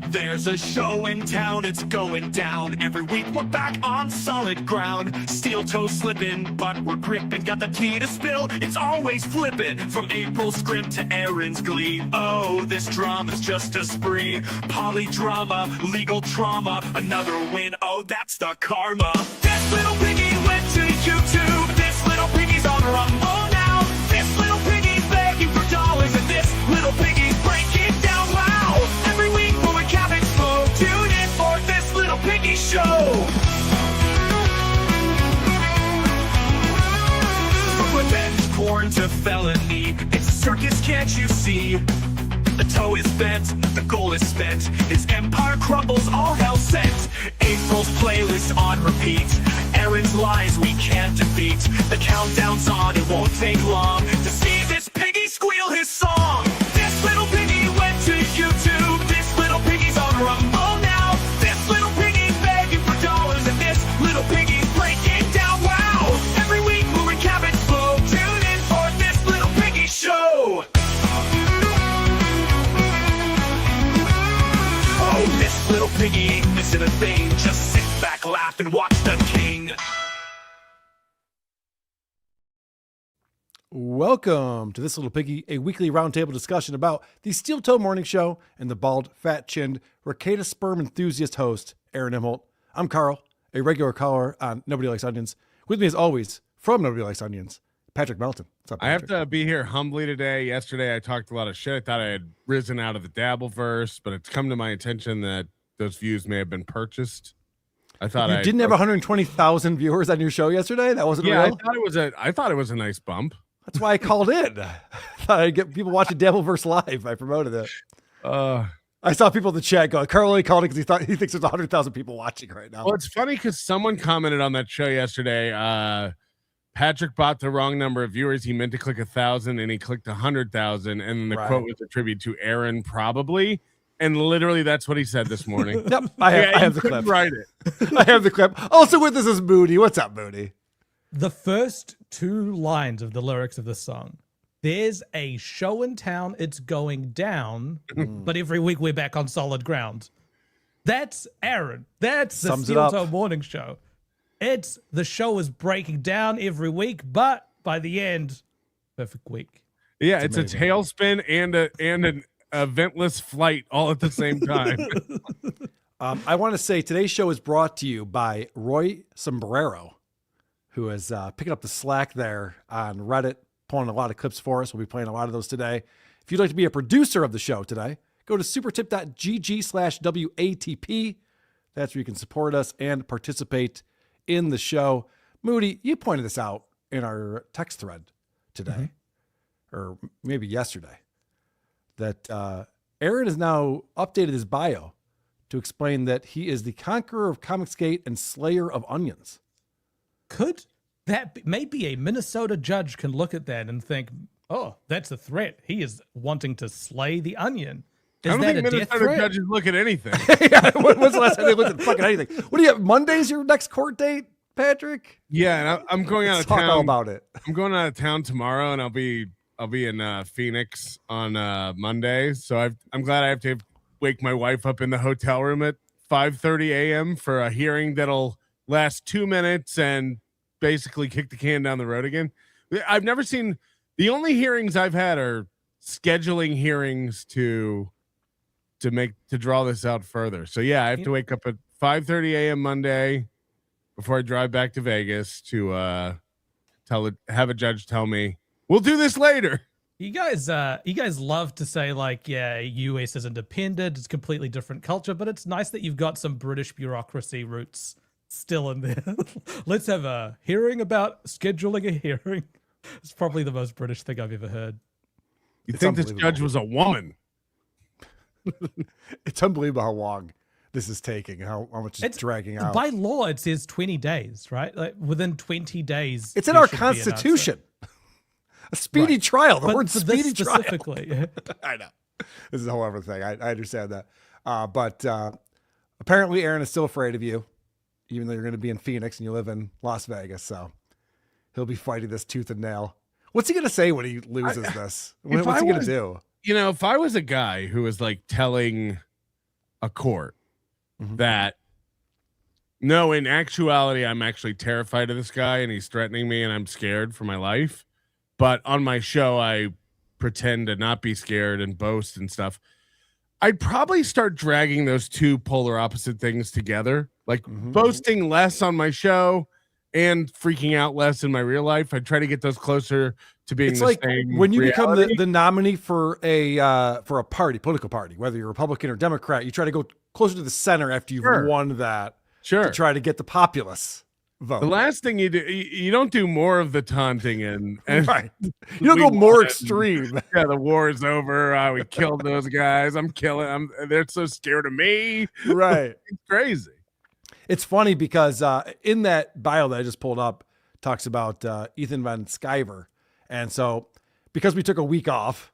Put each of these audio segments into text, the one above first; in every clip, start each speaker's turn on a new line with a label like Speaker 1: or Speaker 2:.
Speaker 1: There's a show in town, it's going down. Every week we're back on solid ground. Steel toe slipping, but we're gripping. Got the tea to spill, it's always flipping. From April's scrimp to Aaron's glee. Oh, this drama's just a spree. Polydrama, legal trauma. Another win, oh, that's the karma. This little piggy went to YouTube. This little piggy's on Rumble now. This little piggy's begging for dollars. And this little piggy's breaking down. Wow! Every week we'll recap expo. Tune in for this little piggy show. From revenge porn to felony, it's a circus, can't you see? The toe is bent, the goal is spent. His empire crumbles, all hell sent. April's playlist on repeat. Aaron's lies we can't defeat. The countdown's on, it won't take long to see this piggy squeal his song. This little piggy went to YouTube. This little piggy's on Rumble now. This little piggy's begging for dollars. And this little piggy's breaking down. Wow! Every week we'll recap it slow. Tune in for this little piggy show. Oh, this little piggy ain't missing a thing. Just sit back, laugh, and watch the king.
Speaker 2: Welcome to This Little Piggy, a weekly roundtable discussion about the Steel Toe Morning Show and the bald, fat-chinned, Ricada sperm enthusiast host, Aaron Imholte. I'm Carl, a regular caller on Nobody Likes Onions. With me, as always, from Nobody Likes Onions, Patrick Melton. What's up, Patrick?
Speaker 3: I have to be here humbly today. Yesterday, I talked a lot of shit. I thought I had risen out of the Dabbleverse, but it's come to my attention that those views may have been purchased. I thought
Speaker 2: you didn't have 120,000 viewers on your show yesterday? That wasn't real?
Speaker 3: I thought it was a nice bump.
Speaker 2: That's why I called in. I thought I'd get people watching Dabbleverse live. I promoted it. I saw people in the chat go, Carl only called it because he thinks there's 100,000 people watching right now.
Speaker 3: Well, it's funny because someone commented on that show yesterday. Patrick bought the wrong number of viewers. He meant to click 1,000 and he clicked 100,000. And the quote was attributed to Aaron, probably. And literally, that's what he said this morning.
Speaker 2: Yep, I have the clip.
Speaker 3: Write it.
Speaker 2: I have the clip. Also with us is Moody. What's up, Moody?
Speaker 4: The first two lines of the lyrics of the song. There's a show in town, it's going down, but every week we're back on solid ground. That's Aaron. That's the Steel Toe Morning Show. It's the show is breaking down every week, but by the end, perfect week.
Speaker 3: Yeah, it's a tailspin and an eventless flight all at the same time.
Speaker 2: I want to say today's show is brought to you by Roy Sombrero, who is picking up the slack there on Reddit, pulling a lot of clips for us. We'll be playing a lot of those today. If you'd like to be a producer of the show today, go to supertip.gg/WATP. That's where you can support us and participate in the show. Moody, you pointed this out in our text thread today, or maybe yesterday, that Aaron has now updated his bio to explain that he is the conqueror of Comicsgate and slayer of onions.
Speaker 4: Could that maybe a Minnesota judge can look at that and think, oh, that's a threat. He is wanting to slay the onion. Is
Speaker 3: I don't
Speaker 4: that
Speaker 3: think
Speaker 4: a
Speaker 3: Minnesota
Speaker 4: death threat?
Speaker 3: judges look at anything.
Speaker 2: Yeah, when's the last time they looked at fucking anything? What do you have? Monday's your next court date, Patrick?
Speaker 3: Yeah, and I'm going out of
Speaker 2: Talk
Speaker 3: town.
Speaker 2: all about it.
Speaker 3: I'm going out of town tomorrow, and I'll be in Phoenix on Monday. So I'm glad I have to wake my wife up in the hotel room at 5:30 a.m. for a hearing that'll last 2 minutes and basically kick the can down the road again. I've never seen, the only hearings I've had are scheduling hearings to draw this out further. So yeah, I have to wake up at 5:30 a.m. Monday before I drive back to Vegas to have a judge tell me we'll do this later.
Speaker 4: You guys love to say like, yeah, US is independent, it's completely different culture, but it's nice that you've got some British bureaucracy roots still in there. Let's have a hearing about scheduling a hearing. It's probably the most British thing I've ever heard.
Speaker 3: You'd think this judge was a woman.
Speaker 2: It's unbelievable how long this is taking, how much it's dragging out.
Speaker 4: By law, it says 20 days, right? Like within 20 days.
Speaker 2: It's in our Constitution. A speedy trial. The word speedy trial.
Speaker 4: Specifically.
Speaker 2: I know. This is a whole other thing. I understand that. But apparently Aaron is still afraid of you, even though you're going to be in Phoenix and you live in Las Vegas. So he'll be fighting this tooth and nail. What's he going to say when he loses this? What's he going to do?
Speaker 3: if I was a guy who was like telling a court that no, in actuality, I'm actually terrified of this guy and he's threatening me and I'm scared for my life. But on my show, I pretend to not be scared and boast and stuff. I'd probably start dragging those two polar opposite things together, like boasting less on my show and freaking out less in my real life. I'd try to get those closer to being
Speaker 2: It's
Speaker 3: the
Speaker 2: like
Speaker 3: same
Speaker 2: when you
Speaker 3: reality.
Speaker 2: become the nominee for a party, political party, whether you're Republican or Democrat, you try to go closer to the center after you've won that to try to get the populace vote.
Speaker 3: The last thing you do, you don't do more of the taunting and
Speaker 2: right. You don't go more extreme.
Speaker 3: Yeah, the war is over. We killed those guys. They're so scared of me.
Speaker 2: Right.
Speaker 3: It's crazy.
Speaker 2: It's funny because in that bio that I just pulled up talks about Ethan Van Sciver. And so because we took a week off,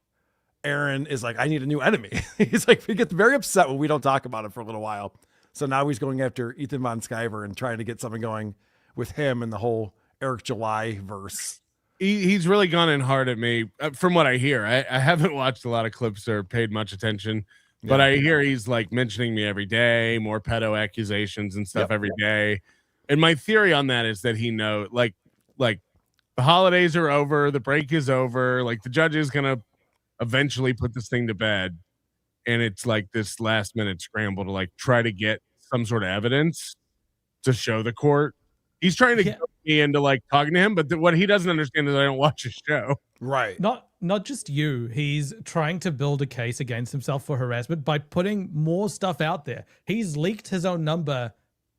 Speaker 2: Aaron is like, I need a new enemy. He's like, he gets very upset when we don't talk about it for a little while. So now he's going after Ethan Van Sciver and trying to get something going with him and the whole Eric July verse.
Speaker 3: He's really gone in hard at me from what I hear. I haven't watched a lot of clips or paid much attention, but I hear he's like mentioning me every day, more pedo accusations and stuff every day. And my theory on that is that he knows, like the holidays are over, the break is over, like the judge is going to eventually put this thing to bed. And it's like this last minute scramble to like try to get some sort of evidence to show the court. He's trying to get me into like talking to him, but what he doesn't understand is I don't watch his show.
Speaker 2: Right.
Speaker 4: Not just you. He's trying to build a case against himself for harassment by putting more stuff out there. He's leaked his own number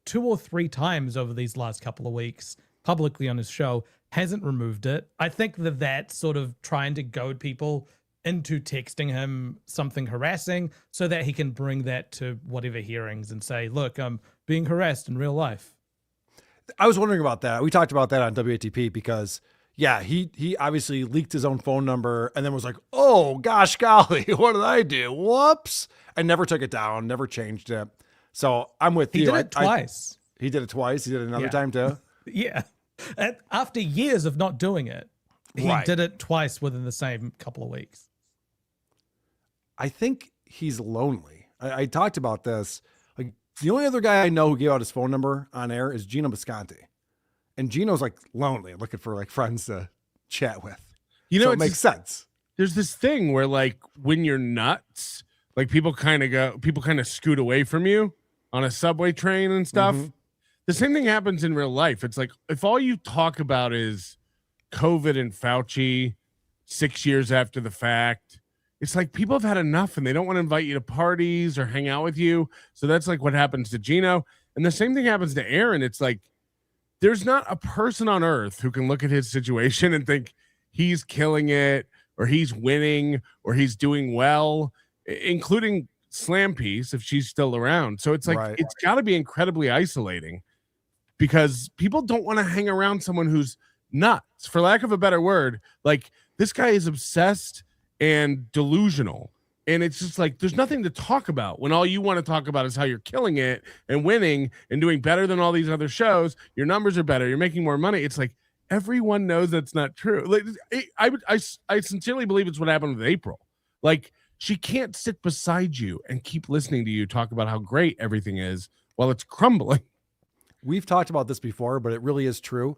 Speaker 4: 2 or 3 times over these last couple of weeks publicly on his show. Hasn't removed it. I think that's sort of trying to goad people into texting him something harassing so that he can bring that to whatever hearings and say, look, I'm being harassed in real life.
Speaker 2: I was wondering about that. We talked about that on WATP because he obviously leaked his own phone number and then was like, oh gosh, golly, what did I do? Whoops. I never took it down, never changed it. So I'm with you.
Speaker 4: He did it twice.
Speaker 2: He did it twice. He did it another time too.
Speaker 4: Yeah. After years of not doing it, he did it twice within the same couple of weeks.
Speaker 2: I think he's lonely. I talked about this. Like the only other guy I know who gave out his phone number on air is Gino Bisconti. And Gino's like lonely, looking for like friends to chat with. So it makes sense.
Speaker 3: There's this thing where like when you're nuts, like people kind of scoot away from you on a subway train and stuff. The same thing happens in real life. It's like if all you talk about is COVID and Fauci 6 years after the fact, it's like people have had enough and they don't want to invite you to parties or hang out with you. So that's like what happens to Gino. And the same thing happens to Aaron. It's like there's not a person on earth who can look at his situation and think he's killing it or he's winning or he's doing well, including Slam Piece if she's still around. So it's like it's got to be incredibly isolating because people don't want to hang around someone who's nuts, for lack of a better word. Like this guy is obsessed and delusional. And it's just like, there's nothing to talk about when all you want to talk about is how you're killing it and winning and doing better than all these other shows. Your numbers are better. You're making more money. It's like, everyone knows that's not true. Like I sincerely believe it's what happened with April. Like she can't sit beside you and keep listening to you talk about how great everything is while it's crumbling.
Speaker 2: We've talked about this before, but it really is true.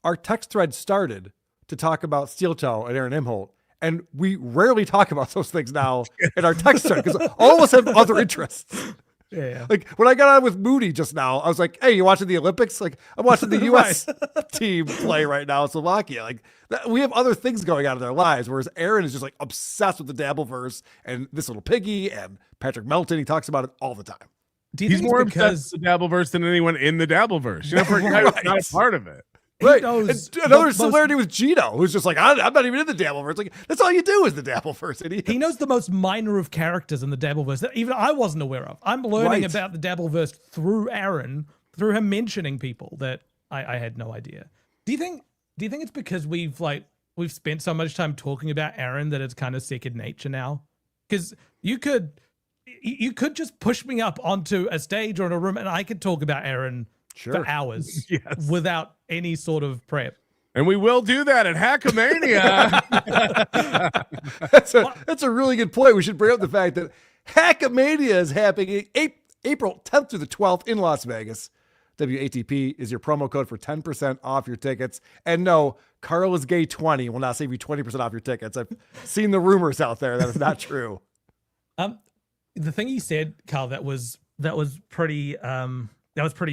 Speaker 2: Our text thread started to talk about Steel Toe and Aaron Imholte. And we rarely talk about those things now in our text thread because all of us have other interests.
Speaker 4: Yeah.
Speaker 2: Like when I got on with Moody just now, I was like, hey, you watching the Olympics? Like I'm watching the U.S. team play right now in Slovakia. Like we have other things going on in their lives, whereas Aaron is just like obsessed with the Dabbleverse and this little Piggy and Patrick Melton. He talks about it all the time.
Speaker 4: Do you
Speaker 3: He's
Speaker 4: think
Speaker 3: more
Speaker 4: it's because
Speaker 3: obsessed with the Dabbleverse than anyone in the Dabbleverse. You know, for a guy who's not a part of it.
Speaker 2: Right.
Speaker 4: knows
Speaker 2: And another
Speaker 4: the
Speaker 2: similarity with Gino, who's just like, I'm not even in the Dabbleverse. Like, that's all you do is the Dabbleverse. And
Speaker 4: he knows the most minor of characters in the Dabbleverse that even I wasn't aware of. I'm learning about the Dabbleverse through Aaron, through him mentioning people that I had no idea. Do you think it's because we've spent so much time talking about Aaron that it's kind of second nature now? Because you could just push me up onto a stage or in a room and I could talk about Aaron for hours without any sort of prep.
Speaker 3: And we will do that at Hackamania.
Speaker 2: That's a really good point. We should bring up the fact that Hackamania is happening April 10th through the 12th in Las Vegas. WATP is your promo code for 10% off your tickets. And no, Carl is gay 20 will not save you 20% off your tickets. I've seen the rumors out there that is not true.
Speaker 4: The thing you said, Carl, that was pretty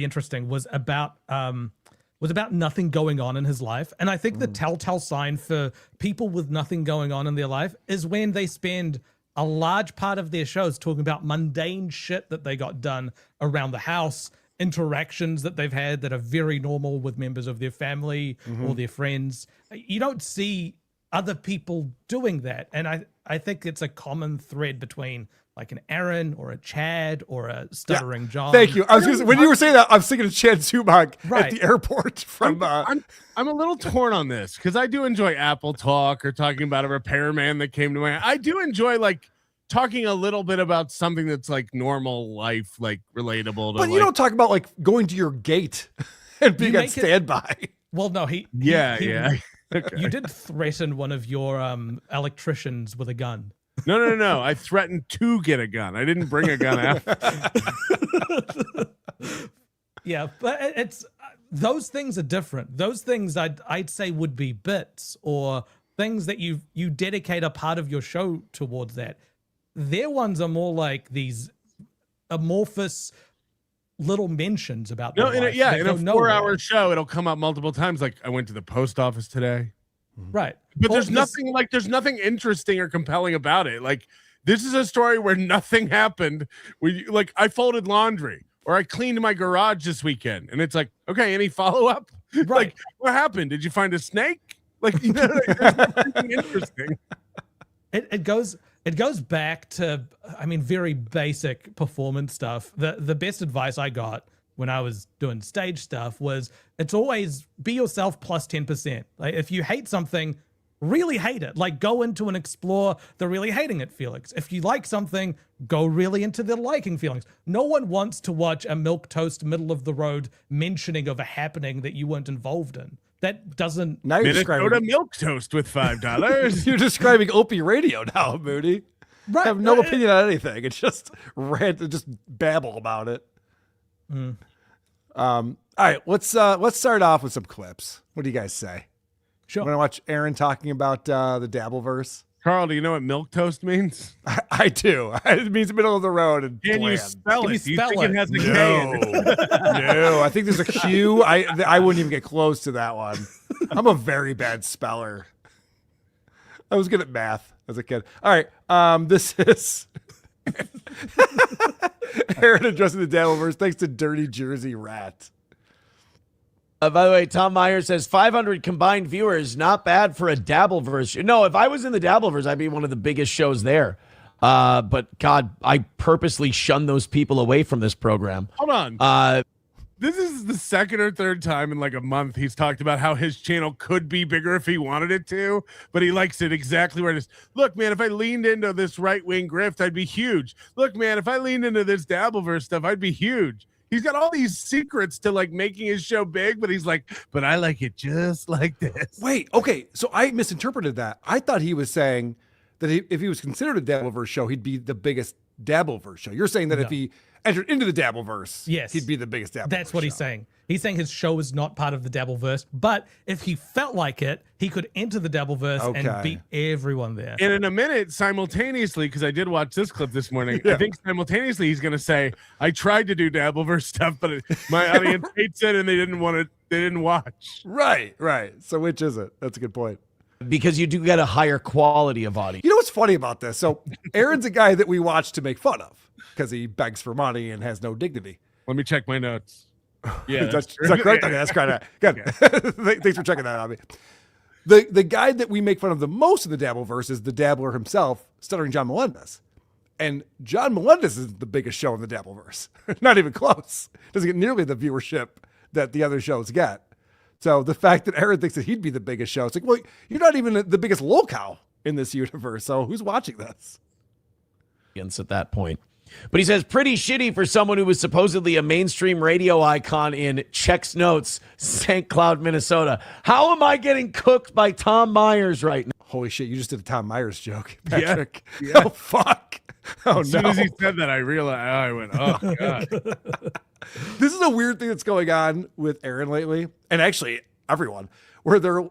Speaker 4: interesting was about nothing going on in his life. And I think the telltale sign for people with nothing going on in their life is when they spend a large part of their shows talking about mundane shit that they got done around the house, interactions that they've had that are very normal with members of their family or their friends. You don't see other people doing that. And I think it's a common thread between like an Aaron or a Chad or a Stuttering John.
Speaker 2: Thank you. I was gonna say, when you were saying that, I was thinking of Chad Zumach
Speaker 4: Right.
Speaker 2: at the airport from
Speaker 3: I'm a little torn on this because I do enjoy Apple Talk or talking about a repairman that came to my. I do enjoy like talking a little bit about something that's like normal life, like relatable.
Speaker 2: But you don't talk about like going to your gate and being on standby.
Speaker 4: Well, no,
Speaker 3: Yeah. Okay.
Speaker 4: You did threaten one of your electricians with a gun.
Speaker 3: No. I threatened to get a gun. I didn't bring a gun after.
Speaker 4: Yeah, but it's those things are different. Those things I'd say would be bits or things that you dedicate a part of your show towards that. Their ones are more like these amorphous little mentions about their life.
Speaker 3: In a
Speaker 4: go
Speaker 3: 4-hour show, it'll come up multiple times. Like I went to the post office today.
Speaker 4: Right.
Speaker 3: But there's nothing interesting or compelling about it. Like this is a story where nothing happened. Like I folded laundry or I cleaned my garage this weekend, and it's like, okay, any follow up?
Speaker 4: Right.
Speaker 3: Like what happened? Did you find a snake? Like there's nothing interesting.
Speaker 4: It goes back to, I mean, very basic performance stuff. The best advice I got when I was doing stage stuff was it's always be yourself plus 10%. Like if you hate something, really hate it. Like go into and explore the really hating it feelings. If you like something, go really into the liking feelings. No one wants to watch a milquetoast middle of the road mentioning of a happening that you weren't involved in. That doesn't.
Speaker 2: Now you're
Speaker 3: Minnesota milk toast with $5.
Speaker 2: You're describing Opie Radio now, Moody.
Speaker 4: Right.
Speaker 2: I have no opinion on anything. It's just just babble about it. All right, let's start off with some clips. What do you guys say?
Speaker 4: Sure.
Speaker 2: Want to watch Aaron talking about the Dabbleverse?
Speaker 3: Carl, do you know what milk toast means?
Speaker 2: I do. It means middle of the road and
Speaker 3: Can you
Speaker 2: bland.
Speaker 3: spell
Speaker 4: Can
Speaker 3: it?
Speaker 4: you
Speaker 3: Do you
Speaker 4: spell
Speaker 3: think
Speaker 4: it?
Speaker 3: it has a K in it?
Speaker 2: No, I think there's a Q. I wouldn't even get close to that one. I'm a very bad speller. I was good at math as a kid. All right, this is Aaron addressing the Dabbleverse thanks to Dirty Jersey Rat.
Speaker 5: By the way, Tom Meyer says 500 combined viewers, not bad for a Dabbleverse. No, if I was in the Dabbleverse, I'd be one of the biggest shows there. But God, I purposely shun those people away from this program.
Speaker 3: Hold on. This is the second or third time in like a month he's talked about how his channel could be bigger if he wanted it to, but he likes it exactly where it is. Look, man, if I leaned into this right-wing grift, I'd be huge. Look, man, if I leaned into this Dabbleverse stuff, I'd be huge. He's got all these secrets to like making his show big, but he's like, but I like it just like this.
Speaker 2: Wait, okay, so I misinterpreted that. I thought he was saying that if he was considered a Dabbleverse show, he'd be the biggest Dabbleverse show. You're saying that if he entered into the Dabbleverse,
Speaker 4: Yes.
Speaker 2: he'd be the biggest Dabbleverse.
Speaker 4: That's what he's saying. He's saying his show is not part of the Dabbleverse, but if he felt like it, he could enter the Dabbleverse and beat everyone there.
Speaker 3: And in a minute, simultaneously, because I did watch this clip this morning, I think simultaneously he's going to say, I tried to do Dabbleverse stuff, but my audience hates it and they didn't watch.
Speaker 2: Right. So which is it? That's a good point.
Speaker 5: Because you do get a higher quality of audience.
Speaker 2: You know what's funny about this? So Aaron's a guy that we watch to make fun of because he begs for money and has no dignity.
Speaker 3: Let me check my notes. Yeah,
Speaker 2: is that correct? Okay, that's correct. Good. Thanks for checking that on me. The guy that we make fun of the most in the Dabbleverse is the dabbler himself, Stuttering John Melendez. And John Melendez is the biggest show in the Dabbleverse. Not even close. Doesn't get nearly the viewership that the other shows get. So the fact that Aaron thinks that he'd be the biggest show, it's like, well, you're not even the biggest locale in this universe. So who's watching this?
Speaker 5: At that point. But he says, pretty shitty for someone who was supposedly a mainstream radio icon in Check's Notes, St. Cloud, Minnesota. How am I getting cooked by Tom Myers right now?
Speaker 2: Holy shit, you just did a Tom Myers joke, Patrick.
Speaker 3: Yeah.
Speaker 2: Oh, fuck. Oh,
Speaker 3: As
Speaker 2: no.
Speaker 3: soon as he said that, I realized, I went, oh, God.
Speaker 2: This is a weird thing that's going on with Aaron lately, and actually everyone, where they're,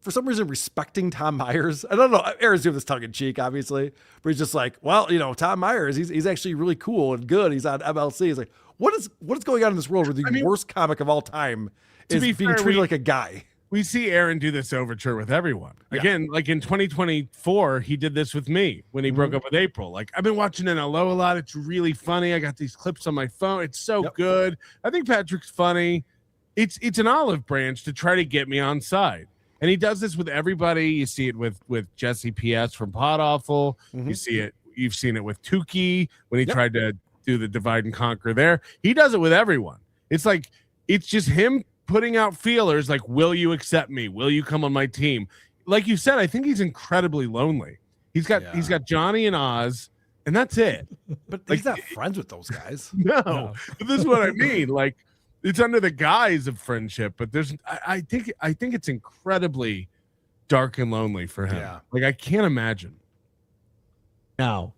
Speaker 2: for some reason, respecting Tom Myers. I don't know. Aaron's doing this tongue in cheek, obviously, but he's just like, well, you know, Tom Myers, he's actually really cool and good. He's on MLC. He's like, what is going on in this world where the worst comic of all time is being treated like a guy?
Speaker 3: We see Aaron do this overture with everyone. Again, like in 2024, he did this with me when he broke up with April. Like, I've been watching NLO a lot. It's really funny. I got these clips on my phone. It's so good. I think Patrick's funny. It's an olive branch to try to get me on side. And he does this with everybody. You see it with Jesse PS from Pod Awful. You've seen it with Tukey when he tried to do the divide and conquer there. He does it with everyone. It's like, it's just him putting out feelers like, will you accept me? Will you come on my team? Like you said, I think he's incredibly lonely. He's got Johnny and Oz, and that's it.
Speaker 2: But he's not friends with those guys.
Speaker 3: No. But this is what I mean. Like, it's under the guise of friendship, but I think it's incredibly dark and lonely for him.
Speaker 2: Yeah.
Speaker 3: Like, I can't imagine.
Speaker 5: Now,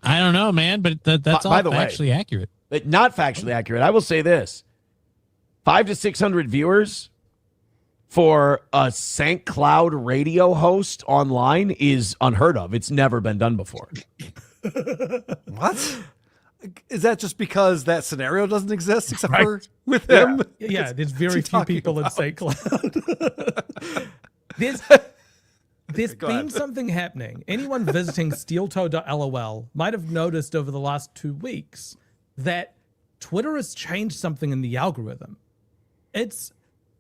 Speaker 6: I don't know, man, but that's
Speaker 5: by
Speaker 6: all
Speaker 5: the way,
Speaker 6: actually accurate.
Speaker 5: but not factually accurate. I will say this. 500 to 600 viewers for a St. Cloud radio host online is unheard of. It's never been done before.
Speaker 2: What? Is that just because that scenario doesn't exist except for with him?
Speaker 4: Yeah, there's very few people in St. Cloud. There's been something happening. Anyone visiting steeltoe.lol might have noticed over the last 2 weeks that Twitter has changed something in the algorithm. It's,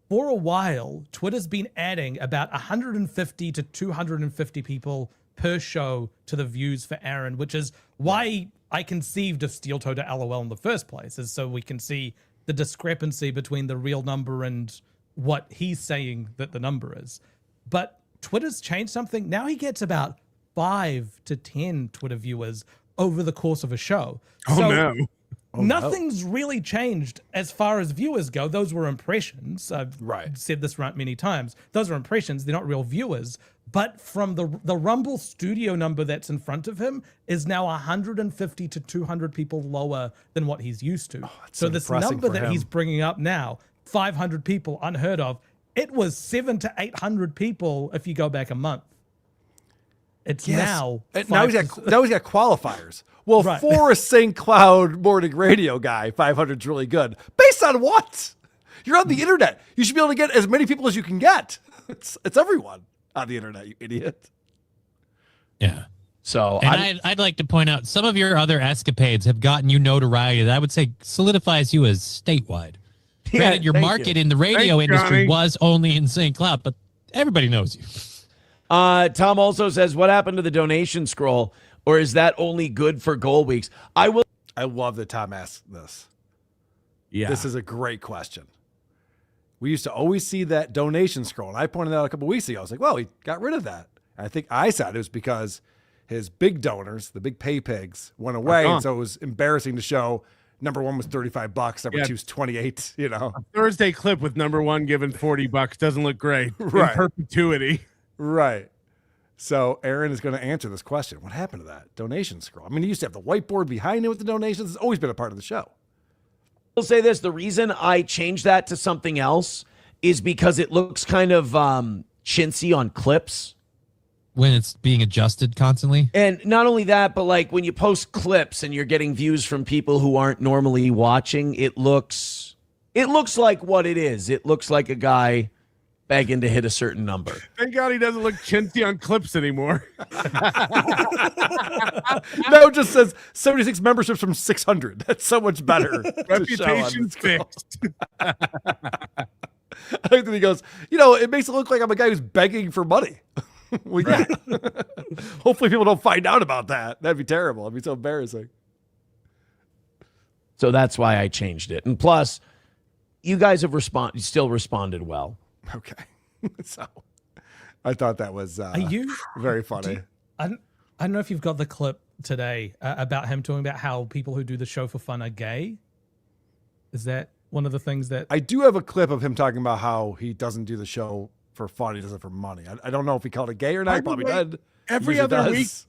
Speaker 4: for a while, Twitter's been adding about 150 to 250 people per show to the views for Aaron, which is why I conceived of steeltoe.lol in the first place, is so we can see the discrepancy between the real number and what he's saying that the number is. But Twitter's changed something. Now he gets about 5 to 10 Twitter viewers over the course of a show. Nothing's really changed as far as viewers go. Those were impressions. I've said this right many times. Those are impressions. They're not real viewers. But from the Rumble studio number that's in front of him is now 150 to 200 people lower than what he's used to. So this number that he's bringing up now, 500 people, unheard of. It was 700 to 800 people if you go back a month. It's now.
Speaker 2: Now he's got qualifiers. Well, for a St. Cloud morning radio guy, 500 is really good. Based on what? You're on the internet. You should be able to get as many people as you can get. It's everyone on the internet, you idiot.
Speaker 6: Yeah.
Speaker 5: So
Speaker 6: I'd like to point out some of your other escapades have gotten you notoriety that I would say solidifies you as statewide. Granted, your market in the radio industry was only in St. Cloud, but everybody knows you.
Speaker 5: Tom also says, what happened to the donation scroll? Or is that only good for goal weeks? I
Speaker 2: love that Tom asked this.
Speaker 3: Yeah.
Speaker 2: This is a great question. We used to always see that donation scroll. And I pointed out a couple weeks ago. I was like, well, he got rid of that. And I think I said it was because his big donors, the big pay pigs, went away. And so it was embarrassing to show number one was $35. Number two was 28, you know.
Speaker 3: A Thursday clip with number one giving $40 doesn't look great.
Speaker 2: Right.
Speaker 3: In perpetuity.
Speaker 2: Right. So Aaron is going to answer this question. What happened to that donation scroll? I mean, he used to have the whiteboard behind it with the donations. It's always been a part of the show.
Speaker 5: will say this. The reason I changed that to something else is because it looks kind of chintzy on clips.
Speaker 6: When it's being adjusted constantly.
Speaker 5: And not only that, but like when you post clips and you're getting views from people who aren't normally watching, it looks like what it is. It looks like a guy begging to hit a certain number.
Speaker 3: Thank God he doesn't look chintzy on clips anymore.
Speaker 2: No, it just says 76 memberships from 600. That's so much better.
Speaker 3: Reputation fixed.
Speaker 2: I think that he goes, it makes it look like I'm a guy who's begging for money. Well, yeah. Hopefully people don't find out about that. That'd be terrible. It'd be so embarrassing.
Speaker 5: So that's why I changed it. And plus, you guys have still responded well.
Speaker 2: Okay. So I thought that was very funny.
Speaker 4: I don't know if you've got the clip today about him talking about how people who do the show for fun are gay. Is that one of the things that
Speaker 2: I do have a clip of him talking about how he doesn't do the show for fun. He does it for money. I don't know if he called it gay or not. He probably did.
Speaker 3: Every
Speaker 2: Usually
Speaker 3: other
Speaker 2: does.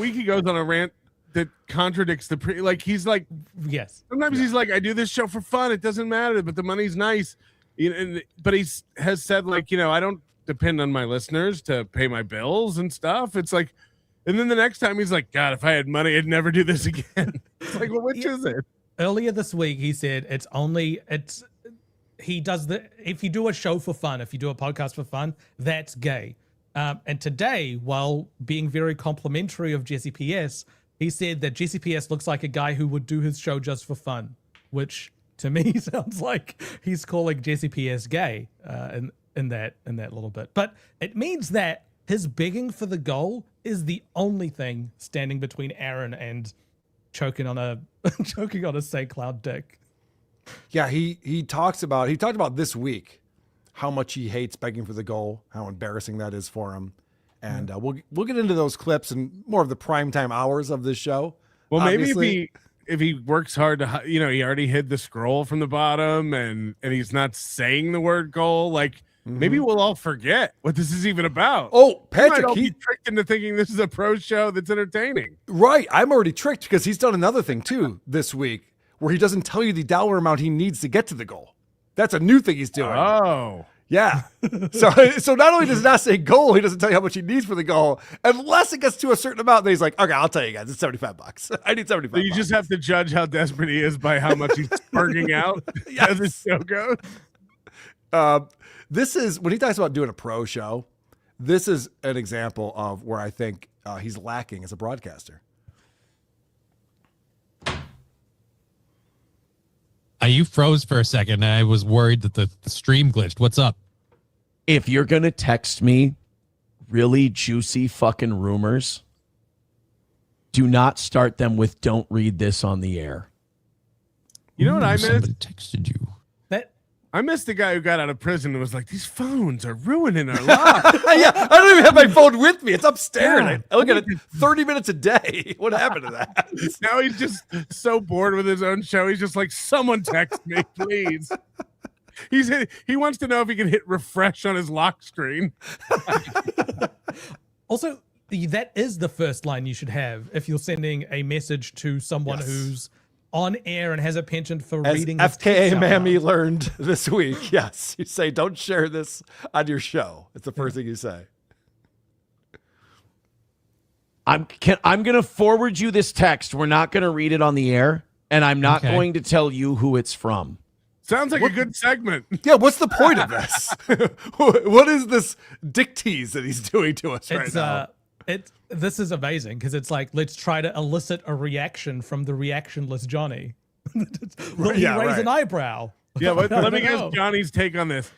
Speaker 3: week he goes on a rant that contradicts like he's like,
Speaker 4: yes.
Speaker 3: sometimes he's like, I do this show for fun. It doesn't matter, but the money's nice. But he has said like, I don't depend on my listeners to pay my bills and stuff. It's like, and then the next time he's like, God, if I had money, I'd never do this again. It's like, well, which is it?
Speaker 4: Earlier this week, he said he does if you do a show for fun, if you do a podcast for fun, that's gay. And today, while being very complimentary of Jesse PS, he said that Jesse PS looks like a guy who would do his show just for fun, which to me sounds like he's calling Jesse PS gay in that little bit. But it means that his begging for the goal is the only thing standing between Aaron and choking on a St. Cloud dick.
Speaker 2: Yeah, he talked about this week how much he hates begging for the goal, how embarrassing that is for him. And we'll get into those clips and more of the primetime hours of this show.
Speaker 3: Well,
Speaker 2: obviously.
Speaker 3: maybe if he works hard to, he already hid the scroll from the bottom and he's not saying the word goal. Like maybe we'll all forget what this is even about.
Speaker 2: Oh,
Speaker 3: We might
Speaker 2: Patrick,
Speaker 3: all be tricked into thinking this is a pro show that's entertaining.
Speaker 2: right. I'm already tricked because he's done another thing too this week where he doesn't tell you the dollar amount he needs to get to the goal. That's a new thing he's doing.
Speaker 3: Oh.
Speaker 2: Yeah. So not only does he not say goal, he doesn't tell you how much he needs for the goal, unless it gets to a certain amount. Then he's like, okay, I'll tell you guys, it's $75. I need $75.
Speaker 3: So you just have to judge how desperate he is by how much he's sparking out as the show goes.
Speaker 2: This is when he talks about doing a pro show. This is an example of where I think he's lacking as a broadcaster.
Speaker 6: You froze for a second. I was worried that the stream glitched. What's up?
Speaker 5: If you're going to text me really juicy fucking rumors, do not start them with "don't read this on the air."
Speaker 3: You know what I missed?
Speaker 6: Somebody texted you.
Speaker 3: I missed the guy who got out of prison and was like, these phones are ruining our lives.
Speaker 2: Yeah, I don't even have my phone with me. It's upstairs. Yeah. I look at it 30 minutes a day. What happened to that?
Speaker 3: Now he's just so bored with his own show. He's just like, someone text me, please. He wants to know if he can hit refresh on his lock screen.
Speaker 4: Also, that is the first line you should have if you're sending a message to someone who's on air and has a penchant for reading.
Speaker 2: FKA Mammy learned this week. Yes, you say don't share this on your show. It's the first thing you say.
Speaker 5: I'm going to forward you this text. We're not going to read it on the air, and I'm not going to tell you who it's from.
Speaker 3: Sounds like a good segment.
Speaker 2: Yeah, what's the point of this? What is this dick tease that he's doing to us right now?
Speaker 4: This is amazing because it's like, let's try to elicit a reaction from the reactionless Johnny. Will he raise an eyebrow?
Speaker 3: Yeah, let me guess Johnny's take on this.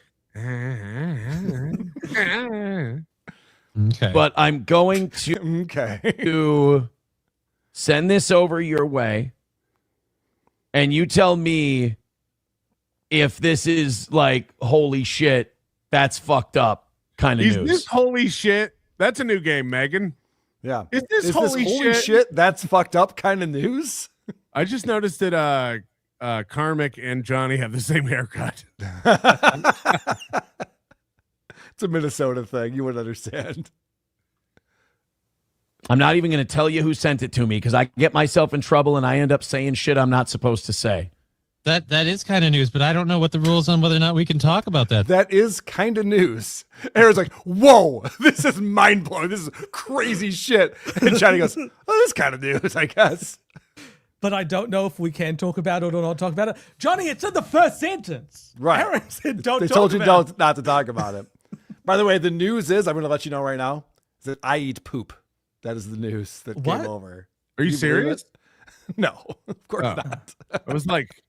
Speaker 5: Okay. But I'm going to send this over your way, and you tell me if this is like, holy shit, that's fucked up kind of news.
Speaker 3: Is this holy shit? That's a new game, Megan.
Speaker 2: Yeah.
Speaker 3: Is this holy
Speaker 2: shit? That's fucked up kind of news?
Speaker 3: I just noticed that Karmic and Johnny have the same haircut.
Speaker 2: It's a Minnesota thing. You wouldn't understand.
Speaker 5: I'm not even going to tell you who sent it to me because I get myself in trouble and I end up saying shit I'm not supposed to say.
Speaker 6: That is kind of news, but I don't know what the rules on whether or not we can talk about that.
Speaker 2: That is kind of news. Aaron's like, whoa, this is mind-blowing. This is crazy shit. And Johnny goes, oh, this is kind of news, I guess.
Speaker 4: But I don't know if we can talk about it or not talk about it. Johnny, it's in the first sentence.
Speaker 2: Right.
Speaker 4: Aaron said don't
Speaker 2: they
Speaker 4: talk
Speaker 2: told you
Speaker 4: about it.
Speaker 2: not to talk about it. By the way, the news is, I'm going to let you know right now, is that I eat poop. That is the news that came over.
Speaker 3: Are you serious?
Speaker 2: No, of course not.
Speaker 3: I was like...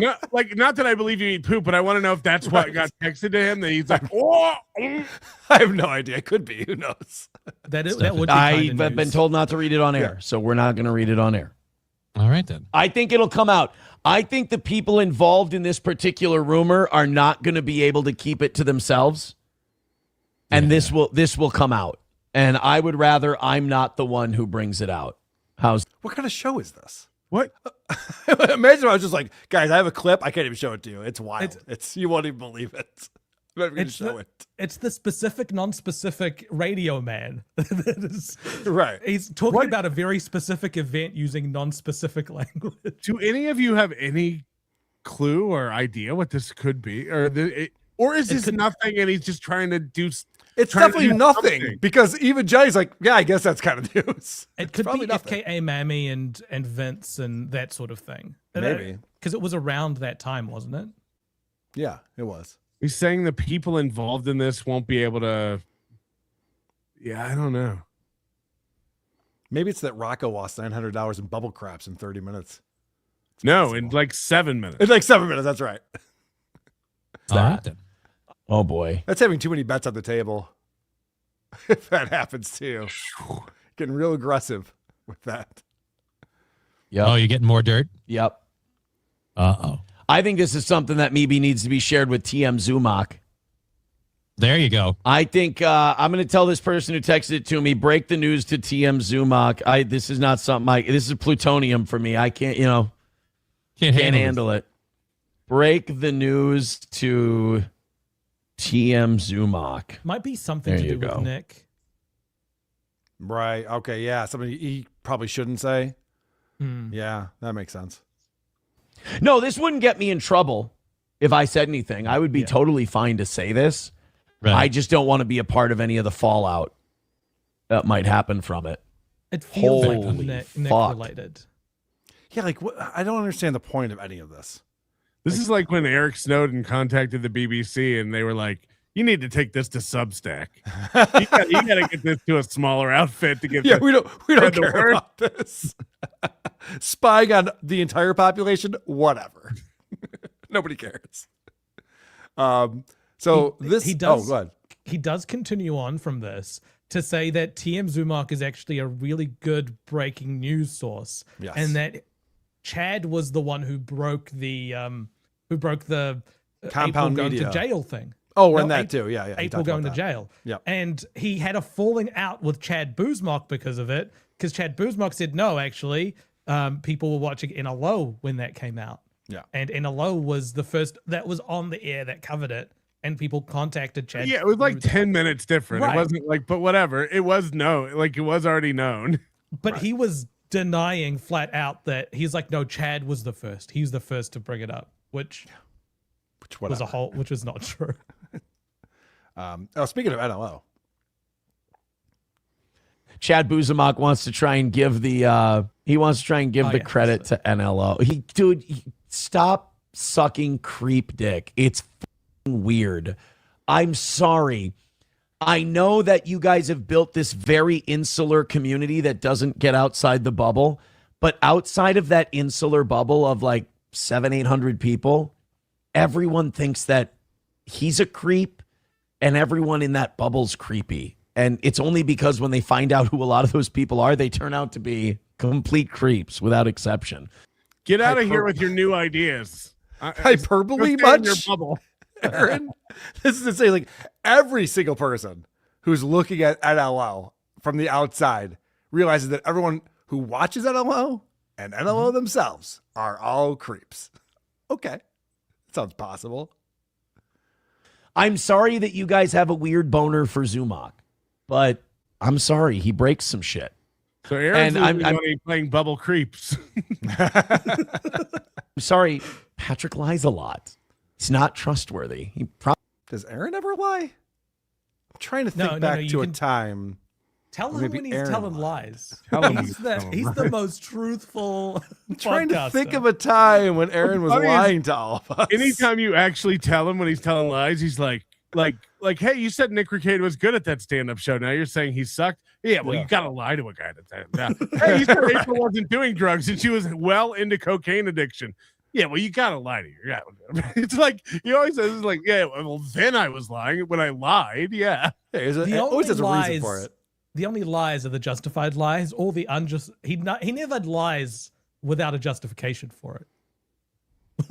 Speaker 3: not that I believe you eat poop, but I want to know if that's what got texted to him. That he's like, oh.
Speaker 2: I have no idea. It could be. Who knows?
Speaker 4: That would be
Speaker 5: I've been told not to read it on air, so we're not going to read it on air.
Speaker 6: All right, then.
Speaker 5: I think it'll come out. I think the people involved in this particular rumor are not going to be able to keep it to themselves, and this will come out. And I would rather I'm not the one who brings it out.
Speaker 2: What kind of show is this?
Speaker 3: What?
Speaker 2: Imagine I was just like, guys, I have a clip. I can't even show it to you. It's wild. It's you won't even believe it. I'm not even going to show it.
Speaker 4: It's the specific, non-specific radio man. That is,
Speaker 2: right.
Speaker 4: He's talking about a very specific event using non-specific language.
Speaker 3: Do any of you have any clue or idea what this could be? Or is this nothing and he's just trying to do...
Speaker 2: It's definitely nothing because even Jay's like, yeah, I guess that's kind of news.
Speaker 4: It could be FKA Mammy and Vince and that sort of thing.
Speaker 2: Maybe.
Speaker 4: Because it was around that time, wasn't it?
Speaker 2: Yeah, it was.
Speaker 3: He's saying the people involved in this won't be able to... Yeah, I don't know.
Speaker 2: Maybe it's that Rocco lost $900 in bubble craps in 30 minutes.
Speaker 3: No, in like 7 minutes.
Speaker 2: In like 7 minutes, that's right.
Speaker 5: Oh, boy.
Speaker 2: That's having too many bets on the table. If that happens too. Getting real aggressive with that.
Speaker 5: Yep.
Speaker 6: Oh, you're getting more dirt?
Speaker 5: Yep.
Speaker 6: Uh-oh.
Speaker 5: I think this is something that maybe needs to be shared with TM Zumach.
Speaker 6: There you go.
Speaker 5: I think I'm going to tell this person who texted it to me, break the news to TM Zumach. This is not something this is plutonium for me. I can't, can't handle it. Break the news to TM Zumach.
Speaker 4: Might be something to do with Nick.
Speaker 2: Right. Okay. Yeah. Something he probably shouldn't say. Yeah, that makes sense.
Speaker 5: No, this wouldn't get me in trouble if I said anything. I would be totally fine to say this. Right. I just don't want to be a part of any of the fallout that might happen from it.
Speaker 4: It feels like Nick related.
Speaker 2: Yeah, like I don't understand the point of any of this.
Speaker 3: This is like when Eric Snowden contacted the BBC and they were like, you need to take this to Substack. you got to get this to a smaller outfit to get.
Speaker 2: Yeah, we don't care about this. Spying on the entire population, whatever. Nobody cares. So he does. Go ahead.
Speaker 4: He does continue on from this to say that TM Zumach is actually a really good breaking news source, and that Chad was the one who broke the
Speaker 2: compound
Speaker 4: April
Speaker 2: media
Speaker 4: going to jail thing.
Speaker 2: Oh, we're in that too. Yeah.
Speaker 4: April going to jail.
Speaker 2: Yeah.
Speaker 4: And he had a falling out with Chad Buzmock because of it, because Chad Buzmock said, no, actually, people were watching NLO when that came out.
Speaker 2: Yeah.
Speaker 4: And NLO was the first that was on the air that covered it, and people contacted Chad.
Speaker 3: Yeah, it was like 10 minutes different. Right. It wasn't like, but whatever. It was it was already known.
Speaker 4: But he was denying flat out that he's like, no, Chad was the first. He was the first to bring it up, which was not true.
Speaker 2: Speaking of NLO,
Speaker 5: Chad Buzmock wants to try and give the credit to NLO. Stop sucking creep dick. It's weird. I'm sorry. I know that you guys have built this very insular community that doesn't get outside the bubble, but outside of that insular bubble of like 700-800 people, everyone thinks that he's a creep and everyone in that bubble's creepy. And it's only because when they find out who a lot of those people are, they turn out to be complete creeps without exception.
Speaker 3: Get out of here with your new ideas.
Speaker 2: Hyperbole much? Your bubble. Aaron, this is to say, like, every single person who's looking at NLO from the outside realizes that everyone who watches NLO and NLO themselves are all creeps. Okay. Sounds possible.
Speaker 5: I'm sorry that you guys have a weird boner for Zumach, but I'm sorry. He breaks some shit.
Speaker 3: So Aaron's I'm playing bubble creeps.
Speaker 5: I'm sorry. Patrick lies a lot. He's not trustworthy.
Speaker 2: Does Aaron ever lie? I'm trying to think back to a time.
Speaker 4: Tell him when he's telling lies. He's the most truthful.
Speaker 2: I'm trying to think of a time when Aaron was lying to all of us.
Speaker 3: Anytime you actually tell him when he's telling lies, he's like, hey, you said Nick Ricade was good at that stand-up show. Now you're saying he sucked. Yeah, well, you gotta lie to a guy that. Hey, you said April wasn't doing drugs and she was well into cocaine addiction. Yeah, well, you gotta lie to your guy. It's like he always says, "It's like, yeah, well, then I was lying when I lied." Yeah,
Speaker 2: always has a reason for it.
Speaker 4: The only lies are the justified lies, or the unjust. He never lies without a justification for it,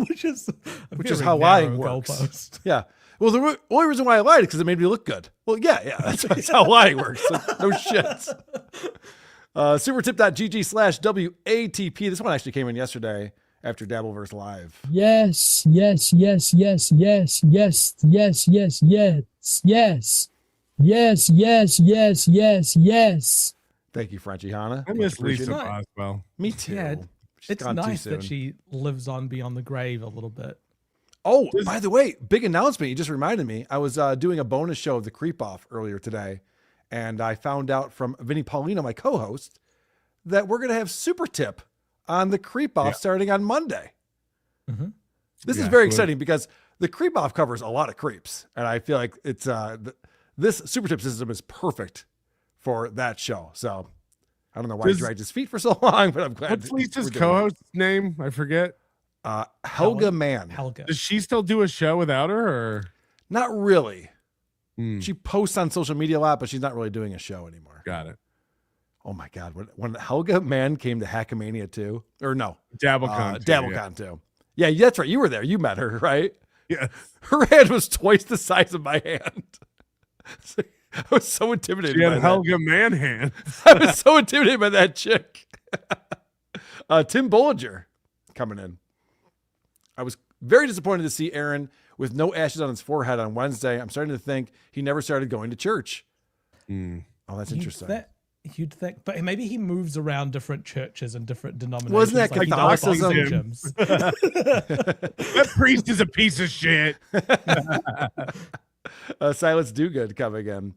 Speaker 4: which is
Speaker 2: how lying works.
Speaker 4: Goalpost.
Speaker 2: Yeah, Well, the only reason why I lied is because it made me look good. Well, yeah, that's how lying works. So, no shit. Supertip.gg/WATP. This one actually came in yesterday after Dabbleverse Live.
Speaker 7: Yes, yes, yes, yes, yes, yes, yes, yes, yes, yes, yes, yes, yes, yes, yes.
Speaker 2: Thank you, Frenchie Hanna.
Speaker 3: I miss
Speaker 2: Appreciate
Speaker 3: Lisa
Speaker 2: it.
Speaker 3: Boswell.
Speaker 2: Me too.
Speaker 4: Yeah,
Speaker 2: She's
Speaker 4: it's
Speaker 2: gone too
Speaker 4: nice that
Speaker 2: soon.
Speaker 4: she lives on beyond the grave a little bit.
Speaker 2: Oh, by the way, big announcement. You just reminded me. I was doing a bonus show of The Creep Off earlier today, and I found out from Vinny Paulino, my co-host, that we're going to have Super Tip on The Creep Off starting on Monday.
Speaker 4: Mm-hmm.
Speaker 2: This is very exciting because The Creep Off covers a lot of creeps, and I feel like it's this Super Tip system is perfect for that show. So I don't know why he dragged his feet for so long, but I'm glad.
Speaker 3: What's Lisa's co-host's name? I forget.
Speaker 2: Helga Mann.
Speaker 4: Helga.
Speaker 3: Does she still do a show without her, or
Speaker 2: Not really.
Speaker 3: Hmm.
Speaker 2: She posts on social media a lot, but she's not really doing a show anymore.
Speaker 3: got it?
Speaker 2: Oh my God. When Helga Mann came to Hackamania 2, or no,
Speaker 3: Dabblecon.
Speaker 2: Dabblecon 2. Yeah, that's right. You were there. You met her, right?
Speaker 3: Yeah.
Speaker 2: Her hand was twice the size of my hand. I was so intimidated
Speaker 3: She
Speaker 2: by
Speaker 3: had
Speaker 2: that.
Speaker 3: Helga Manhand.
Speaker 2: I was so intimidated by that chick. Tim Bollinger coming in. I was very disappointed to see Aaron with no ashes on his forehead on Wednesday. I'm starting to think he never started going to church. Oh, that's interesting.
Speaker 4: You'd think, but maybe he moves around different churches and different denominations.
Speaker 2: Wasn't that
Speaker 4: he does
Speaker 2: Catholicism?
Speaker 3: That priest is a piece of shit.
Speaker 2: Silas Dogood coming in.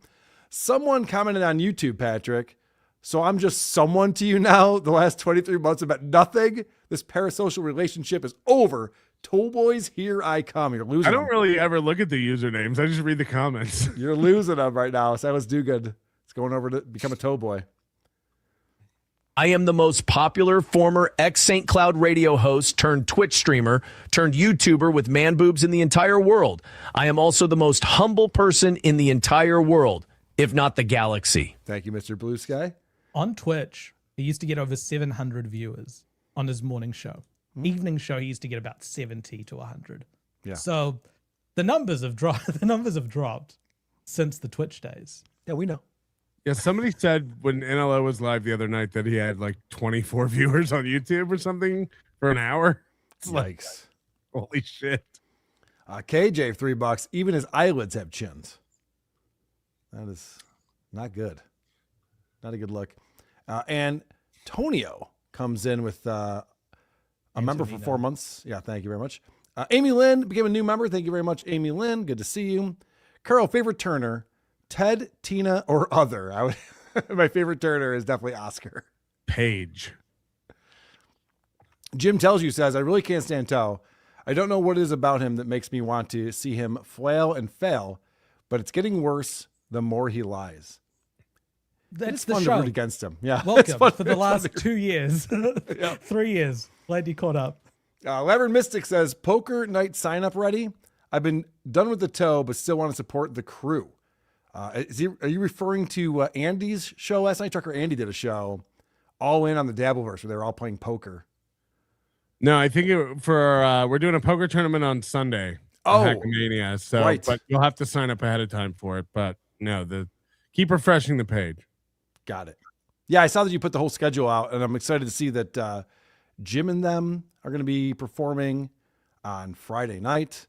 Speaker 2: Someone commented on YouTube, Patrick. So I'm just someone to you now. The last 23 months have meant nothing. This parasocial relationship is over. Toll boys, here I come. You're losing.
Speaker 3: I don't
Speaker 2: them.
Speaker 3: really ever look at the usernames. I just read the comments.
Speaker 2: You're losing them right now. Silas Dogood is going over to become a tow boy.
Speaker 5: I am the most popular former ex-St. Cloud radio host turned Twitch streamer turned YouTuber with man boobs in the entire world. I am also the most humble person in the entire world, if not the galaxy.
Speaker 2: Thank you, Mr. Blue Sky.
Speaker 4: On Twitch, he used to get over 700 viewers on his morning show. Evening show, he used to get about 70 to 100.
Speaker 2: Yeah.
Speaker 4: So the numbers have dropped. The numbers have dropped since the Twitch days.
Speaker 2: Yeah, we know.
Speaker 3: Yeah, somebody said when NLO was live the other night that he had like 24 viewers on YouTube or something for an hour. It's like,
Speaker 2: Yikes.
Speaker 3: holy shit.
Speaker 2: KJ, $3. Even his eyelids have chins. That is not good. Not a good look. And Tonio comes in with a member for 4 months. Yeah, thank you very much. Amy Lynn became a new member. Thank you very much, Amy Lynn. Good to see you. Carl, favorite Turner, Ted, Tina, or other? My favorite Turner is definitely Oscar.
Speaker 3: Page.
Speaker 2: Jim Tells You says, I really can't stand Toe. I don't know what it is about him that makes me want to see him flail and fail, but it's getting worse the more he lies.
Speaker 4: That's
Speaker 2: It's
Speaker 4: the
Speaker 2: fun
Speaker 4: show.
Speaker 2: to root against him. Yeah. it's
Speaker 4: Welcome
Speaker 2: fun-
Speaker 4: for the
Speaker 2: it's fun
Speaker 4: last
Speaker 2: to-
Speaker 4: 2 years, 3 years. Glad you caught up.
Speaker 2: Labyrinth Mystic says, poker night sign up ready. I've been done with the toe, but still want to support the crew. Are you referring to Andy's show last night? Trucker Andy did a show all in on the Dabbleverse where they were all playing poker.
Speaker 3: No, I think we're doing a poker tournament on Sunday.
Speaker 2: Oh,
Speaker 3: Hackmania. So,
Speaker 2: right.
Speaker 3: but you'll have to sign up ahead of time for it. But no, keep refreshing the page.
Speaker 2: Got it. Yeah, I saw that you put the whole schedule out, and I'm excited to see that Jim and them are going to be performing on Friday night.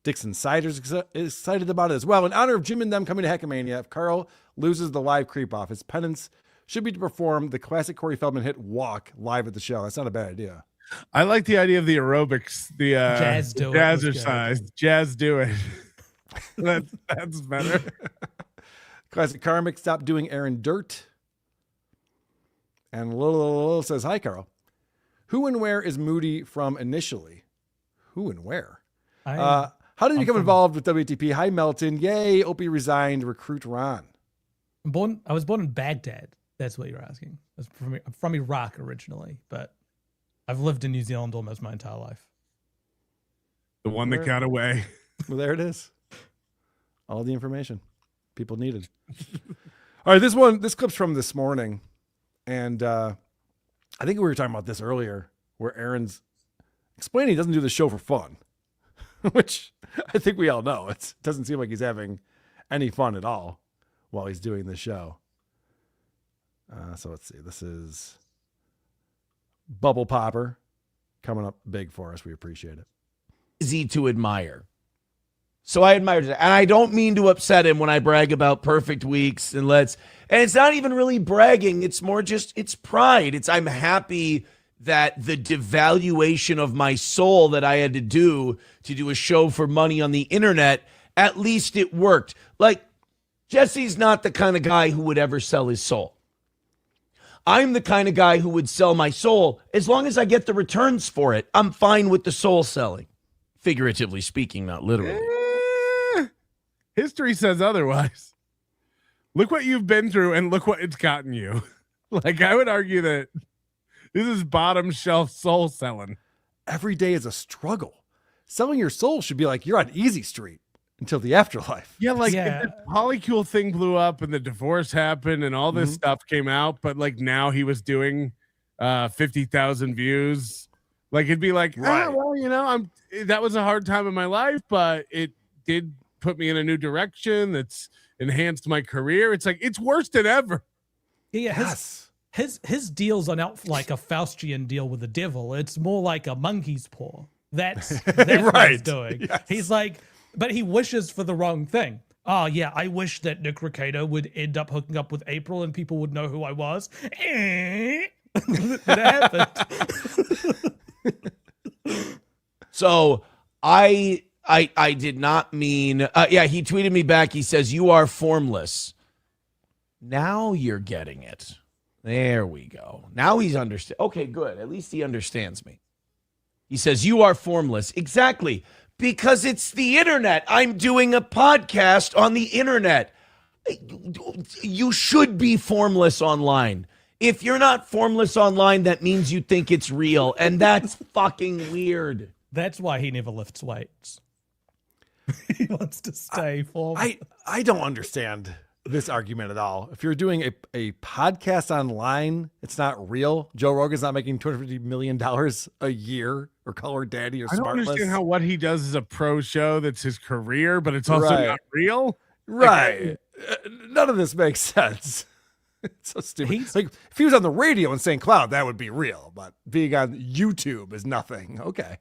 Speaker 2: Dixon Siders is excited about it as well. In honor of Jim and them coming to Hackmania, if Carl loses the live creep off, his penance should be to perform the classic Corey Feldman hit Walk live at the show. That's not a bad idea.
Speaker 3: I like the idea of the aerobics, the
Speaker 4: Jazz do it was good.
Speaker 3: jazzercise. Jazz do it. That's better.
Speaker 2: Classic Karmic, stop doing Aaron Dirt. And Lil says, hi, Carl. Who and where is Moody from initially? Who and where? How did you become involved with WTP? Hi, Melton. Yay, Opie resigned. Recruit Ron.
Speaker 4: I was born in Baghdad. That's what you're asking. I'm from Iraq originally, but I've lived in New Zealand almost my entire life.
Speaker 3: The one that got away.
Speaker 2: Well, there it is. All the information people needed. All right, this clip's from this morning. And I think we were talking about this earlier, where Aaron's explaining he doesn't do the show for fun. which I think we all know. It doesn't seem like he's having any fun at all while he's doing the show. So let's see. This is Bubble Popper coming up big for us. We appreciate it.
Speaker 5: Easy to admire. So I admire that. And I don't mean to upset him when I brag about perfect weeks and it's not even really bragging. It's more just, it's pride. I'm happy that the devaluation of my soul that I had to do a show for money on the internet, at least it worked. Like, Jesse's not the kind of guy who would ever sell his soul. I'm the kind of guy who would sell my soul as long as I get the returns for it. I'm fine with the soul selling. Figuratively speaking, not literally.
Speaker 3: History says otherwise. Look what you've been through and look what it's gotten you. Like, I would argue that this is bottom shelf soul selling.
Speaker 2: Every day is a struggle. Selling your soul should be like you're on easy street until the afterlife.
Speaker 3: Yeah, like if the polycule thing blew up and the divorce happened and all this stuff came out, but like now he was doing 50,000 views. Like it'd be like,
Speaker 2: right.
Speaker 3: Well, that was a hard time in my life, but it did put me in a new direction that's enhanced my career. It's like it's worse than ever.
Speaker 4: Yeah, his deals are not like a Faustian deal with the devil. It's more like a monkey's paw. That's
Speaker 2: right.
Speaker 4: what he's doing.
Speaker 2: Yes.
Speaker 4: He's like, but he wishes for the wrong thing. Oh yeah, I wish that Nick Recato would end up hooking up with April and people would know who I was. It happened.
Speaker 5: So I did not mean, he tweeted me back. He says, you are formless. Now you're getting it. There we go. Now he's understand. Okay, good. At least he understands me. He says, you are formless. Exactly. Because it's the internet. I'm doing a podcast on the internet. You should be formless online. If you're not formless online, that means you think it's real. And that's fucking weird.
Speaker 4: That's why he never lifts weights. He wants to stay formless.
Speaker 2: I don't understand this argument at all. If you're doing a podcast online, it's not real. Joe Rogan's not making $250 million a year, or Call Her Daddy, or
Speaker 3: I don't
Speaker 2: Smartless.
Speaker 3: understand how what he does is a pro show that's his career, but it's also not real.
Speaker 2: Right. None of this makes sense. It's so stupid. Like if he was on the radio in St. Cloud, that would be real. But being on YouTube is nothing. Okay.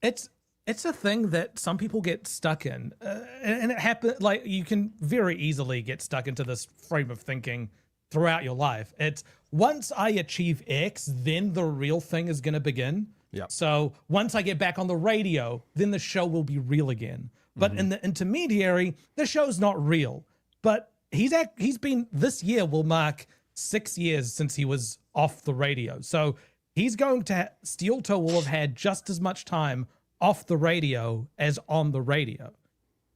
Speaker 4: It's a thing that some people get stuck in, and it happens. Like you can very easily get stuck into this frame of thinking throughout your life. It's once I achieve X, then the real thing is going to begin.
Speaker 2: Yeah.
Speaker 4: So once I get back on the radio, then the show will be real again. But in the intermediary, the show's not real. But he's been, this year will mark 6 years since he was off the radio. So he's going to, Steel Toe will have had just as much time off the radio as on the radio.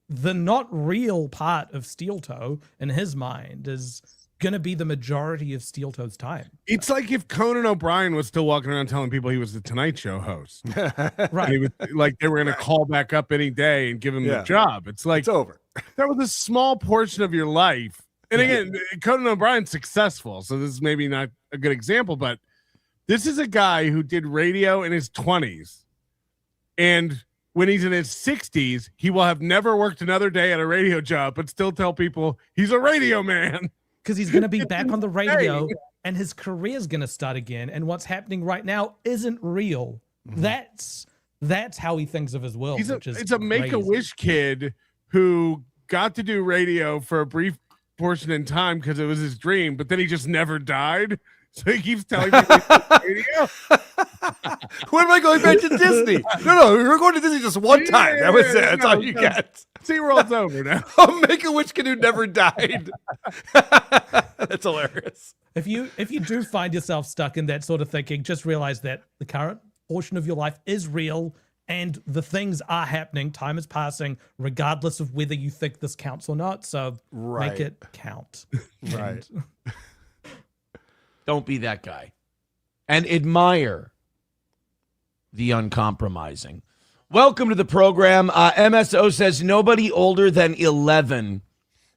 Speaker 4: The not real part of Steel Toe in his mind is going to be the majority of Steel Toe's time.
Speaker 3: It's like if Conan O'Brien was still walking around telling people he was the Tonight Show host.
Speaker 4: Right.
Speaker 3: And he was like they were going to call back up any day and give him the job. It's like
Speaker 2: it's over.
Speaker 3: That was a small portion of your life. And again, Conan O'Brien's successful, so this is maybe not a good example, but this is a guy who did radio in his 20s. And when he's in his 60s, he will have never worked another day at a radio job, but still tell people he's a radio man.
Speaker 4: Because he's going to be back on the radio and his career's going to start again. And what's happening right now isn't real. That's how he thinks of his world.
Speaker 3: It's a Make-A-Wish kid who got to do radio for a brief portion in time because it was his dream, but then he just never died. So he keeps telling me radio.
Speaker 2: When am I going back to Disney? No, we're going to Disney just one time. That was it. That's all you get.
Speaker 3: SeaWorld's over now.
Speaker 2: Oh, Make-A-Wish kid who never died. That's hilarious.
Speaker 4: If you do find yourself stuck in that sort of thinking, just realize that the current portion of your life is real and the things are happening. Time is passing, regardless of whether you think this counts or not. So make it count.
Speaker 2: Right.
Speaker 5: Don't be that guy. And admire the uncompromising. Welcome to the program. MSO says nobody older than 11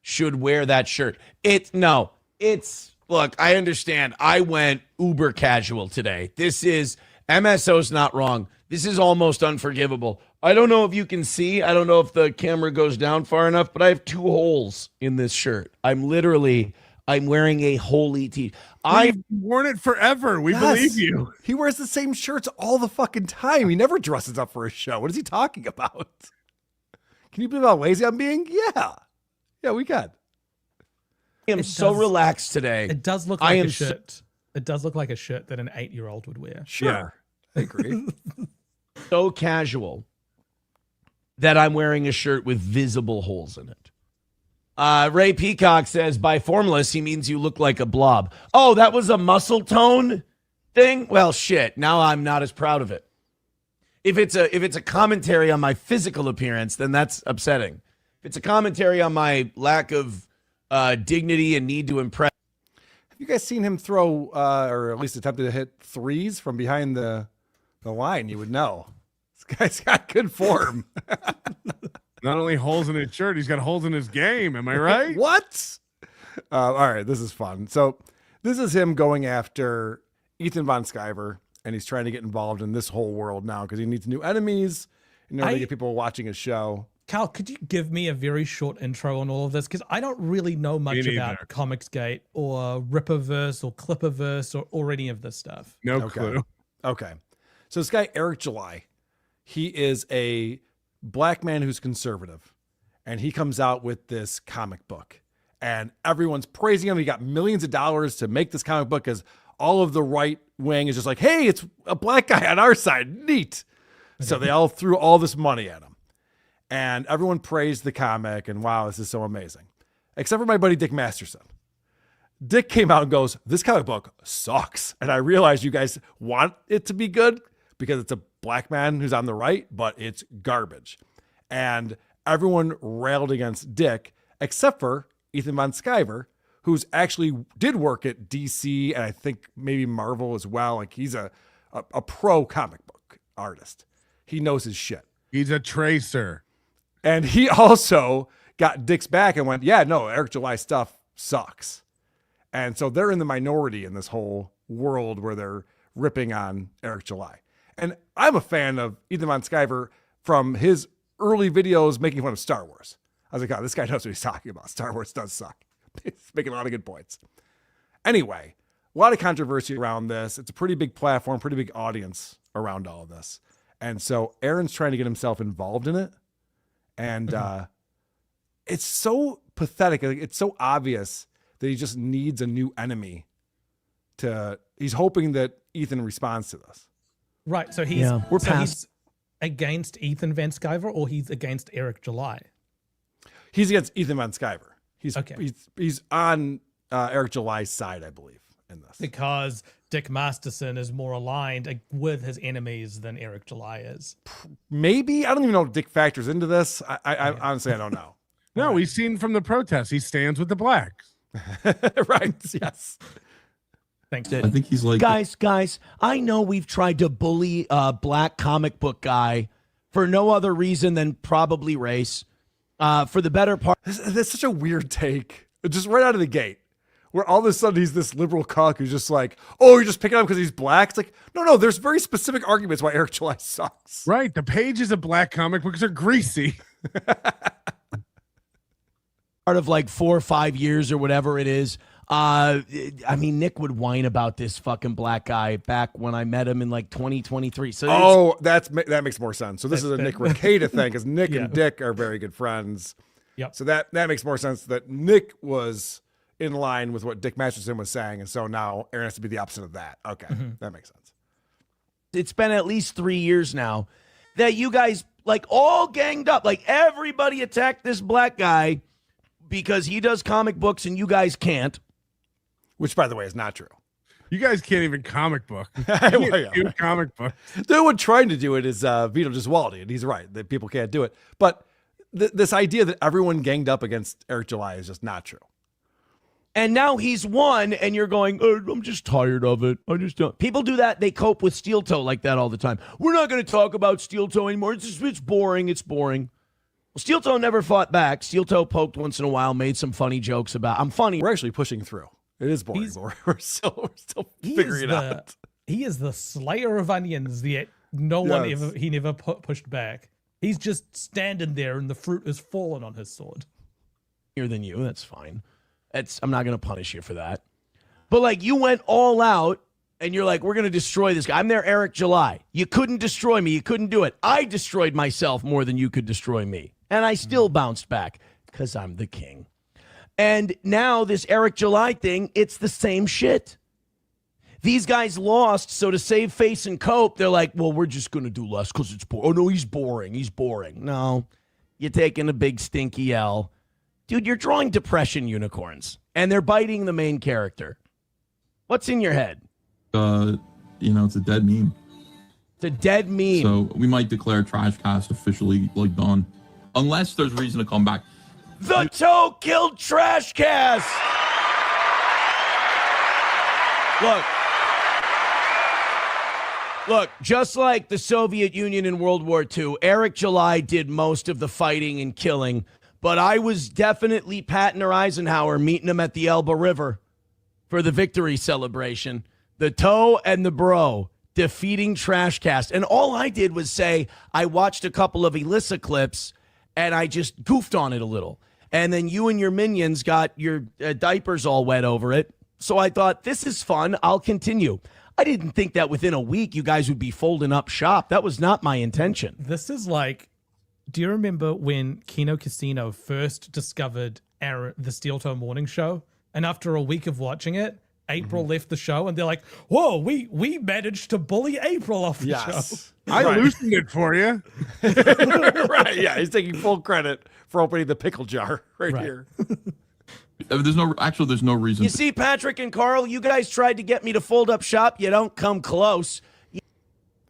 Speaker 5: should wear that shirt. Look, I understand. I went uber casual today. MSO's not wrong. This is almost unforgivable. I don't know if you can see. I don't know if the camera goes down far enough, but I have 2 holes in this shirt. I'm wearing a holy tee.
Speaker 3: I've worn it forever. We believe you.
Speaker 2: He wears the same shirts all the fucking time. He never dresses up for a show. What is he talking about? Can you believe how lazy I'm being? Yeah. Yeah, we can.
Speaker 5: I am so relaxed today.
Speaker 4: It does look like a shirt. It does look like a shirt that an 8-year-old would wear.
Speaker 2: Sure.
Speaker 3: Yeah.
Speaker 2: I agree.
Speaker 5: So casual that I'm wearing a shirt with visible holes in it. Ray Peacock says, by formless, he means you look like a blob. Oh, that was a muscle tone thing? Well, shit. Now I'm not as proud of it. If it's a commentary on my physical appearance, then that's upsetting. If it's a commentary on my lack of dignity and need to impress.
Speaker 2: Have you guys seen him throw, or at least attempted to hit threes from behind the line? You would know. This guy's got good form.
Speaker 3: Not only holes in his shirt, he's got holes in his game. Am I right?
Speaker 2: What? All right, this is fun. So this is him going after Ethan Von Sciver, and he's trying to get involved in this whole world now because he needs new enemies in order to get people watching his show.
Speaker 4: Cal, could you give me a very short intro on all of this? Because I don't really know much about Comicsgate or Rippaverse or Clipperverse or any of this stuff.
Speaker 3: No clue.
Speaker 2: Okay. So this guy, Eric July, he is a black man who's conservative, and he comes out with this comic book, and everyone's praising him. He got millions of dollars to make this comic book because all of the right wing is just like, hey, it's a black guy on our side. Neat. So they all threw all this money at him, and everyone praised the comic, and wow, this is so amazing. Except for my buddy Dick Masterson. Dick came out and goes, this comic book sucks. And I realize you guys want it to be good because it's a black man who's on the right, but it's garbage. And everyone railed against Dick, except for Ethan Von Sciver, who's actually did work at DC and I think maybe Marvel as well. Like he's a pro comic book artist. He knows his shit.
Speaker 3: He's a tracer.
Speaker 2: And he also got Dick's back and went, yeah, no, Eric July stuff sucks. And so they're in the minority in this whole world where they're ripping on Eric July. And I'm a fan of Ethan Von Sciver from his early videos making fun of Star Wars. I was like, oh, this guy knows what he's talking about. Star Wars does suck. He's making a lot of good points. Anyway, a lot of controversy around this. It's a pretty big platform, pretty big audience around all of this. And so Aaron's trying to get himself involved in it. And it's so pathetic. It's so obvious that he just needs a new enemy he's hoping that Ethan responds to this.
Speaker 4: Right. So he's against Ethan Van Sciver, or he's against Eric July?
Speaker 2: He's against Ethan Van Sciver.
Speaker 4: Okay.
Speaker 2: He's on Eric July's side, I believe, in this.
Speaker 4: Because Dick Masterson is more aligned with his enemies than Eric July is.
Speaker 2: Maybe. I don't even know if Dick factors into this. I honestly, I don't know.
Speaker 3: No, we've seen from the protests. He stands with the blacks.
Speaker 2: Right. Yes.
Speaker 4: Thanks.
Speaker 8: I think he's like,
Speaker 5: guys, I know we've tried to bully a black comic book guy for no other reason than probably race. For the better part.
Speaker 2: That's such a weird take. Just right out of the gate. Where all of a sudden he's this liberal cuck who's just like, oh, you're just picking up because he's black? It's like, no, there's very specific arguments why Eric July sucks.
Speaker 3: Right. The pages of black comic books are greasy.
Speaker 5: Part of like 4 or 5 years or whatever it is. I mean, Nick would whine about this fucking black guy back when I met him in like 2023. So
Speaker 2: that makes more sense. So this is a Nick Rekieta thing because Nick and Dick are very good friends.
Speaker 4: Yep.
Speaker 2: So that makes more sense that Nick was in line with what Dick Masterson was saying. And so now Aaron has to be the opposite of that. Okay. That makes sense.
Speaker 5: It's been at least 3 years now that you guys like all ganged up. Like everybody attacked this black guy because he does comic books and you guys can't.
Speaker 2: Which, by the way, is not true.
Speaker 3: You guys can't even comic book.
Speaker 2: Do
Speaker 3: comic book.
Speaker 2: The one trying to do it is Vito Gesualdi, and he's right that people can't do it. But this idea that everyone ganged up against Eric July is just not true.
Speaker 5: And now he's won, and you're going, I'm just tired of it. I just don't. People do that. They cope with Steel Toe like that all the time. We're not going to talk about Steel Toe anymore. It's boring. It's boring. Well, Steel Toe never fought back. Steel Toe poked once in a while, made some funny jokes about, I'm funny.
Speaker 2: We're actually pushing through. It is boring, but we're still figuring it out.
Speaker 4: He is the slayer of onions, yet he never pushed back. He's just standing there and the fruit is fallen on his sword.
Speaker 5: Than you. That's fine. I'm not going to punish you for that. But like you went all out and you're like, we're going to destroy this guy. I'm there, Eric July. You couldn't destroy me. You couldn't do it. I destroyed myself more than you could destroy me. And I still bounced back because I'm the king. And now this Eric July thing, it's the same shit. These guys lost, so to save face and cope, they're like, well, we're just going to do less because it's boring. Oh, no, he's boring. He's boring. No, you're taking a big stinky L. Dude, you're drawing depression unicorns, and they're biting the main character. What's in your head?
Speaker 8: It's a dead meme.
Speaker 5: It's a dead meme.
Speaker 8: So we might declare Trash Cast officially done, unless there's reason to come back.
Speaker 5: The toe killed Trash Cast. Look, just like the Soviet Union in World War II, Eric July did most of the fighting and killing, but I was definitely Patton or Eisenhower meeting him at the Elba River for the victory celebration. The toe and the bro defeating Trash Cast. And all I did was say, I watched a couple of Elissa clips and I just goofed on it a little. And then you and your minions got your diapers all wet over it. So I thought, this is fun. I'll continue. I didn't think that within a week you guys would be folding up shop. That was not my intention.
Speaker 4: This is like, do you remember when Kino Casino first discovered the Steel Toe Morning Show? And after a week of watching it, April left the show and they're like, whoa, we managed to bully April off the show.
Speaker 3: I loosened it for you.
Speaker 2: Right, yeah. He's taking full credit for opening the pickle jar right here.
Speaker 8: There's no reason.
Speaker 5: You see, Patrick and Carl, you guys tried to get me to fold up shop. You don't come close.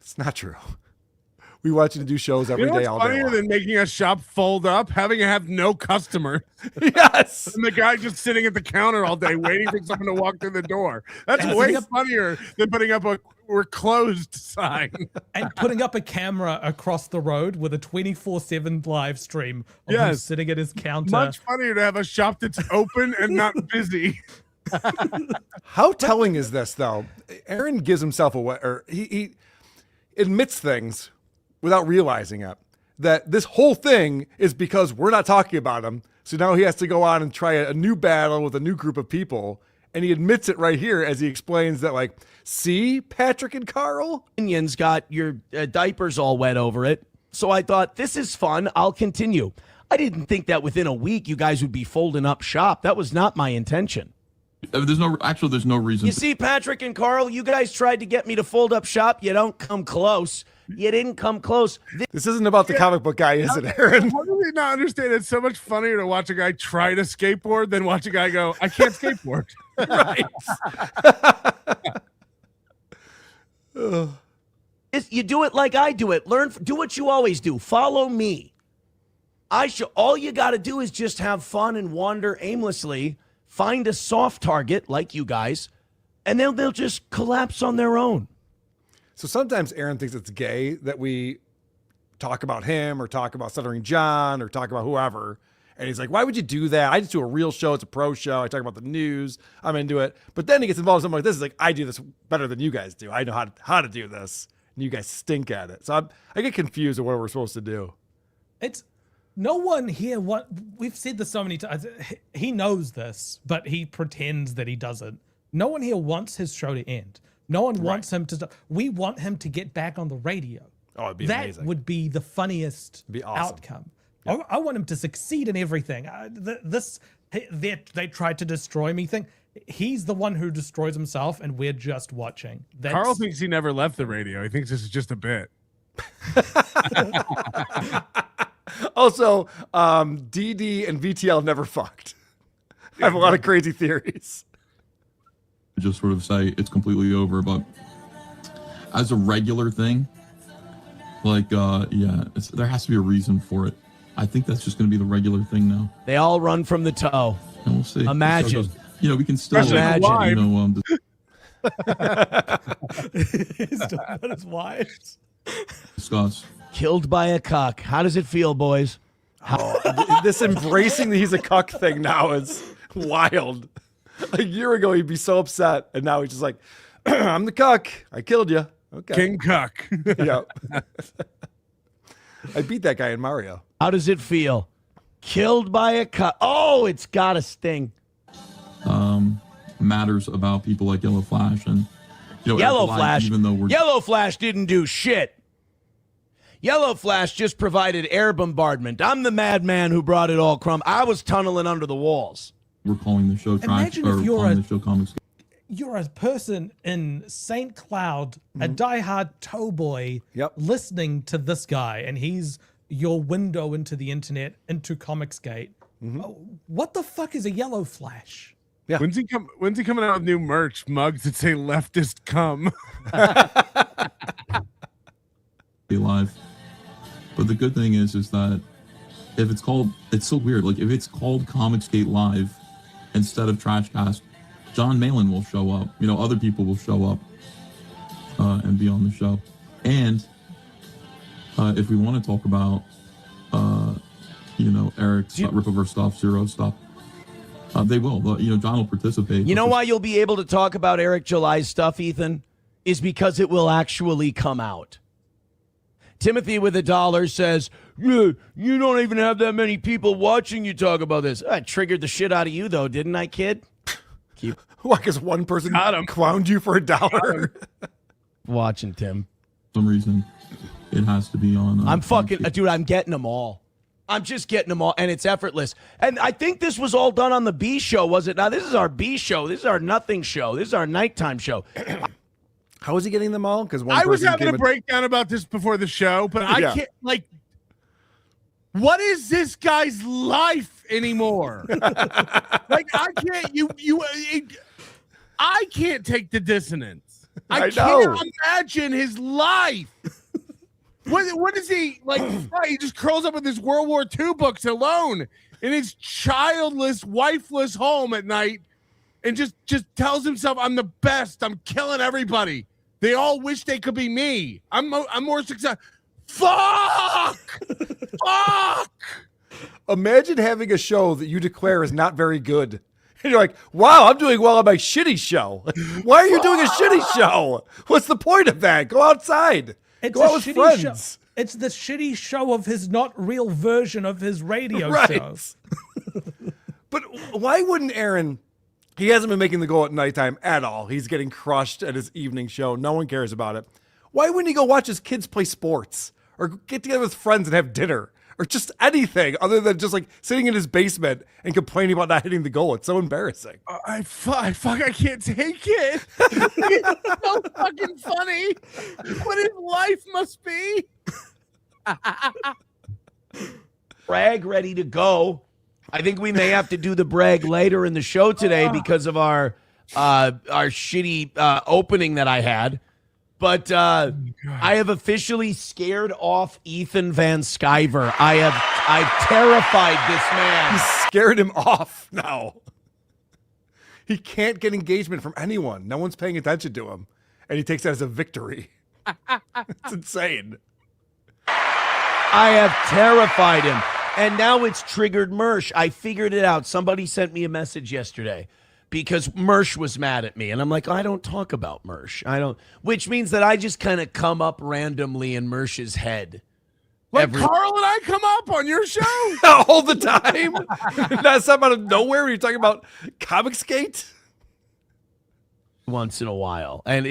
Speaker 2: It's not true. We want you to do shows every day, all day
Speaker 3: funnier
Speaker 2: long.
Speaker 3: than making a shop fold up? Having to have no customer.
Speaker 2: Yes.
Speaker 3: And the guy just sitting at the counter all day waiting for someone to walk through the door. That's way funnier than putting up a "we're closed" sign.
Speaker 4: And putting up a camera across the road with a 24/7 live stream of him sitting at his counter.
Speaker 3: Much funnier to have a shop that's open and not busy.
Speaker 2: How telling is this, though? Aaron gives himself away, or he admits things without realizing it, that this whole thing is because we're not talking about him. So now he has to go on and try a new battle with a new group of people. And he admits it right here as he explains that, like, see, Patrick and Carl?
Speaker 5: Minions got your diapers all wet over it. So I thought, this is fun. I'll continue. I didn't think that within a week you guys would be folding up shop. That was not my intention.
Speaker 8: There's no reason.
Speaker 5: You see, Patrick and Carl, you guys tried to get me to fold up shop. You don't come close. You didn't come close.
Speaker 2: This isn't about the comic book guy, is it, Aaron?
Speaker 3: How do we not understand? It's so much funnier to watch a guy try to skateboard than watch a guy go, I can't skateboard.
Speaker 2: Right.
Speaker 5: You do it like I do it. Do what you always do. Follow me. All you got to do is just have fun and wander aimlessly. Find a soft target like you guys, and they'll just collapse on their own.
Speaker 2: So sometimes Aaron thinks it's gay that we talk about him or talk about Stuttering John or talk about whoever. And he's like, why would you do that? I just do a real show. It's a pro show. I talk about the news. I'm into it. But then he gets involved in something like this. He's like, I do this better than you guys do. I know how to do this. And you guys stink at it. So I get confused with what we're supposed to do.
Speaker 4: It's no one here. We've said this so many times. He knows this, but he pretends that he doesn't. No one here wants his show to end. No one wants him to stop. We want him to get back on the radio.
Speaker 2: Oh, it'd be
Speaker 4: amazing.
Speaker 2: That
Speaker 4: would be the funniest outcome. Yep. I want him to succeed in everything. They tried to destroy me thing. He's the one who destroys himself, and we're just watching.
Speaker 3: Carl thinks he never left the radio. He thinks this is just a bit.
Speaker 2: Also, DD and VTL never fucked. I have a lot of crazy theories.
Speaker 8: Just sort of say it's completely over, but as a regular thing, like, there has to be a reason for it. I think that's just going to be the regular thing now.
Speaker 5: They all run from the toe.
Speaker 8: And we'll see.
Speaker 5: Imagine.
Speaker 8: We can still
Speaker 5: imagine.
Speaker 4: He's talking about his wives.
Speaker 8: Discuss.
Speaker 5: Killed by a cuck. How does it feel, boys?
Speaker 2: This embracing that he's a cuck thing now is wild. A year ago, he'd be so upset. And now he's just like, I'm the cuck. I killed you. Okay.
Speaker 3: King Cuck.
Speaker 2: Yeah. I beat that guy in Mario.
Speaker 5: How does it feel? Killed by a cut. Oh, it's got a sting.
Speaker 8: Matters about people like Yellow Flash and
Speaker 5: Yellow
Speaker 8: Light,
Speaker 5: Flash.
Speaker 8: even though we're
Speaker 5: Yellow Flash didn't do shit. Yellow Flash just provided air bombardment. I'm the madman who brought it all I was tunneling under the walls.
Speaker 8: we're calling the show trash
Speaker 4: Imagine
Speaker 8: or
Speaker 4: if you're
Speaker 8: calling
Speaker 4: a-
Speaker 8: the show comics.
Speaker 4: You're a person in St. Cloud, a diehard toe boy,
Speaker 2: Yep.
Speaker 4: listening to this guy, and he's your window into the internet, into Comicsgate. What the fuck is a Yellow Flash?
Speaker 2: Yeah.
Speaker 3: When's he coming out with new merch? Mugs that say leftist cum.
Speaker 8: Be live. But the good thing is that if it's so weird. Like if it's called Comicsgate Live instead of Trashcast, John Malin will show up. Other people will show up and be on the show. And if we want to talk about, Eric's Rippaverse stuff, Zero stuff, they will. John will participate.
Speaker 5: You know why you'll be able to talk about Eric July's stuff, Ethan? Is because it will actually come out. Timothy with $1 says, yeah, you don't even have that many people watching you talk about this. I triggered the shit out of you, though, didn't I, kid? Keep
Speaker 2: Why? Because one person
Speaker 3: Got him.
Speaker 2: clowned you for $1.
Speaker 5: watching, Tim.
Speaker 8: For some reason it has to be on.
Speaker 5: I'm fucking,
Speaker 8: Comicsgate.
Speaker 5: dude, I'm getting them all. I'm just getting them all, and it's effortless. And I think this was all done on the B show, was it? Now, this is our B show. This is our nothing show. This is our nighttime show.
Speaker 2: How is he getting them all? Because
Speaker 3: I was having a breakdown about this before the show, but I
Speaker 2: Yeah.
Speaker 3: can't, what is this guy's life anymore? I can't take the dissonance. I
Speaker 2: know.
Speaker 3: can't imagine his life. What is he like? He just curls up with his World War II books alone in his childless, wifeless home at night, and just tells himself, "I'm the best. I'm killing everybody. They all wish they could be me. I'm more successful." Fuck! Fuck!
Speaker 2: Imagine having a show that you declare is not very good. And you're like, wow, I'm doing well on my shitty show. Why are you doing a shitty show? What's the point of that? Go outside.
Speaker 4: It's
Speaker 2: Go
Speaker 4: a
Speaker 2: out with
Speaker 4: shitty
Speaker 2: friends.
Speaker 4: show. It's the shitty show of his not real version of his radio
Speaker 2: Right.
Speaker 4: show.
Speaker 2: But why wouldn't Aaron? He hasn't been making the goal at nighttime at all. He's getting crushed at his evening show. No one cares about it. Why wouldn't he go watch his kids play sports or get together with friends and have dinner or just anything other than just like sitting in his basement and complaining about not hitting the goal? It's so embarrassing.
Speaker 3: I can't take it. It's so fucking funny. What his life must be.
Speaker 5: Brag ready to go. I think we may have to do the brag later in the show today because of our shitty opening that I had. But I have officially scared off Ethan Van Sciver. I've terrified this man.
Speaker 2: He's scared him off now. He can't get engagement from anyone. No one's paying attention to him. And he takes that as a victory. It's insane.
Speaker 5: I have terrified him. And now it's triggered Mersh. I figured it out. Somebody sent me a message yesterday because Mersh was mad at me. And I'm like, I don't talk about Mersh. Which means that I just kind of come up randomly in Mersh's head.
Speaker 3: Like Carl and I come up on your show.
Speaker 2: All the time. Not something out of nowhere when you're talking about Comicsgate.
Speaker 5: Once in a while. And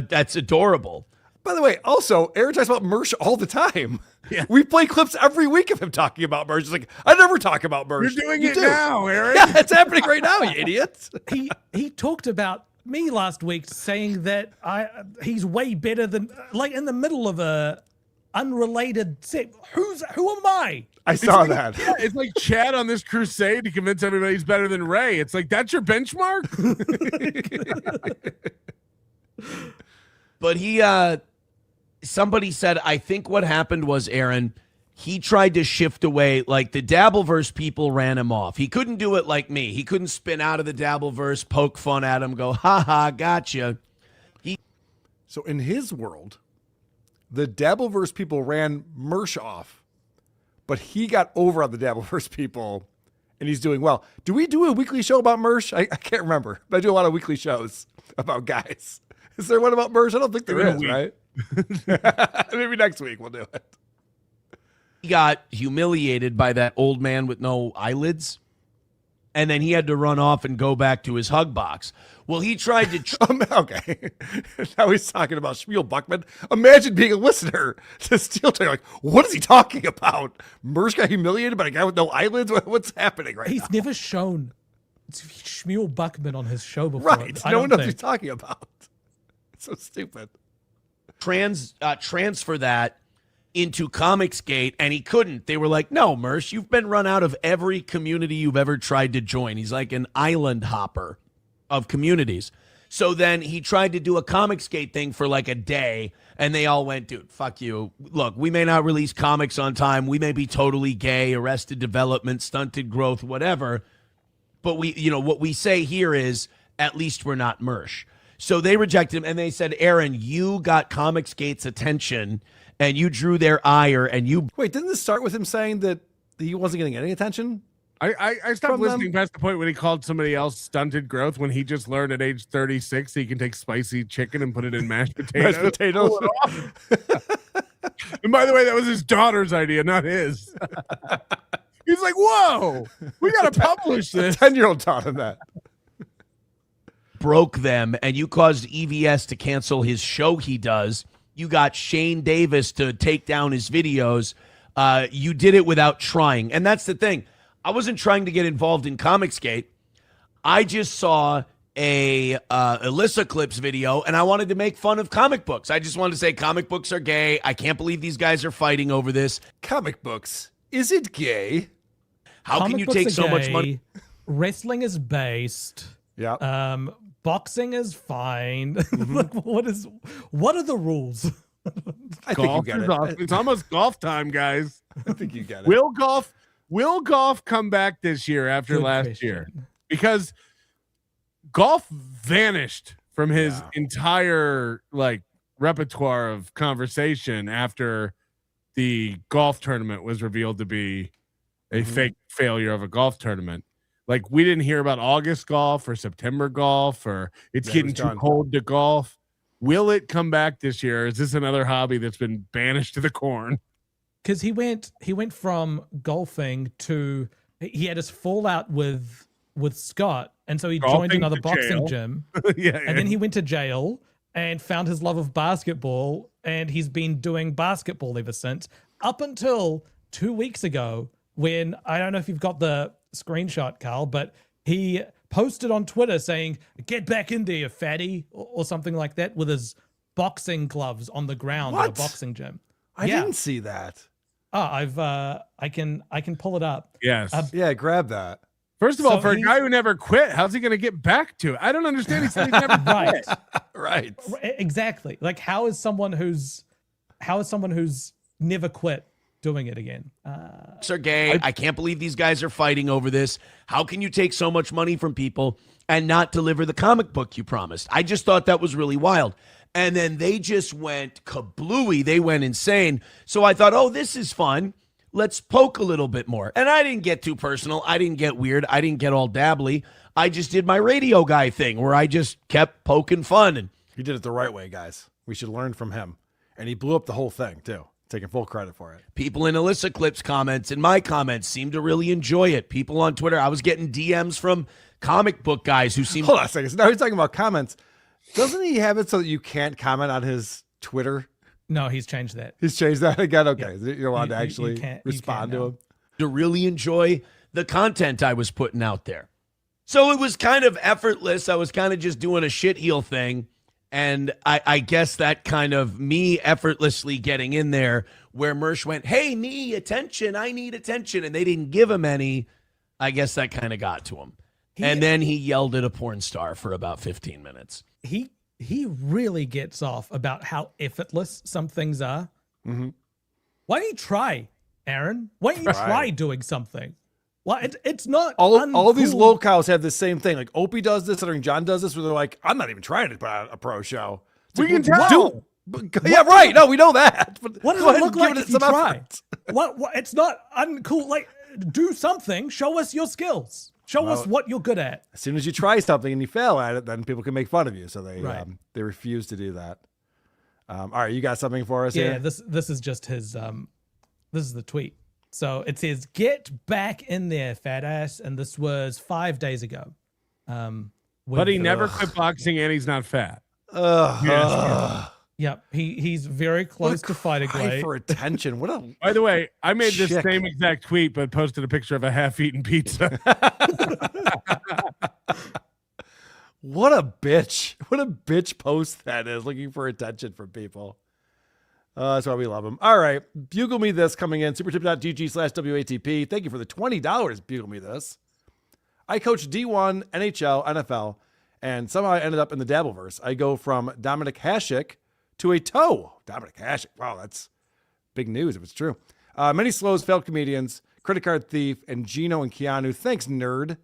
Speaker 5: that's adorable.
Speaker 2: By the way, also, Aaron talks about Mersh all the time. Yeah. We play clips every week of him talking about Mersh. It's like, I never talk about Mersh.
Speaker 3: You're doing
Speaker 2: You
Speaker 3: it
Speaker 2: do.
Speaker 3: now, Aaron.
Speaker 2: Yeah, it's happening right now, you idiot.
Speaker 4: He talked about me last week, saying that he's way better than in the middle of a unrelated set. Who am I?
Speaker 2: I saw that.
Speaker 3: Yeah, it's like Chad on this crusade to convince everybody he's better than Ray. It's like, that's your benchmark?
Speaker 5: But somebody said, I think what happened was, Aaron, he tried to shift away. Like the Dabbleverse people ran him off. He couldn't do it like me. He couldn't spin out of the Dabbleverse, poke fun at him, go, ha ha, gotcha.
Speaker 2: So in his world, the Dabbleverse people ran Mersh off, but he got over on the Dabbleverse people, and he's doing well. Do we do a weekly show about Mersh? I can't remember, but I do a lot of weekly shows about guys. Is there one about Mersh? I don't think there is, right? Maybe next week we'll do it.
Speaker 5: He got humiliated by that old man with no eyelids, and then he had to run off and go back to his hug box. Well, he tried to.
Speaker 2: Okay. Now he's talking about Shmuel Buckman. Imagine being a listener to Steel Toe. Like, what is he talking about? Mersh got humiliated by a guy with no eyelids? What's happening right now?
Speaker 4: He's never shown Shmuel Buckman on his show before.
Speaker 2: Right. No one knows what he's talking about. It's so stupid.
Speaker 5: Transfer that into Comicsgate, and he couldn't. They were like, no, Mersh, you've been run out of every community you've ever tried to join. He's like an island hopper of communities. So then he tried to do a Comicsgate thing for like a day, and they all went, dude, fuck you. Look, we may not release comics on time. We may be totally gay, arrested development, stunted growth, whatever. But what we say here is, at least we're not Mersh. So they rejected him, and they said, Aaron, you got Comicsgate's attention, and you drew their ire, and you...
Speaker 2: Wait, didn't this start with him saying that he wasn't getting any attention?
Speaker 3: I stopped listening past the point when he called somebody else stunted growth, when he just learned at age 36 he can take spicy chicken and put it in mashed potatoes.
Speaker 2: Mashed potatoes.
Speaker 3: And by the way, that was his daughter's idea, not his. He's like, whoa, we got to publish this.
Speaker 2: 10-year-old taught him that.
Speaker 5: Broke them, and you caused EVS to cancel his show he does. You got Shane Davis to take down his videos. You did it without trying. And that's the thing. I wasn't trying to get involved in Comicsgate. I just saw a Alyssa Clips video, and I wanted to make fun of comic books. I just wanted to say comic books are gay. I can't believe these guys are fighting over this.
Speaker 2: Comic books. Is it gay?
Speaker 5: How
Speaker 4: Comic
Speaker 5: can you
Speaker 4: books
Speaker 5: take
Speaker 4: are
Speaker 5: so much
Speaker 4: gay.
Speaker 5: money?
Speaker 4: Wrestling is based.
Speaker 2: Yeah.
Speaker 4: Boxing is fine. Like, what are the rules?
Speaker 2: I think you
Speaker 3: Golf
Speaker 2: get
Speaker 3: is
Speaker 2: it.
Speaker 3: off. It's almost golf time, guys.
Speaker 2: I think you get it.
Speaker 3: Will golf come back this year after
Speaker 4: Good
Speaker 3: last
Speaker 4: question.
Speaker 3: year? Because golf vanished from his entire repertoire of conversation after the golf tournament was revealed to be a fake failure of a golf tournament. Like, we didn't hear about August golf or September golf, or it's getting too cold to golf. Will it come back this year? Or is this another hobby that's been banished to the corn?
Speaker 4: Because he went from golfing to he had his fallout with Scott, and so he joined another boxing gym. And then he went to jail and found his love of basketball, and he's been doing basketball ever since, up until 2 weeks ago, when I don't know if you've got the screenshot, Carl, but he posted on Twitter saying, "Get back in there, you fatty," or something like that, with his boxing gloves on the ground at a boxing gym.
Speaker 2: I didn't see that.
Speaker 4: Oh, I can pull it up.
Speaker 3: Yes.
Speaker 2: Yeah, grab that.
Speaker 3: First of all,
Speaker 4: So
Speaker 3: for a
Speaker 4: he's-
Speaker 3: guy who never quit, how's he going to get back to it? I don't understand. He said he's never
Speaker 4: Right.
Speaker 3: quit.
Speaker 2: Right.
Speaker 4: Exactly. Like, how is someone who's never quit doing it again?
Speaker 5: Are gay. I can't believe these guys are fighting over this. How can you take so much money from people and not deliver the comic book you promised? I just thought that was really wild. And then they just went kablooey. They went insane. So I thought, oh, this is fun. Let's poke a little bit more. And I didn't get too personal. I didn't get weird. I didn't get all dabbly. I just did my radio guy thing where I just kept poking fun. And
Speaker 2: He did it the right way, guys. We should learn from him. And he blew up the whole thing, too. Taking full credit for it.
Speaker 5: people in Alyssa Clips comments and my comments seemed to really enjoy it. People on Twitter, I was getting DMs from comic book guys who seemed...
Speaker 2: Hold on a second. So now he's talking about comments. Doesn't he have it so that you can't comment on his Twitter?
Speaker 4: No, he's changed that.
Speaker 2: He's changed that again? Okay.
Speaker 4: Yeah.
Speaker 2: You're allowed to
Speaker 4: You
Speaker 2: actually
Speaker 4: can't
Speaker 2: respond to
Speaker 4: now.
Speaker 2: him?
Speaker 5: to really enjoy the content I was putting out there. So it was kind of effortless. I was kind of just doing a shit heel thing. And I guess that kind of me effortlessly getting in there where Mersh went, hey, me, attention, I need attention. And they didn't give him any. I guess that kind of got to him. And then he yelled at a porn star for about 15 minutes.
Speaker 4: He really gets off about how effortless some things are.
Speaker 2: Mm-hmm.
Speaker 4: Why don't you try, Aaron? Why don't you
Speaker 2: Right.
Speaker 4: try doing something? Well, it's not
Speaker 2: All these
Speaker 4: uncool.
Speaker 2: locals have the same thing. Like Opie does this, and John does this, where they're like, I'm not even trying to put out a pro show. It's
Speaker 3: We
Speaker 2: like,
Speaker 3: can
Speaker 2: well,
Speaker 3: tell.
Speaker 2: Yeah, right. No, we know that. But
Speaker 4: What does
Speaker 2: go
Speaker 4: it
Speaker 2: ahead
Speaker 4: look
Speaker 2: and give
Speaker 4: like
Speaker 2: it
Speaker 4: if you
Speaker 2: some
Speaker 4: try?
Speaker 2: effort.
Speaker 4: What? It's not uncool. Like, do something. Show us your skills. Show us what you're good at.
Speaker 2: As soon as you try something and you fail at it, then people can make fun of you. So they
Speaker 4: Right.
Speaker 2: they refuse to do that. All right, you got something for us
Speaker 4: Yeah,
Speaker 2: here?
Speaker 4: this is just his This is the tweet. So it says, "Get back in there, fat ass," and this was 5 days ago.
Speaker 3: But he never quit boxing, and he's not fat.
Speaker 4: Yep, he's very close to fighting weight.
Speaker 2: For attention. What a
Speaker 3: By the way, I made this
Speaker 2: chick.
Speaker 3: same exact tweet, but posted a picture of a half-eaten pizza.
Speaker 2: What a bitch. What a bitch post that is, looking for attention from people. That's why we love him. All right. Bugle Me This coming in. Supertip.gg/WATP. Thank you for the $20. Bugle Me This. I coach D1, NHL, NFL, and somehow I ended up in the Dabbleverse. I go from Dominic Hasek to a toe. Dominic Hasek. Wow, that's big news if it's true. Many slows, failed comedians, credit card thief, and Gino and Keanu. Thanks, nerd.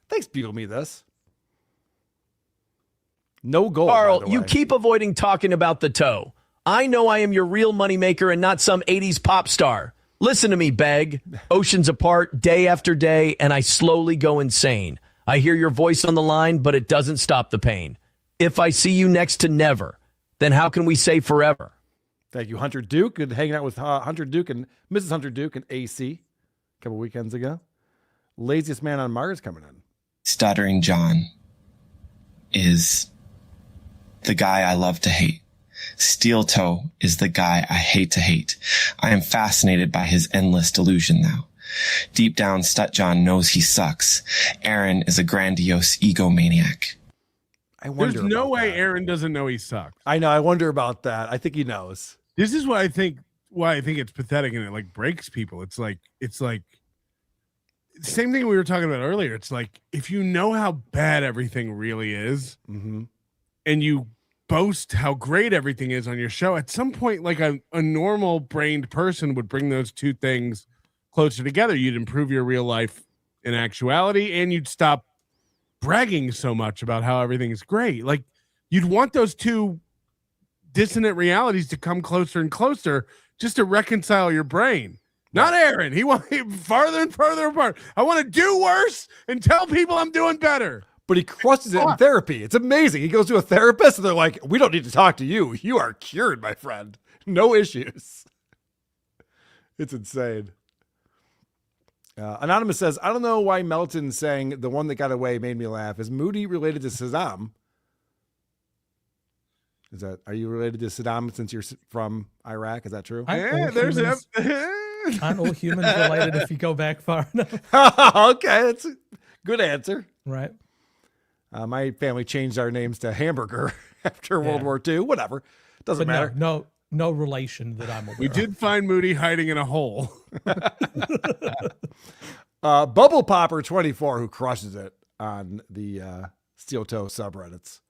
Speaker 2: Thanks, Bugle Me This. No goal.
Speaker 5: Carl, you keep avoiding talking about the toe. I know I am your real moneymaker and not some 80s pop star. Listen to me, Beg. Oceans apart, day after day, and I slowly go insane. I hear your voice on the line, but it doesn't stop the pain. If I see you next to never, then how can we say forever?
Speaker 2: Thank you, Hunter Duke. Good hanging out with Hunter Duke and Mrs. Hunter Duke and AC a couple weekends ago. Laziest Man on Mars coming in.
Speaker 9: Stuttering John is the guy I love to hate. Steel Toe is the guy I hate to hate. I am fascinated by his endless delusion now. Deep down, Stut John knows he sucks. Aaron is a grandiose egomaniac.
Speaker 2: I wonder.
Speaker 3: There's no
Speaker 2: about
Speaker 3: way
Speaker 2: that.
Speaker 3: Aaron doesn't know he sucks.
Speaker 2: I know. I wonder about that. I think he knows.
Speaker 3: This is why I think it's pathetic and it like breaks people. It's like same thing we were talking about earlier. It's like if you know how bad everything really is,
Speaker 2: Mm-hmm.
Speaker 3: and you boast how great everything is on your show, at some point, like a normal brained person would bring those two things closer together. You'd improve your real life in actuality, and you'd stop bragging so much about how everything's great. Like you'd want those two dissonant realities to come closer and closer just to reconcile your brain. Not Aaron. He wants farther and further apart. I want to do worse and tell people I'm doing better.
Speaker 2: But he crushes it in therapy. It's amazing. He goes to a therapist and they're like, "We don't need to talk to you. You are cured, my friend. No issues." It's insane. Anonymous says, "I don't know why Melton saying the one that got away made me laugh. Is Moody related to Saddam? Are you related to Saddam since you're from Iraq? Is that true?"
Speaker 4: Aren't all humans related if you go back far enough?
Speaker 2: Okay, that's a good answer.
Speaker 4: Right.
Speaker 2: My family changed our names to Hamburger after World War II. Whatever. Doesn't matter.
Speaker 4: No relation that I'm aware
Speaker 3: We did find Moody hiding in a hole.
Speaker 2: Bubble Popper 24, who crushes it on the Steel Toe subreddits.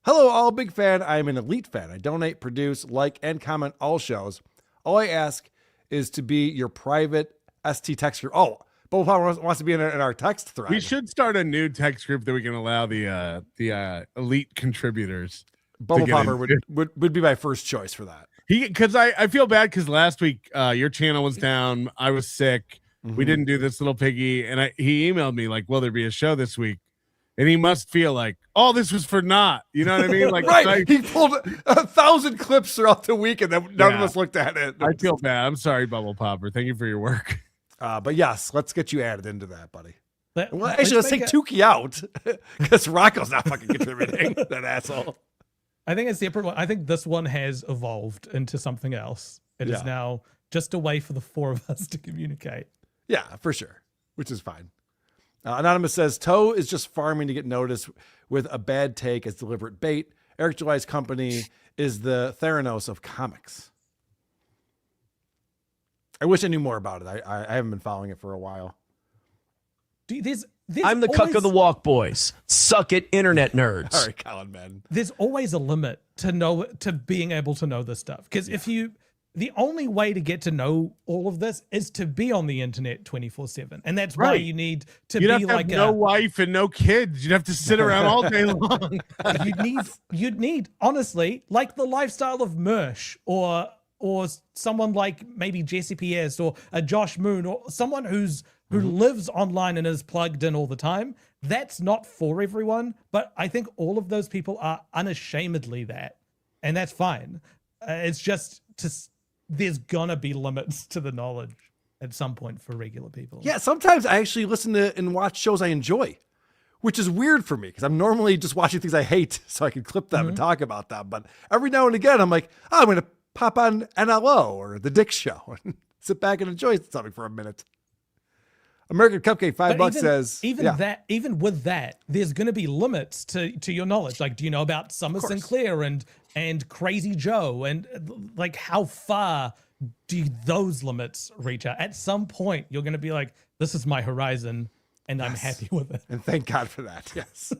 Speaker 2: "Hello, all. Big fan. I am an elite fan. I donate, produce, like, and comment all shows. All I ask is to be your private ST text group." Oh, Bubble Popper wants to be in our text thread.
Speaker 3: We should start a new text group that we can allow the elite contributors.
Speaker 2: Bubble Popper would be my first choice for that.
Speaker 3: Because I feel bad because last week your channel was down. I was sick.
Speaker 2: Mm-hmm.
Speaker 3: We didn't do this little piggy, and he emailed me like, "Will there be a show this week?" And he must feel like, "Oh, this was for naught." You know what I mean? Like,
Speaker 2: right. He pulled 1,000 clips throughout the week, and then none of us looked at it.
Speaker 3: I feel bad. I'm sorry, Bubble Popper. Thank you for your work.
Speaker 2: But yes, let's get you added into that, buddy. Well,
Speaker 4: let's
Speaker 2: actually, let's
Speaker 4: make
Speaker 2: take Tukey out because Rocco's not fucking contributing. That asshole.
Speaker 4: I think it's separate one. I think this one has evolved into something else. It is now just a way for the four of us to communicate.
Speaker 2: Yeah, for sure, which is fine. Anonymous says, "Toe is just farming to get noticed with a bad take as deliberate bait. Eric July's company is the Theranos of comics." I wish I knew more about it. I haven't been following it for a while.
Speaker 4: There's
Speaker 5: I'm the cuck of the walk, boys. Suck it, internet nerds.
Speaker 2: All right, Colin, man.
Speaker 4: There's always a limit to being able to know this stuff. Because the only way to get to know all of this is to be on the internet 24/7, and that's why you need to
Speaker 3: You'd
Speaker 4: be
Speaker 3: have to
Speaker 4: like
Speaker 3: have no wife and no kids. You'd have to sit around all day long.
Speaker 4: You'd need honestly like the lifestyle of Mersh or someone like maybe Jesse P.S. or a Josh Moon or someone who lives online and is plugged in all the time. That's not for everyone, but I think all of those people are unashamedly that, and that's fine. It's just there's gonna be limits to the knowledge at some point for regular people.
Speaker 2: Yeah, sometimes I actually listen to and watch shows I enjoy, which is weird for me because I'm normally just watching things I hate so I can clip them and talk about them. But every now and again, I'm like, oh, I'm going to pop on NLO or The Dick Show and sit back and enjoy something for a minute. American Cupcake, $5 says,
Speaker 4: even with that, there's going to be limits to your knowledge. Like, do you know about Summer Sinclair and Crazy Joe? And like, how far do those limits reach out? At some point, you're going to be like, this is my horizon, and I'm happy with it.
Speaker 2: And thank God for that. Yes.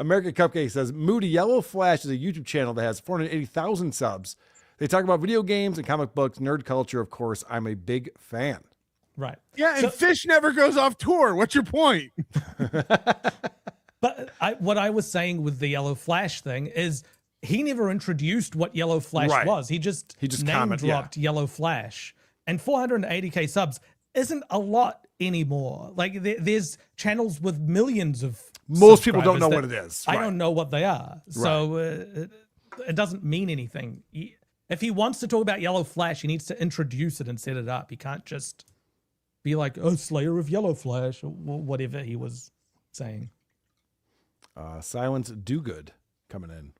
Speaker 2: American Cupcake says, Moody Yellow Flash is a YouTube channel that has 480,000 subs. They talk about video games and comic books, nerd culture. Of course, I'm a big fan.
Speaker 4: Right.
Speaker 3: Yeah, and Fish never goes off tour. What's your point?
Speaker 4: But what I was saying with the Yellow Flash thing is he never introduced what Yellow Flash was. He just name dropped Yellow Flash. And 480K subs isn't a lot anymore. Like there's channels with millions of
Speaker 2: Most people don't know what it is.
Speaker 4: I don't know what they are. So it doesn't mean anything. If he wants to talk about Yellow Flash, he needs to introduce it and set it up. He can't just be like, oh, Slayer of Yellow Flash, or whatever he was saying.
Speaker 2: Silence Do Good coming in.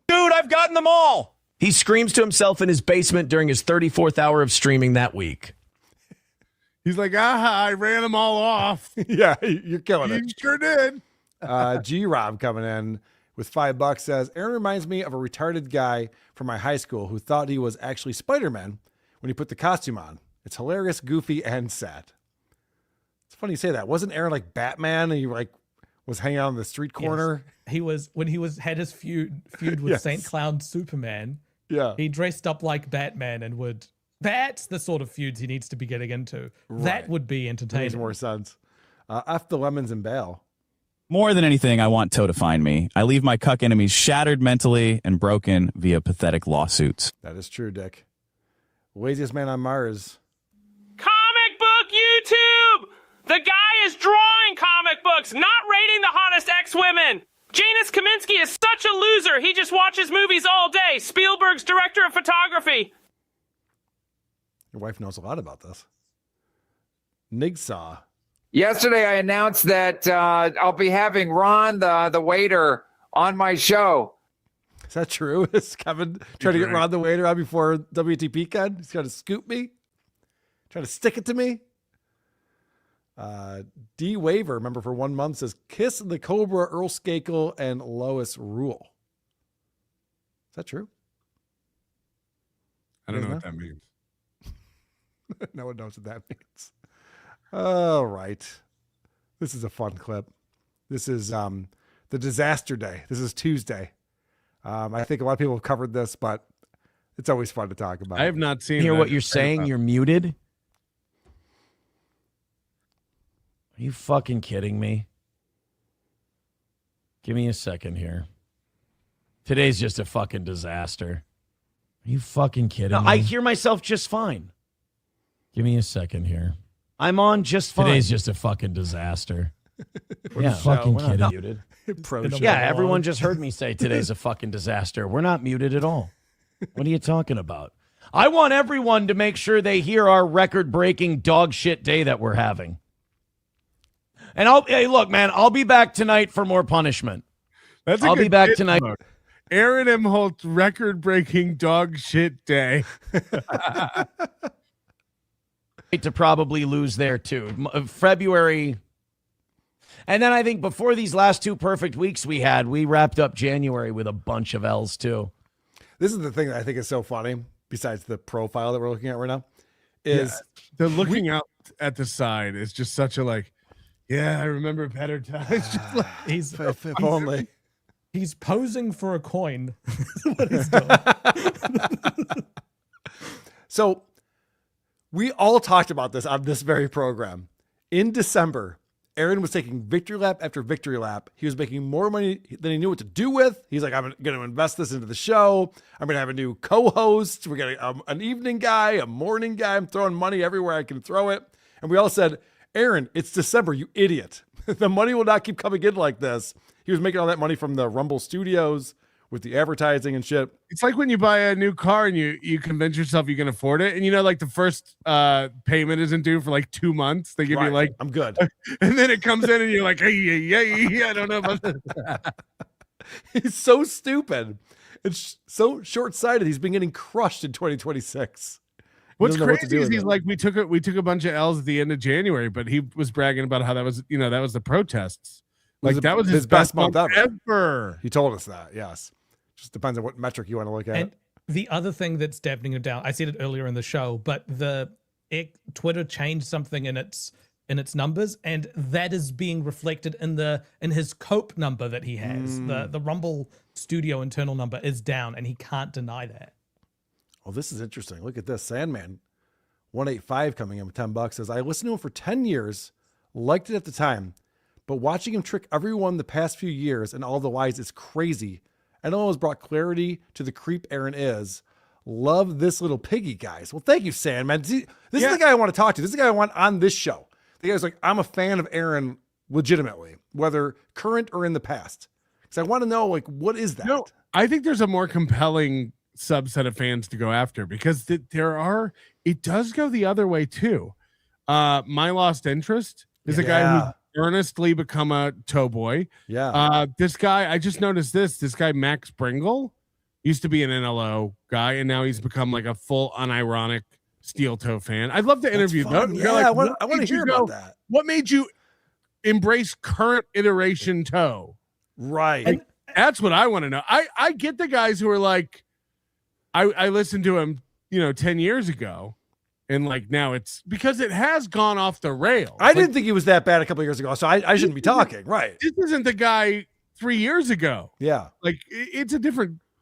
Speaker 5: Dude, I've gotten them all. He screams to himself in his basement during his 34th hour of streaming that week.
Speaker 3: He's like, I ran them all off.
Speaker 2: Yeah, you're killing it.
Speaker 3: You sure did.
Speaker 2: G-Rob coming in with $5 says, Aaron reminds me of a retarded guy from my high school who thought he was actually Spider-Man when he put the costume on. It's hilarious, goofy, and sad. It's funny you say that. Wasn't Aaron like Batman and he like was hanging out on the street corner?
Speaker 4: Yes. He was when he had his feud with St. Clown Superman.
Speaker 2: Yeah.
Speaker 4: He dressed up like Batman and that's the sort of feuds he needs to be getting into.
Speaker 2: Right.
Speaker 4: That would be entertaining.
Speaker 2: Makes more sense. F the lemons and bail.
Speaker 10: More than anything, I want Toe to find me. I leave my cuck enemies shattered mentally and broken via pathetic lawsuits.
Speaker 2: That is true, Dick. Laziest man on Mars.
Speaker 11: Comic book YouTube! The guy is drawing comic books, not rating the hottest ex-women. Janus Kaminsky is such a loser. He just watches movies all day. Spielberg's director of photography.
Speaker 2: Your wife knows a lot about this. Nigsaw.
Speaker 12: Yesterday, I announced that I'll be having Ron, the waiter, on my show.
Speaker 2: Is that true? Is Kevin trying to get Ron the waiter on before WTP Con? He's trying to scoop me? Trying to stick it to me? D Waver, remember for 1 month, says Kiss the Cobra, Earl Skakel, and Lois Rule. Is that true?
Speaker 3: I don't know what that means.
Speaker 2: No one knows what that means. All right. This is a fun clip. This is the disaster day. This is Tuesday. I think a lot of people have covered this, but it's always fun to talk about.
Speaker 3: I have not seen.
Speaker 5: Hear what you're saying? You're muted? Are you fucking kidding me? Give me a second here. Today's just a fucking disaster. Are you fucking kidding me? I hear myself just fine. Give me a second here. I'm on just fine. Today's just a fucking disaster. Yeah, fucking kidding. Muted. Yeah, everyone just heard me say today's a fucking disaster. We're not muted at all. What are you talking about? I want everyone to make sure they hear our record-breaking dog shit day that we're having. And hey, look, man, I'll be back tonight for more punishment. I'll be back tonight.
Speaker 3: Aaron Imholte record-breaking dog shit day.
Speaker 5: To probably lose there too. February. And then I think before these last two perfect weeks we wrapped up January with a bunch of L's too.
Speaker 2: This is the thing that I think is so funny, besides the profile that we're looking at right now, is
Speaker 3: the looking out at the side is just such a like, yeah, I remember better times. Just like,
Speaker 2: if only.
Speaker 4: He's posing for a coin. What he's doing.
Speaker 2: So we all talked about this on this very program. In December, Aaron was taking victory lap after victory lap. He was making more money than he knew what to do with. He's like, I'm going to invest this into the show. I'm going to have a new co-host. We're getting an evening guy, a morning guy. I'm throwing money everywhere I can throw it. And we all said, Aaron, it's December, you idiot. The money will not keep coming in like this. He was making all that money from the Rumble Studios, with the advertising and shit.
Speaker 3: It's like when you buy a new car and you convince yourself you can afford it, and you know, like the first payment isn't due for like 2 months. They give you like,
Speaker 2: I'm good,
Speaker 3: and then it comes in and you're like, hey, I don't know about this.
Speaker 2: He's so stupid. It's so short-sighted. He's been getting crushed in 2026.
Speaker 3: What's crazy is he's like, we took a bunch of L's at the end of January, but he was bragging about how that was the protests. Like that was his best month ever.
Speaker 2: He told us that. Yes. Just depends on what metric you want to look at.
Speaker 4: And the other thing that's dampening him down, I said it earlier in the show, but Twitter changed something in its numbers, and that is being reflected in his COPE number that he has. The Rumble Studio internal number is down, and he can't deny that.
Speaker 2: Well, this is interesting. Look at this. Sandman 185 coming in with $10 says, I listened to him for 10 years, liked it at the time, but watching him trick everyone the past few years and all the lies is crazy. I know it has brought clarity to the creep Aaron is. Love this little piggy, guys. Well, thank you, Sandman. See, this is the guy I want to talk to. This is the guy I want on this show. The guy's like, I'm a fan of Aaron legitimately, whether current or in the past. Because I want to know, like, what is that?
Speaker 3: No, I think there's a more compelling subset of fans to go after, because it does go the other way too. My Lost Interest is a guy who's earnestly become a toe boy. This guy, I just noticed this guy Max Bringle used to be an NLO guy, and now he's become like a full unironic steel toe fan. I'd love to interview them.
Speaker 2: Yeah, like, I want to hear about that.
Speaker 3: What made you embrace current iteration toe?
Speaker 2: Right.
Speaker 3: Like, that's what I want to know. I get the guys who are like, I listened to him, 10 years ago, and like now it's because it has gone off the rails.
Speaker 2: I didn't think he was that bad a couple of years ago, so I shouldn't be talking. Right.
Speaker 3: This isn't the guy 3 years ago.
Speaker 2: Yeah.
Speaker 3: Like this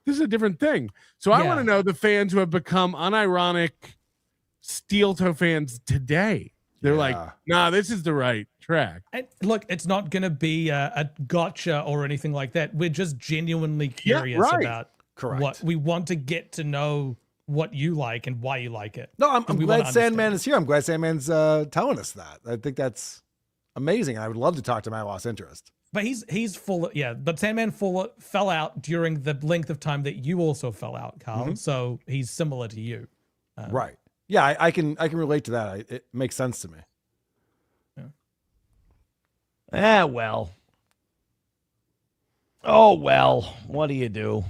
Speaker 3: is a different thing. So I want to know the fans who have become unironic steel toe fans today. They're like, nah, this is the right track.
Speaker 4: And look, it's not going to be a gotcha or anything like that. We're just genuinely curious about what we want to get to know, what you like and why you like it.
Speaker 2: No, I'm glad Sandman is here. I'm glad Sandman's telling us that. I think that's amazing. I would love to talk to My Lost Interest.
Speaker 4: But he's full. But Sandman fell out during the length of time that you also fell out, Carl. Mm-hmm. So he's similar to you.
Speaker 2: Right. Yeah, I can relate to that. It makes sense to me.
Speaker 5: Well. Oh, well. What do you do?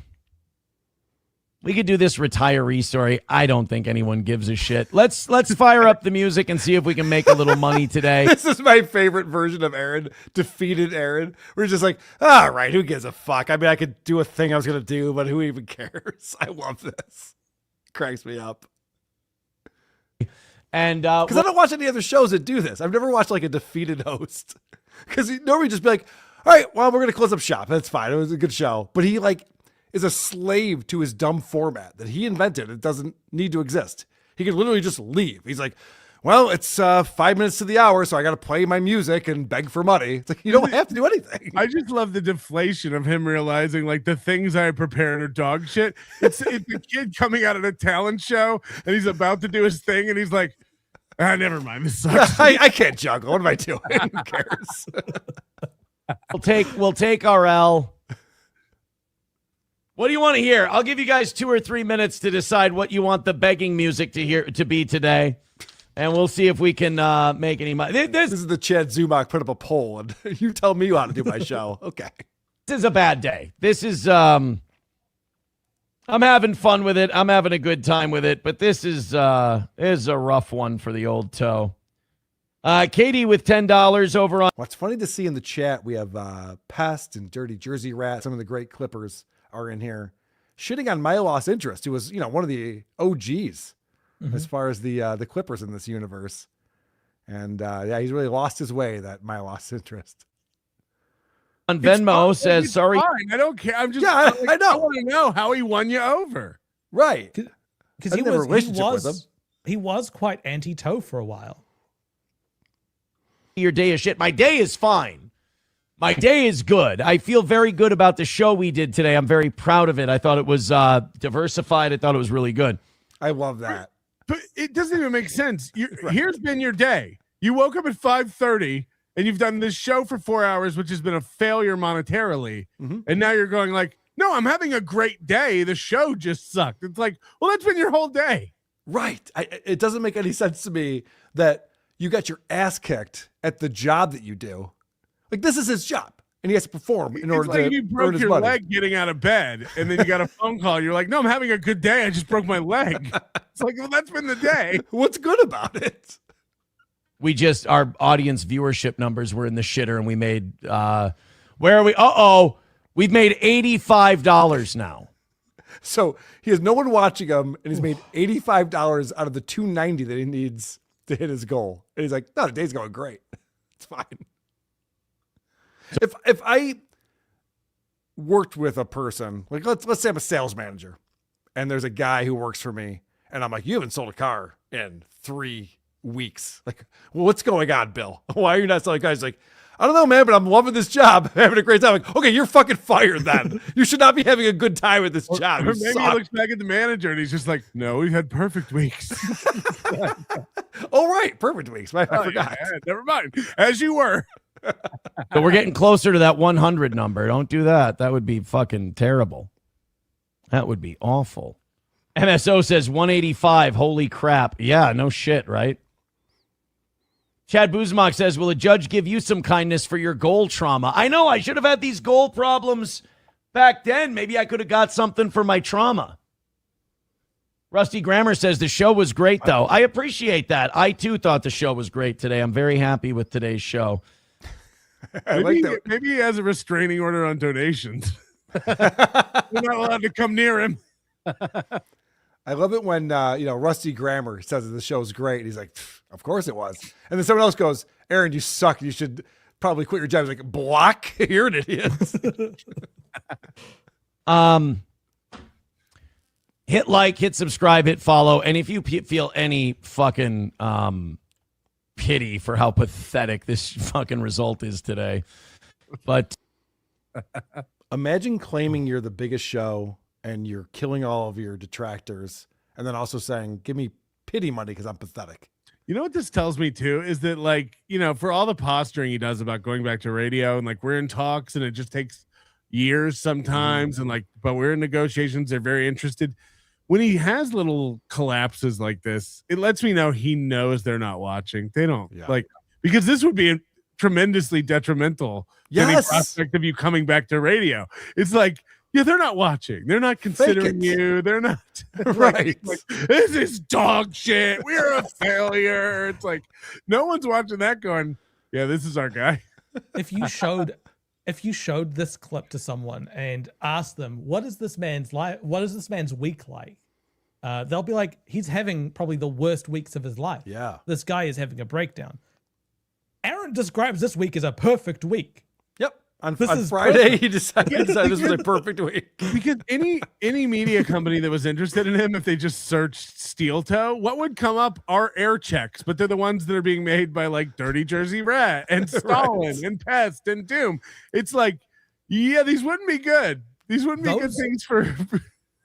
Speaker 5: We could do this retiree story. I don't think anyone gives a shit. Let's fire up the music and see if we can make a little money today.
Speaker 2: This is my favorite version of Aaron, defeated Aaron. We're just like, all right, who gives a fuck? I mean, I could do a thing I was going to do, but who even cares? I love this. Cracks me up.
Speaker 5: And
Speaker 2: because I don't watch any other shows that do this. I've never watched like a defeated host. Because normally just be like, all right, well, we're going to close up shop. That's fine. It was a good show. But he like is a slave to his dumb format that he invented. It doesn't need to exist. He could literally just leave. He's like, well, it's 5 minutes to the hour, so I got to play my music and beg for money. It's like, you don't have to do anything.
Speaker 3: I just love the deflation of him realizing like the things I prepared are dog shit. It's a kid coming out of a talent show and he's about to do his thing and he's like, never mind. This sucks.
Speaker 2: I can't juggle. What am I doing? Who cares?
Speaker 5: We'll take our L. What do you want to hear? I'll give you guys 2 or 3 minutes to decide what you want the begging music to be today, and we'll see if we can make any money.
Speaker 2: This is the Chad Zumach put up a poll, and you tell me how to do my show. Okay.
Speaker 5: This is a bad day. This is I'm having fun with it. I'm having a good time with it, but this is a rough one for the old toe. Katie with $10 over on.
Speaker 2: What's funny to see in the chat, we have Pest and Dirty Jersey Rat. Some of the great Clippers are in here shitting on My Lost Interest, who was, one of the OGs as far as the Clippers in this universe. And he's really lost his way, that My Lost Interest.
Speaker 5: On Venmo says, sorry.
Speaker 3: Fine. I don't care. I'm just,
Speaker 2: I know.
Speaker 3: I want to know how he won you over.
Speaker 2: Right.
Speaker 4: Because he was quite anti-toe for a while.
Speaker 5: Your day is shit. My day is fine. My day is good. I feel very good about the show we did today. I'm very proud of it. I thought it was diversified. I thought it was really good.
Speaker 2: I love that.
Speaker 3: But it doesn't even make sense. Here's been your day. You woke up at 5:30 and you've done this show for 4 hours, which has been a failure monetarily. Mm-hmm. And now you're going like, no, I'm having a great day. The show just sucked. It's like, well, that's been your whole day.
Speaker 2: Right. It doesn't make any sense to me that you got your ass kicked at the job that you do. Like, this is his job, and he has to perform in order to
Speaker 3: you
Speaker 2: earn
Speaker 3: broke
Speaker 2: his
Speaker 3: your
Speaker 2: money.
Speaker 3: leg getting out of bed, and then you got a phone call. You're like, no, I'm having a good day. I just broke my leg. It's like, well, that's been the day.
Speaker 2: What's good about it?
Speaker 5: Our audience viewership numbers were in the shitter, and we made, where are we? We've made $85 now.
Speaker 2: So he has no one watching him, and he's made $85 out of the $290 that he needs to hit his goal. And he's like, no, the day's going great. It's fine. If I worked with a person, like let's say I'm a sales manager, and there's a guy who works for me, and I'm like, you haven't sold a car in 3 weeks. Like, well, what's going on, Bill? Why are you not selling cars? He's like, I don't know, man, but I'm loving this job. Having a great time. Like, okay, you're fucking fired then. You should not be having a good time at this job.
Speaker 3: Or maybe he looks back at the manager and he's just like, no, we've had perfect weeks.
Speaker 2: Oh, right. Perfect weeks. I forgot.
Speaker 3: Yeah, never mind. As you were.
Speaker 5: So we're getting closer to that 100 number. Don't do that. That would be fucking terrible. That would be awful. MSO says 185. Holy crap. Yeah, no shit, right? Chad Buzmak says, will a judge give you some kindness for your goal trauma? I know I should have had these goal problems back then. Maybe I could have got something for my trauma. Rusty Grammer says the show was great, though. I appreciate that. I, too, thought the show was great today. I'm very happy with today's show.
Speaker 3: Maybe he has a restraining order on donations. We're not allowed to come near him.
Speaker 2: I love it when Rusty Grammer says that the show's great. He's like, of course it was. And then someone else goes, Aaron, you suck. You should probably quit your job. He's like, block. You're an idiot.
Speaker 5: Hit like, hit subscribe, hit follow. And if you feel any fucking pity for how pathetic this fucking result is today, but
Speaker 2: imagine claiming you're the biggest show and you're killing all of your detractors, and then also saying, give me pity money because I'm pathetic.
Speaker 3: You know what this tells me too is that, like, for all the posturing he does about going back to radio, and like we're in talks and it just takes years sometimes, and but we're in negotiations, they're very interested. When he has little collapses like this, it lets me know he knows they're not watching. They don't because this would be tremendously detrimental to the prospect of you coming back to radio. It's like, yeah, they're not watching. They're not considering you. They're not
Speaker 2: right.
Speaker 3: Like, this is dog shit. We're a failure. It's like no one's watching that going, yeah, this is our guy.
Speaker 4: If you showed this clip to someone and asked them, what is this man's week like? They'll be like, he's having probably the worst weeks of his life.
Speaker 2: Yeah.
Speaker 4: This guy is having a breakdown. Aaron describes this week as a perfect week.
Speaker 2: Yep. On Friday,
Speaker 4: perfect.
Speaker 2: he decided this was a perfect week.
Speaker 3: Because any media company that was interested in him, if they just searched Steel Toe, what would come up are air checks, but they're the ones that are being made by like Dirty Jersey Rat and Stalin and Pest and Doom. It's like, yeah, these wouldn't be good. These wouldn't be good things for.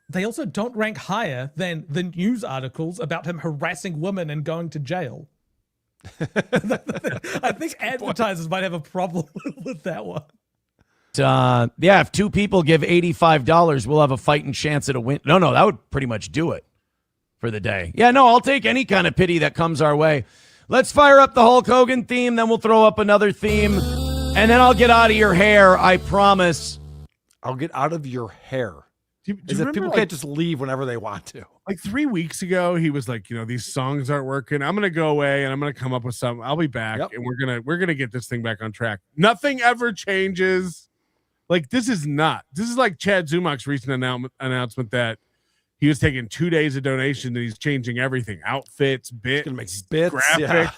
Speaker 4: They also don't rank higher than the news articles about him harassing women and going to jail. I think advertisers might have a problem with that one.
Speaker 5: If 2 people give $85, we'll have a fighting chance at a win. No, that would pretty much do it for the day. Yeah, no, I'll take any kind of pity that comes our way. Let's fire up the Hulk Hogan theme, then we'll throw up another theme, and then I'll get out of your hair, I promise.
Speaker 2: I'll get out of your hair.
Speaker 3: Do you
Speaker 2: people can't just leave whenever they want to.
Speaker 3: Like 3 weeks ago, he was like, these songs aren't working. I'm gonna go away and I'm gonna come up with something. I'll be back, and we're gonna get this thing back on track. Nothing ever changes. Like this is like Chad Zumock's recent announcement that he was taking 2 days of donation and he's changing everything, outfits, bits,
Speaker 2: gonna make bits,
Speaker 3: graphics. Yeah.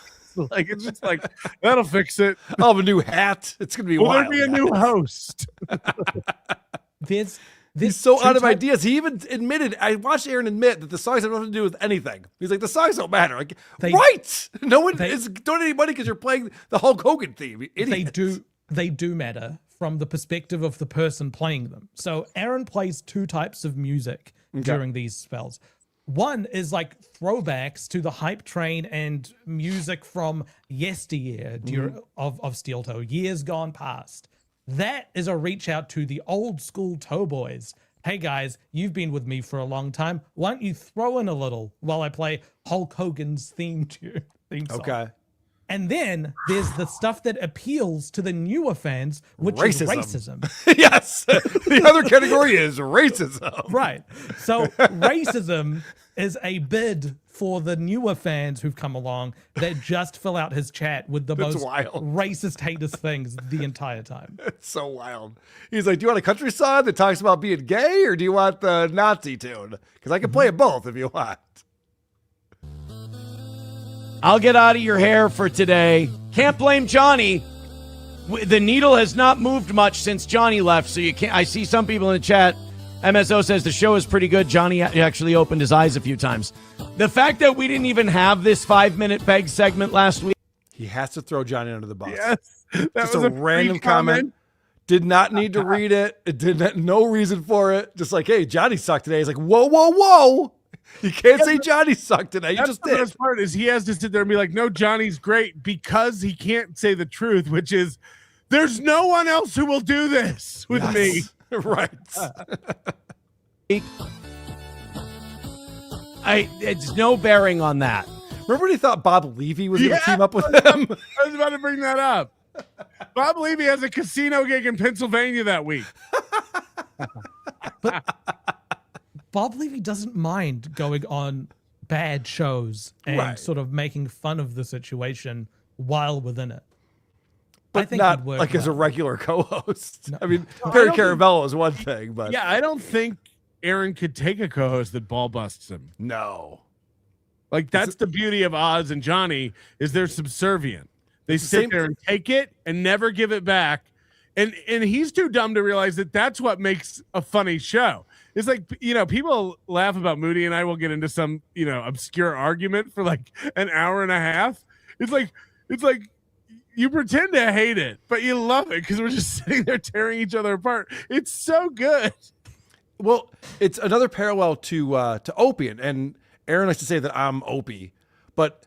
Speaker 3: Like it's just like that'll fix it.
Speaker 2: I'll have a new hat. It's gonna be wild.
Speaker 3: There'll be a new host.
Speaker 2: He's so out of ideas. He even admitted, I watched Aaron admit that the songs have nothing to do with anything. He's like, the songs don't matter. Like, right. No one is donating money because you're playing the Hulk Hogan theme.
Speaker 4: They do matter from the perspective of the person playing them. So Aaron plays 2 types of music during these spells. One is like throwbacks to the hype train and music from yesteryear of Steel Toe, years gone past. That is a reach out to the old school toe boys. Hey guys, you've been with me for a long time. Why don't you throw in a little while I play Hulk Hogan's theme song?
Speaker 2: Okay.
Speaker 4: And then there's the stuff that appeals to the newer fans, which is racism.
Speaker 2: Yes. The other category is racism.
Speaker 4: Right. So racism is a bid for the newer fans who've come along that just fill out his chat with the
Speaker 2: That's
Speaker 4: most
Speaker 2: wild.
Speaker 4: racist, hatest things the entire time.
Speaker 2: It's so wild. He's like, do you want a country song that talks about being gay, or do you want the Nazi tune? Because I can play it both if you want.
Speaker 5: I'll get out of your hair for today. Can't blame Johnny. The needle has not moved much since Johnny left, so you can't. I see some people in the chat. MSO says the show is pretty good. Johnny actually opened his eyes a few times. The fact that we didn't even have this 5-minute beg segment last week.
Speaker 2: He has to throw Johnny under the bus.
Speaker 3: Yes, that
Speaker 2: Just
Speaker 3: was
Speaker 2: a random comment. Did not need to read it. It did not, no reason for it. Just like, hey, Johnny sucked today. He's like, whoa, whoa, whoa. You can't say Johnny sucked today. You just did.
Speaker 3: The best part is he has to sit there and be like, no, Johnny's great, because he can't say the truth, which is there's no one else who will do this with me.
Speaker 2: Right.
Speaker 5: It's no bearing on that.
Speaker 2: Remember when he thought Bob Levy was going to team up with him?
Speaker 3: I was about to bring that up. Bob Levy has a casino gig in Pennsylvania that week.
Speaker 4: But Bob Levy doesn't mind going on bad shows and sort of making fun of the situation while within it.
Speaker 2: But
Speaker 4: I think
Speaker 2: not
Speaker 4: he'd work
Speaker 2: like as a
Speaker 4: well.
Speaker 2: regular co-host.
Speaker 4: No.
Speaker 2: I mean,
Speaker 3: I
Speaker 2: Perry
Speaker 3: don't think-
Speaker 2: Caravello is one thing, but
Speaker 3: Yeah, I don't think Aaron could take a co-host that ball busts him.
Speaker 2: no.
Speaker 3: Like, that's the beauty of Oz and Johnny, is they're subservient. They
Speaker 2: It's the
Speaker 3: sit
Speaker 2: same-
Speaker 3: there and take it and never give it back. And he's too dumb to realize that that's what makes a funny show. It's like, you know, people laugh about Moody and I will get into some, you know, obscure argument for like an hour and a half. It's like you pretend to hate it, but you love it because we're just sitting there tearing each other apart. It's so good.
Speaker 2: Well, it's another parallel to Opie, and Aaron likes to say that I'm Opie, but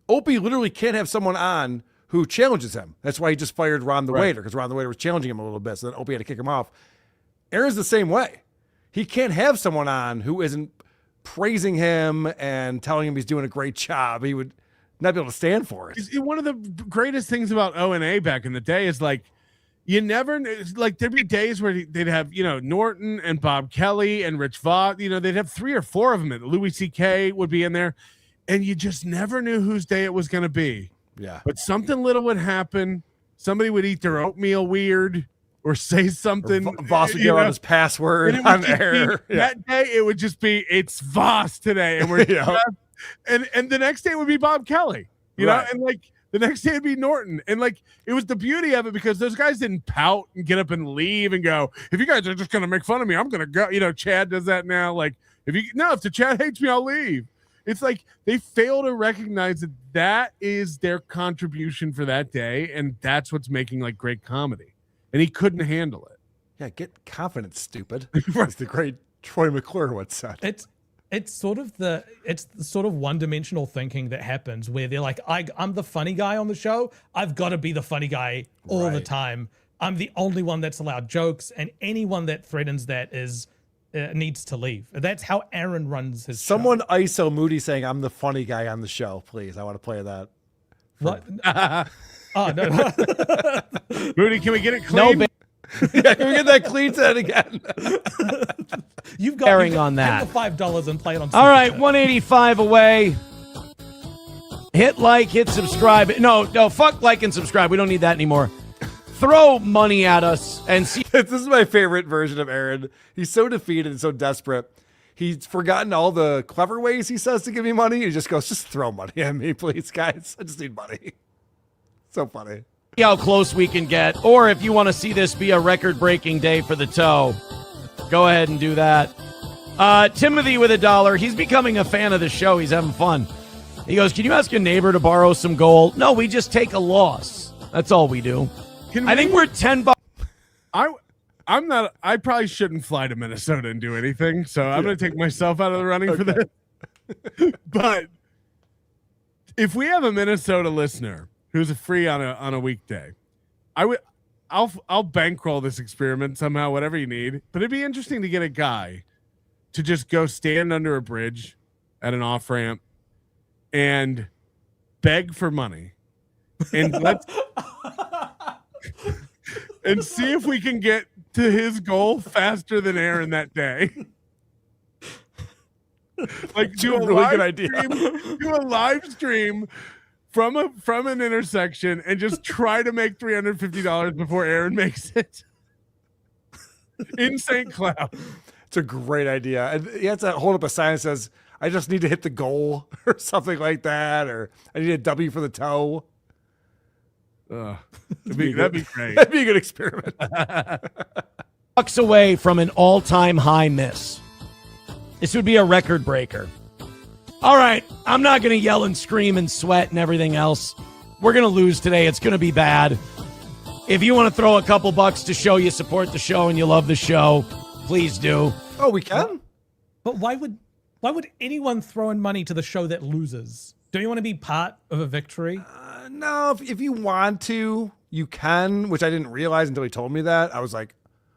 Speaker 2: Opie literally can't have someone on who challenges him. That's why he just fired Ron the Waiter, because Ron the Waiter was challenging him a little bit, so then Opie had to kick him off. Aaron's the same way. He can't have someone on who isn't praising him and telling him he's doing a great job. He would not be able to stand for it.
Speaker 3: One of the greatest things about O&A back in the day is like, you never like there'd be days where they'd have, you know, Norton and Bob Kelly and Rich Vaught, you know, they'd have 3 or 4 of them. Louis C.K. would be in there, and you just never knew whose day it was going to be.
Speaker 2: Yeah.
Speaker 3: But something little would happen. Somebody would eat their oatmeal weird or say something.
Speaker 2: Voss would get on his password
Speaker 3: and it would
Speaker 2: on
Speaker 3: just
Speaker 2: air.
Speaker 3: be- That day it would just be, it's Voss today. And we're and the next day would be Bob Kelly. You know, and like the next day would be Norton. And like it was the beauty of it because those guys didn't pout and get up and leave and go, if you guys are just gonna make fun of me, I'm gonna go. You know, Chad does that now. Like if the Chad hates me, I'll leave. It's like they fail to recognize that that is their contribution for that day, and that's what's making like great comedy. And he couldn't handle it.
Speaker 2: Yeah, get confident, stupid. As the great Troy McClure once said.
Speaker 4: It's sort of the one-dimensional thinking that happens where they're like, I'm the funny guy on the show. I've got to be the funny guy all the time. I'm the only one that's allowed jokes, and anyone that threatens that is needs to leave. That's how Aaron runs his
Speaker 2: Someone ISO Moody saying, I'm the funny guy on the show, please. I want to play that.
Speaker 4: What? Oh, no.
Speaker 3: Moody, can we get it clean?
Speaker 5: No,
Speaker 2: Yeah, can we get that clean set again?
Speaker 4: You've got
Speaker 5: Bearing on that.
Speaker 4: Give the $5 and play it on
Speaker 5: All right,
Speaker 4: Super Chat.
Speaker 5: 185 away. Hit like, hit subscribe. No, fuck like and subscribe. We don't need that anymore. Throw money at us and see.
Speaker 2: This is my favorite version of Aaron. He's so defeated and so desperate. He's forgotten all the clever ways he says to give me money. He just goes, just throw money at me, please, guys. I just need money. So funny.
Speaker 5: How close we can get. Or if you want to see this be a record-breaking day for the toe, go ahead and do that. Timothy with $1. He's becoming a fan of the show. He's having fun. He goes, can you ask a neighbor to borrow some gold? No, we just take a loss. That's all we do. I think we're $10.
Speaker 3: I'm not. I probably shouldn't fly to Minnesota and do anything, so I'm going to take myself out of the running for this. But if we have a Minnesota listener who's free on a weekday, I'll bankroll this experiment somehow, whatever you need. But it'd be interesting to get a guy to just go stand under a bridge at an off ramp and beg for money, and and see if we can get to his goal faster than Aaron that day. Like do a
Speaker 2: really good idea.
Speaker 3: Do a live stream from an intersection and just try to make $350 before Aaron makes it in St. Cloud.
Speaker 2: It's a great idea. And he has to hold up a sign that says, I just need to hit the goal or something like that, or I need a W for the toe.
Speaker 3: That'd be great.
Speaker 2: That'd be a good experiment.
Speaker 5: Bucks away from an all-time high miss. This would be a record breaker. All right, I'm not going to yell and scream and sweat and everything else. We're going to lose today. It's going to be bad. If you want to throw a couple bucks to show you support the show and you love the show, please do.
Speaker 2: Oh, we can?
Speaker 4: But why would anyone throw in money to the show that loses? Don't you want to be part of a victory?
Speaker 2: No, if you want to, you can, which I didn't realize until he told me that. I was like,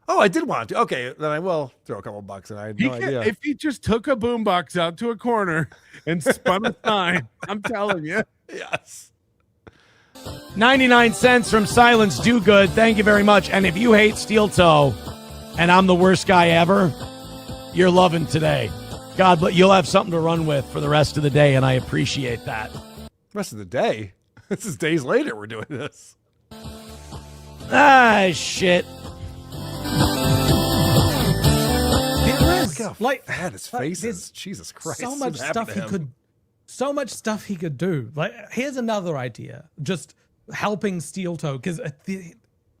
Speaker 2: oh, I did want to. Okay, then I will throw a couple bucks, and I had no idea.
Speaker 3: If he just took a boombox out to a corner and spun a sign, I'm telling you.
Speaker 2: Yes.
Speaker 5: 99 cents from Silence Do Good. Thank you very much. And if you hate Steel Toe and I'm the worst guy ever, you're loving today. God, but you'll have something to run with for the rest of the day, and I appreciate that.
Speaker 2: Rest of the day? This is days later we're doing this.
Speaker 5: Ah, shit.
Speaker 2: Look how
Speaker 4: Like,
Speaker 2: fat his face is. Jesus Christ.
Speaker 4: So much stuff he could do. Like, here's another idea. Just helping Steel Toe, because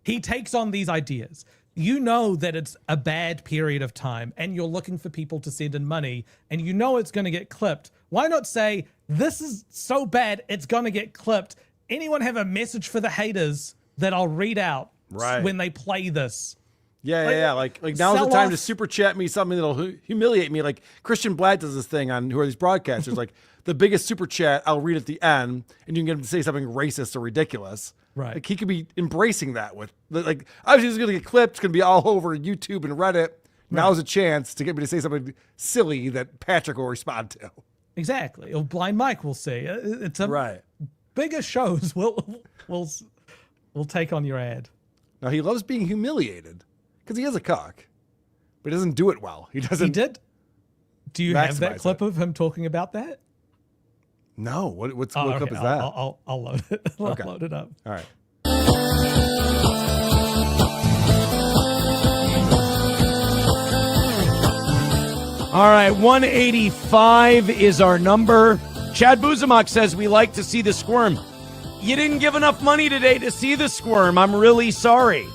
Speaker 4: he takes on these ideas. You know that it's a bad period of time and you're looking for people to send in money and you know it's going to get clipped. Why not say, this is so bad, it's going to get clipped. Anyone have a message for the haters that I'll read out when they play this?
Speaker 2: Yeah. Like now's the time to super chat me something that'll humiliate me. Like Christian Blatt does this thing on Who Are These Broadcasters? Like the biggest super chat, I'll read at the end, and you can get him to say something racist or ridiculous.
Speaker 4: Right.
Speaker 2: Like he could be embracing that with like, obviously it's going to get clipped. It's going to be all over YouTube and Reddit. Right. Now's a chance to get me to say something silly that Patrick will respond to.
Speaker 4: Exactly. Or Blind Mike will say it's a bigger shows will take on your ad.
Speaker 2: Now he loves being humiliated because he has a cock, but he doesn't do it well. He doesn't.
Speaker 4: He did. Do you have that clip of him talking about that?
Speaker 2: No. What clip is that?
Speaker 4: I'll load it. I'll load it up.
Speaker 2: All right.
Speaker 5: All right, 185 is our number. Chad Buzamak says we like to see the squirm. You didn't give enough money today to see the squirm. I'm really sorry.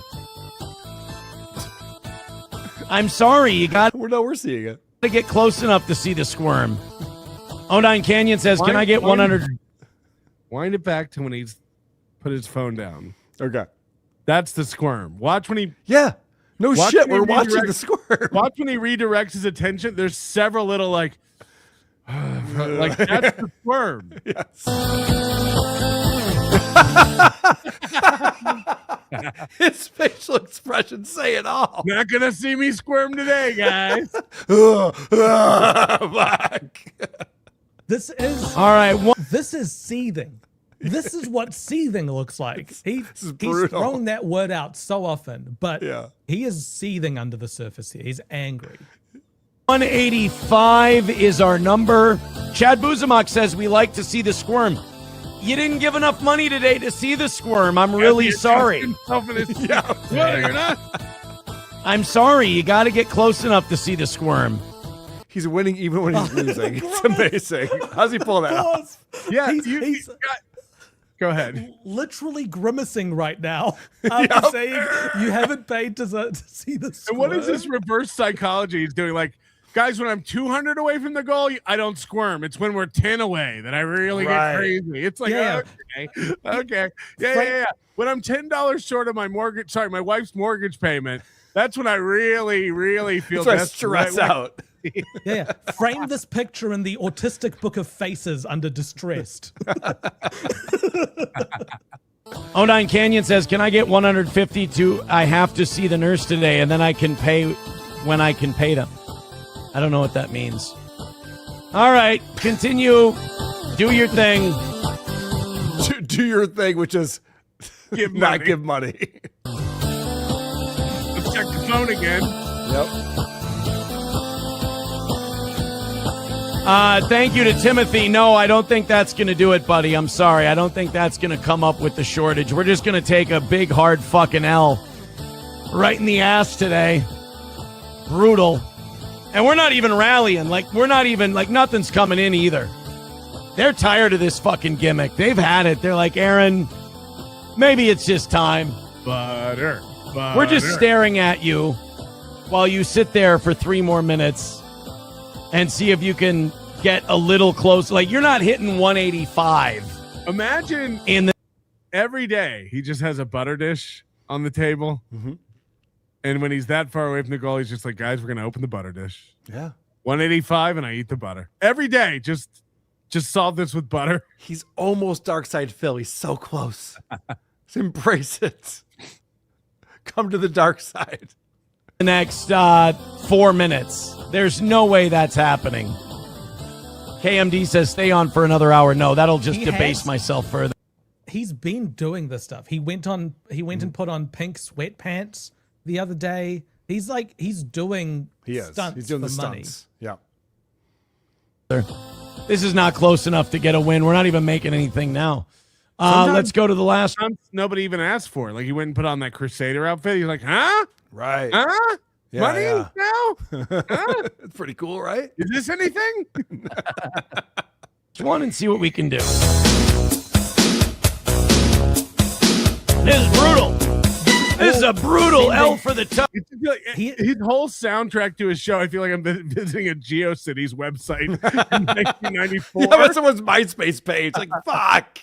Speaker 5: I'm sorry. You got.
Speaker 2: We're seeing it.
Speaker 5: To get close enough to see the squirm. 09 Canyon says, "Can I get 100?"
Speaker 3: Wind it back to when he's put his phone down.
Speaker 2: Okay,
Speaker 3: that's the squirm. Watch when he.
Speaker 2: Yeah. No shit. We're watching the squirm.
Speaker 3: Watch when he redirects his attention. There's several little like that's the squirm.
Speaker 2: Yes. His facial expressions say it all.
Speaker 3: Not gonna see me squirm today, guys.
Speaker 4: This is
Speaker 5: all right.
Speaker 4: This is seething. This is what seething looks like. He's thrown that word out so often, but he is seething under the surface here. He's angry.
Speaker 5: 185 is our number. Chad Buzamak says we like to see the squirm. You didn't give enough money today to see the squirm. I'm really sorry. I'm sorry. You got to get close enough to see the squirm.
Speaker 2: He's winning even when he's losing. It's amazing. How's he pull that off?
Speaker 3: Yeah,
Speaker 4: he's
Speaker 3: go ahead.
Speaker 4: Literally grimacing right now. I'm saying you haven't paid to see the squirm.
Speaker 3: And what is this reverse psychology he's doing? Like, guys, when I'm 200 away from the goal, I don't squirm. It's when we're 10 away that I really get crazy. It's like, okay. Yeah. When I'm $10 short of my wife's mortgage payment, that's when I really, really feel
Speaker 2: stress out.
Speaker 4: Yeah. Frame this picture in the autistic book of faces under distressed.
Speaker 5: 09 Canyon says, can I get 150 to I have to see the nurse today and then I can pay when I can pay them? I don't know what that means. All right, continue. Do your thing.
Speaker 2: Do your thing, which is not give money.
Speaker 3: Let's check the phone again.
Speaker 2: Yep.
Speaker 5: Thank you to Timothy. No, I don't think that's going to do it, buddy. I'm sorry. I don't think that's going to come up with the shortage. We're just going to take a big, hard fucking L right in the ass today. Brutal. And we're not even rallying. We're not even, nothing's coming in either. They're tired of this fucking gimmick. They've had it. They're like, Aaron, maybe it's just time.
Speaker 3: Butter.
Speaker 5: We're just staring at you while you sit there for 3 more minutes and see if you can get a little close. You're not hitting 185.
Speaker 3: Imagine every day he just has a butter dish on the table.
Speaker 2: Mm-hmm.
Speaker 3: And when he's that far away from the goal, he's just like, guys, we're going to open the butter dish.
Speaker 2: Yeah.
Speaker 3: 185 and I eat the butter. Every day, just solve this with butter.
Speaker 2: He's almost Dark Side Phil. He's so close. Just embrace it. Come to the dark side.
Speaker 5: The next 4 minutes. There's no way that's happening. KMD says stay on for another hour. No, that'll just debase myself further.
Speaker 4: He's been doing this stuff. He went and put on pink sweatpants the other day. He's doing stunts.
Speaker 2: He's doing
Speaker 4: for
Speaker 2: the
Speaker 4: money.
Speaker 2: stunts. Yeah.
Speaker 5: This is not close enough to get a win. We're not even making anything now. Let's go to the last.
Speaker 3: Nobody even asked for it. He went and put on that Crusader outfit. He's like, huh?
Speaker 2: Right.
Speaker 3: Huh?
Speaker 2: Yeah,
Speaker 3: Money
Speaker 2: yeah.
Speaker 3: now? Huh?
Speaker 2: It's pretty cool, right?
Speaker 3: Is this anything?
Speaker 5: Let's one and see what we can do. This is brutal. This is a brutal L for the toe.
Speaker 3: His whole soundtrack to his show, I feel like I'm visiting a GeoCities website in 1994.
Speaker 2: Yeah, but someone's MySpace page. Fuck.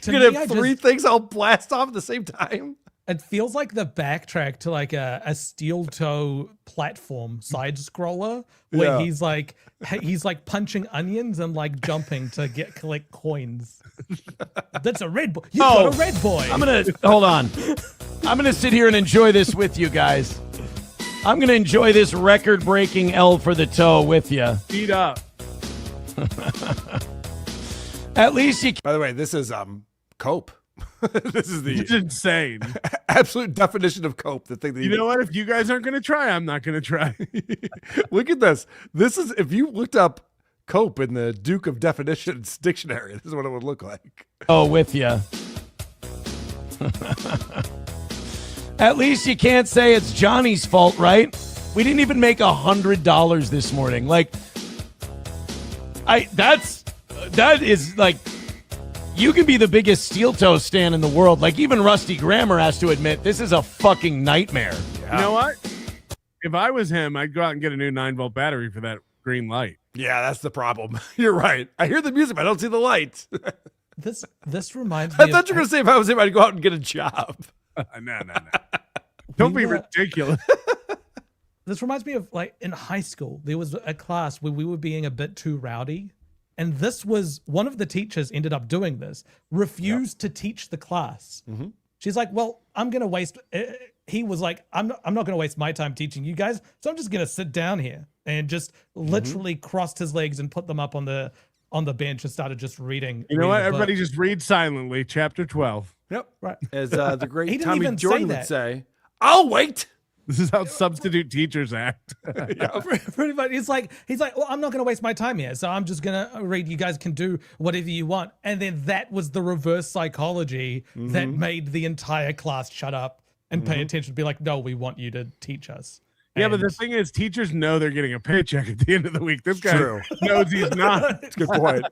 Speaker 2: You're going to have 3 things I'll blast off at the same time?
Speaker 4: It feels like the backtrack to a steel toe platform side scroller where he's punching onions and jumping to collect coins. That's a red boy. You got a red boy.
Speaker 5: Hold on. I'm gonna sit here and enjoy this with you guys. I'm gonna enjoy this record-breaking L for the toe with you.
Speaker 3: Speed up.
Speaker 5: At least you.
Speaker 2: By the way, this is cope. This is
Speaker 3: It's insane.
Speaker 2: Absolute definition of cope. The thing that
Speaker 3: you know what? If you guys aren't gonna try, I'm not gonna try.
Speaker 2: Look at this. This is if you looked up cope in the Duke of Definitions dictionary. This is what it would look like.
Speaker 5: Oh, with you. At least you can't say it's Johnny's fault, right? We didn't even make $100 this morning. That is you can be the biggest steel toe stan in the world. Even Rusty Grammer has to admit this is a fucking nightmare.
Speaker 3: You know what? If I was him, I'd go out and get a new 9-volt battery for that green light.
Speaker 2: Yeah, that's the problem. You're right. I hear the music, but I don't see the lights.
Speaker 4: This reminds me.
Speaker 2: I thought you were going to say if I was him, I'd go out and get a job.
Speaker 3: No. Don't be ridiculous.
Speaker 4: This reminds me of in high school, there was a class where we were being a bit too rowdy. And this was one of the teachers ended up doing this, refused to teach the class. Mm-hmm. She's like, well, I'm going to waste. He was like, I'm not going to waste my time teaching you guys. So I'm just going to sit down here and just literally crossed his legs and put them up on the bench and started just reading.
Speaker 3: You know what? Everybody just read silently. Chapter 12.
Speaker 2: Yep.
Speaker 4: Right.
Speaker 2: As the great
Speaker 4: He didn't
Speaker 2: Tommy
Speaker 4: even
Speaker 2: Jordan
Speaker 4: say
Speaker 2: would
Speaker 4: that.
Speaker 2: say, I'll wait.
Speaker 3: This is how substitute teachers act.
Speaker 4: Pretty much. He's like, well, I'm not going to waste my time here. So I'm just going to read. You guys can do whatever you want. And then that was the reverse psychology that made the entire class shut up and pay attention to be like, no, we want you to teach us.
Speaker 3: Yeah, but the thing is, teachers know they're getting a paycheck at the end of the week. This guy knows he's not.
Speaker 2: That's a good point.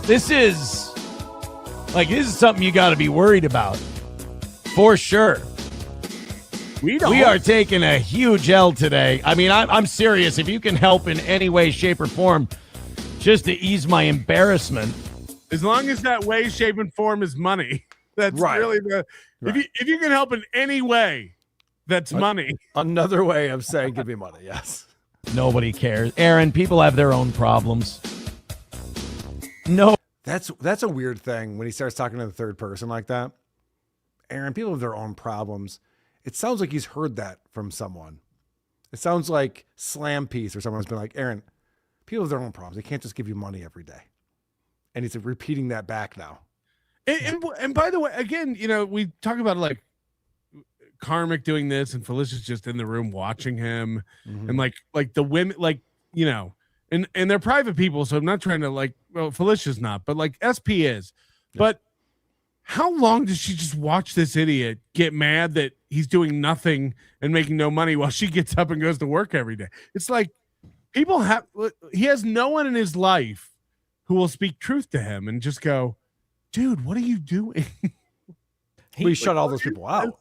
Speaker 5: This is something you got to be worried about. For sure. We are taking a huge L today. I mean, I'm serious. If you can help in any way, shape, or form, just to ease my embarrassment.
Speaker 3: As long as that way, shape, and form is money. That's really the... Right. If you can help in any way, that's money.
Speaker 2: Another way of saying give me money, yes.
Speaker 5: Nobody cares. Aaron, people have their own problems. No.
Speaker 2: That's a weird thing when he starts talking to the third person like that. Aaron, people have their own problems. It sounds like he's heard that from someone. It sounds like Slam Piece or someone's been like, Aaron, people have their own problems. They can't just give you money every day. And he's repeating that back now.
Speaker 3: And by the way, again, we talk about like Karmic doing this and Felicia's just in the room watching him, and like the women, and they're private people, so I'm not trying to Felicia's not, but like SP is. Yeah. But how long does she just watch this idiot get mad that he's doing nothing and making no money while she gets up and goes to work every day? It's like he has no one in his life who will speak truth to him and just go, dude, what are you doing?
Speaker 2: We shut all those people out.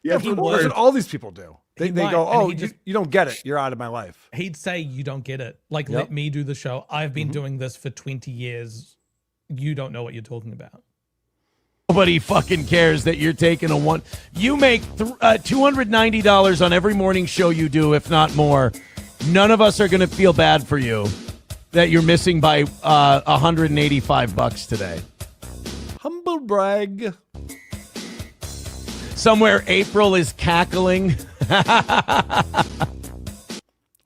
Speaker 3: Yeah,
Speaker 2: that's what all these people do. They go, oh, you don't get it. You're out of my life.
Speaker 4: He'd say, you don't get it. Like, let me do the show. I've been doing this for 20 years. You don't know what you're talking about.
Speaker 5: Nobody fucking cares that you're taking a one. You make $290 on every morning show you do, if not more. None of us are going to feel bad for you that you're missing by $185 today.
Speaker 2: Humble brag.
Speaker 5: Somewhere April is cackling.
Speaker 2: Why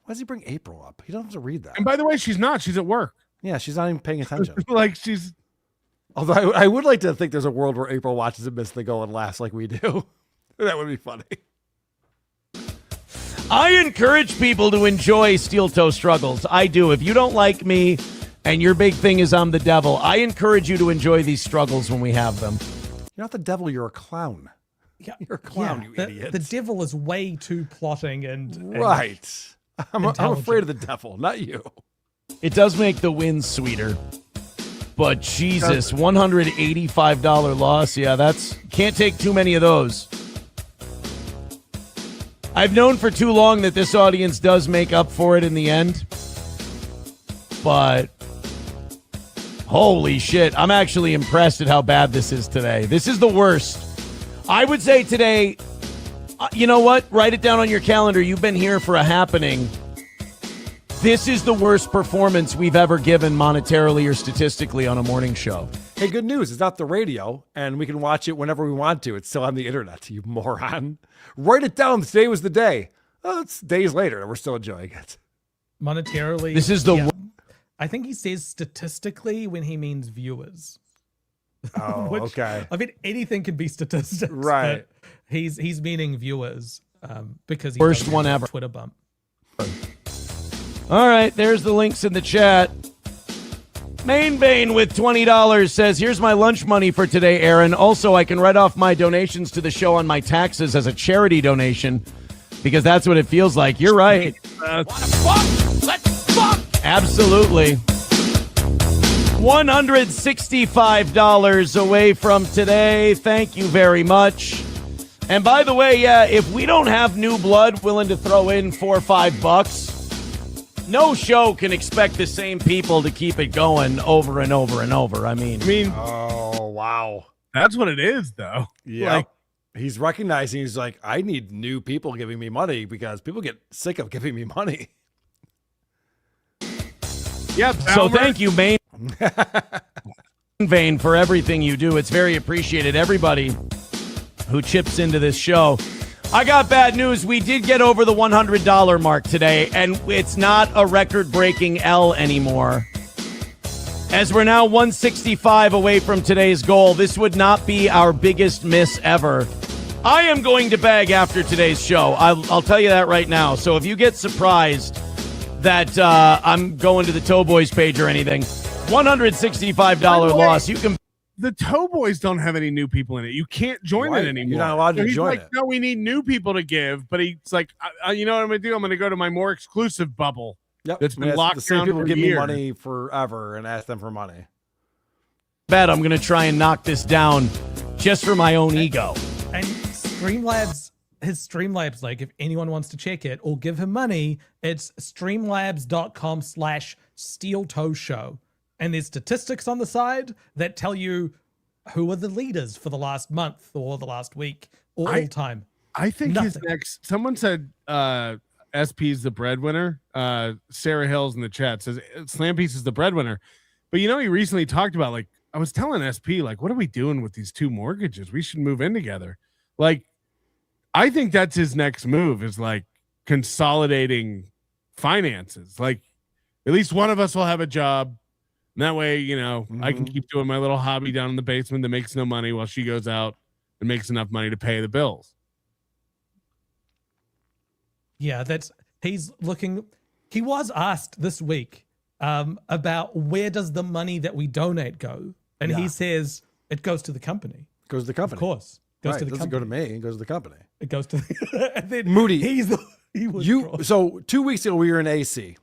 Speaker 2: does he bring April up? He doesn't have to read that.
Speaker 3: And by the way, she's not. She's at work.
Speaker 2: Yeah, she's not even paying attention.
Speaker 3: She's.
Speaker 2: Although I would like to think there's a world where April watches a Miss Go and laughs like we do. That would be funny.
Speaker 5: I encourage people to enjoy steel toe struggles. I do. If you don't like me and your big thing is I'm the devil, I encourage you to enjoy these struggles when we have them.
Speaker 2: You're not the devil, you're a clown.
Speaker 4: Yeah,
Speaker 2: you're a clown, you idiot.
Speaker 4: The devil is way too plotting and
Speaker 2: right. I'm afraid of the devil, not you.
Speaker 5: It does make the win sweeter. But Jesus, $185 loss. Yeah, can't take too many of those. I've known for too long that this audience does make up for it in the end. But holy shit, I'm actually impressed at how bad this is today. This is the worst. I would say today, you know what? Write it down on your calendar. You've been here for a happening. This is the worst performance we've ever given monetarily or statistically on a morning show.
Speaker 2: Hey, good news. It's not the radio, and we can watch it whenever we want to. It's still on the internet, you moron. Write it down. Today was the day. Oh, it's days later, and we're still enjoying it.
Speaker 4: Monetarily.
Speaker 5: This is the...
Speaker 4: I think he says statistically when he means viewers.
Speaker 2: Oh, okay.
Speaker 4: I mean, anything can be statistics.
Speaker 2: Right.
Speaker 4: But he's meaning viewers because he's
Speaker 5: worst one ever.
Speaker 4: Twitter bump.
Speaker 5: All right, there's the links in the chat. Main Bane with $20 says, here's my lunch money for today, Aaron. Also, I can write off my donations to the show on my taxes as a charity donation because that's what it feels like. You're right.
Speaker 1: Let's fuck.
Speaker 5: Absolutely. $165 away from today. Thank you very much. And by the way, yeah, if we don't have new blood willing to throw in $4 or $5, no show can expect the same people to keep it going over and over and over. I mean,
Speaker 2: oh, wow.
Speaker 3: That's what it is, though.
Speaker 2: Yeah. He's recognizing, he's like, I need new people giving me money because people get sick of giving me money.
Speaker 3: Yeah.
Speaker 5: So thank you, Main Vane, for everything you do. It's very appreciated. Everybody who chips into this show. I got bad news. We did get over the $100 mark today, and it's not a record-breaking L anymore. As we're now 165 away from today's goal, this would not be our biggest miss ever. I am going to bag after today's show. I'll tell you that right now. So if you get surprised that I'm going to the Toe Boys page or anything, $165 loss. You can.
Speaker 3: The Toe Boys don't have any new people in it. You can't join it anymore.
Speaker 2: You're not allowed to join it.
Speaker 3: No, we need new people to give. But he's like, you know what I'm going to do? I'm going to go to my more exclusive bubble.
Speaker 2: Yep.
Speaker 3: That's been locked
Speaker 2: the same
Speaker 3: down
Speaker 2: people
Speaker 3: for
Speaker 2: give
Speaker 3: years.
Speaker 2: me money forever and ask them for money.
Speaker 5: Bet I'm going to try and knock this down just for my own ego.
Speaker 4: And Streamlabs, his Streamlabs, like if anyone wants to check it or give him money, it's streamlabs.com/SteelToeShow. And there's statistics on the side that tell you who are the leaders for the last month or the last week or all time.
Speaker 3: I think
Speaker 4: Nothing.
Speaker 3: his next. Someone said SP's the breadwinner. Sarah Hills in the chat says Slam Piece is the breadwinner. But you know, he recently talked about like I was telling SP, like, what are we doing with these 2 mortgages? We should move in together. Like, I think that's his next move, is like consolidating finances. Like, at least one of us will have a job. And that way, I can keep doing my little hobby down in the basement that makes no money while she goes out and makes enough money to pay the bills.
Speaker 4: Yeah, he's looking. He was asked this week about where does the money that we donate go, and he says it goes to the company.
Speaker 2: Goes to the company.
Speaker 4: Of course, goes to the
Speaker 2: doesn't
Speaker 4: company.
Speaker 2: go to me. It goes to the company.
Speaker 4: It goes to and then
Speaker 2: Moody.
Speaker 4: He was
Speaker 2: So 2 weeks ago we were in AC.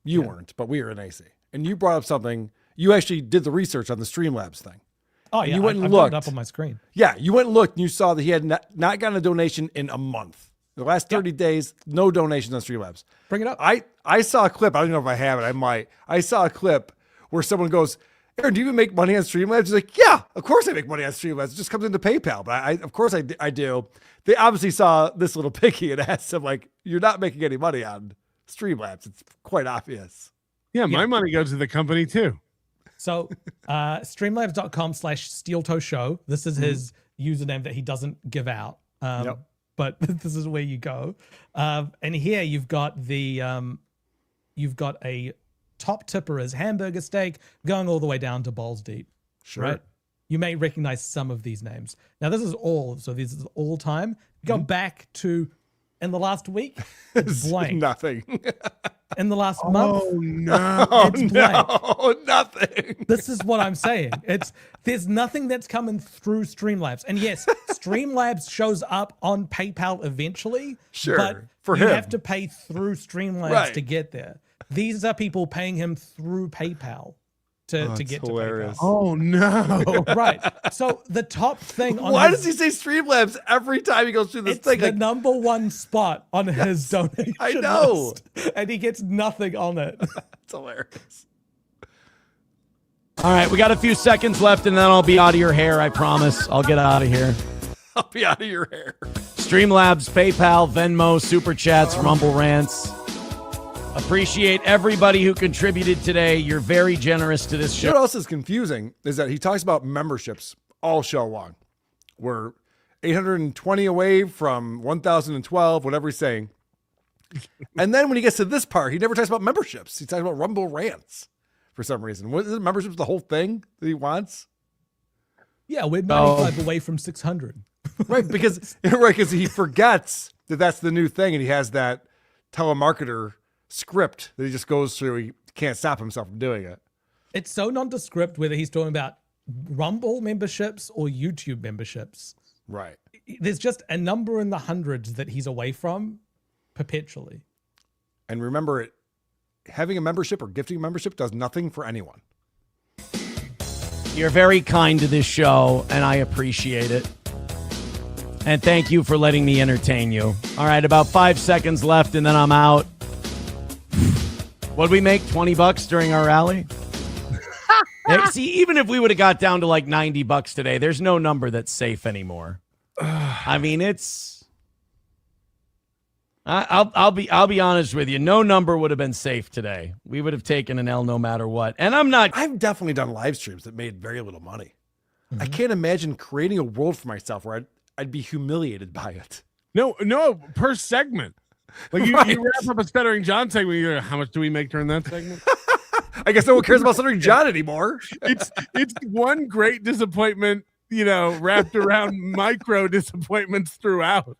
Speaker 2: You weren't, but we were in AC, and you brought up something. You actually did the research on the Streamlabs thing.
Speaker 4: Oh yeah,
Speaker 2: you went and
Speaker 4: I've
Speaker 2: looked
Speaker 4: got it up on my screen.
Speaker 2: Yeah, you went and looked, and you saw that he had not gotten a donation in a month. The last 30 days, no donations on Streamlabs.
Speaker 4: Bring it up.
Speaker 2: I saw a clip. I don't know if I have it. I might. I saw a clip where someone goes, "Aaron, do you even make money on Streamlabs?" He's like, "Yeah, of course I make money on Streamlabs. It just comes into PayPal." But of course I do. They obviously saw this little Piggy and asked him, like, "You're not making any money on Streamlabs." It's quite obvious.
Speaker 3: Yeah, my money goes to the company too.
Speaker 4: So streamlabs.com/steeltoe show. This is his username that he doesn't give out. But this is where you go. And here you've got a top tipper as hamburger steak going all the way down to balls deep.
Speaker 2: Sure.
Speaker 4: Right? You may recognize some of these names. Now this is this is all time. Go back to in the last week, it's blank.
Speaker 2: Nothing.
Speaker 4: In the last month,
Speaker 3: no,
Speaker 4: it's blank.
Speaker 2: No, nothing.
Speaker 4: This is what I'm saying. There's nothing that's coming through Streamlabs. And yes, Streamlabs shows up on PayPal eventually.
Speaker 2: Sure,
Speaker 4: but
Speaker 2: for
Speaker 4: you
Speaker 2: him.
Speaker 4: have to pay through Streamlabs
Speaker 2: Right.
Speaker 4: to get there. These are people paying him through PayPal to get
Speaker 2: hilarious.
Speaker 4: to PayPal.
Speaker 3: Oh no!
Speaker 4: Right. So the top thing on
Speaker 2: Why
Speaker 4: his,
Speaker 2: does he say Streamlabs every time he goes through this
Speaker 4: it's
Speaker 2: thing?
Speaker 4: the
Speaker 2: Like,
Speaker 4: number one spot on his donation
Speaker 2: I know.
Speaker 4: list, and he gets nothing on it.
Speaker 2: it's hilarious.
Speaker 5: All right, we got a few seconds left, and then I'll be out of your hair. I promise. I'll get out of here.
Speaker 2: I'll be out of your hair.
Speaker 5: Streamlabs, PayPal, Venmo, Super Chats, Rumble Rants. Appreciate everybody who contributed today. You're very generous to this
Speaker 2: You know
Speaker 5: show.
Speaker 2: what else is confusing is that he talks about memberships all show long. We're 820 away from 1,012, whatever he's saying. And then when he gets to this part, he never talks about memberships. He talks about Rumble Rants for some reason. What is it, memberships the whole thing that he wants?
Speaker 4: Yeah, we're 95 away from 600.
Speaker 2: Right, because he forgets that that's the new thing, and he has that telemarketer script that he just goes through. He can't stop himself from doing it.
Speaker 4: It's so nondescript whether he's talking about Rumble memberships or YouTube memberships.
Speaker 2: Right.
Speaker 4: There's just a number in the hundreds that he's away from perpetually.
Speaker 2: And remember, having a membership or gifting a membership does nothing for anyone.
Speaker 5: You're very kind to this show, and I appreciate it. And thank you for letting me entertain you. All right, about 5 seconds left, and then I'm out. What'd we make? $20 during our rally? Hey, see, even if we would have got down to like $90 today, there's no number that's safe anymore. I mean, it's. I'll be honest with you. No number would have been safe today. We would have taken an L no matter what. And I'm not.
Speaker 2: I've definitely done live streams that made very little money. I can't imagine creating a world for myself where I'd be humiliated by it.
Speaker 3: No, per segment. Like you wrap up a Stuttering John segment, you're like, how much do we make during that segment?
Speaker 2: I guess no one cares about Stuttering John anymore.
Speaker 3: It's one great disappointment, wrapped around micro disappointments throughout.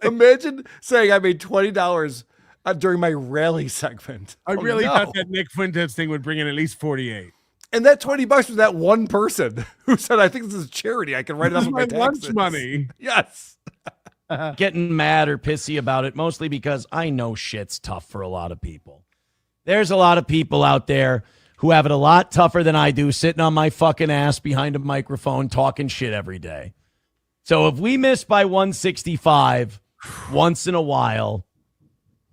Speaker 2: Imagine saying I made $20 during my rally segment.
Speaker 3: I really thought that Nick Fuentes thing would bring in at least 48.
Speaker 2: And that $20 was that one person who said, "I think this is charity. I can write it off
Speaker 3: This
Speaker 2: of
Speaker 3: is
Speaker 2: my
Speaker 3: my
Speaker 2: taxes."
Speaker 3: lunch money.
Speaker 2: Yes.
Speaker 5: Getting mad or pissy about it, mostly because I know shit's tough for a lot of people. There's a lot of people out there who have it a lot tougher than I do, sitting on my fucking ass behind a microphone talking shit every day. So if we miss by 165 once in a while,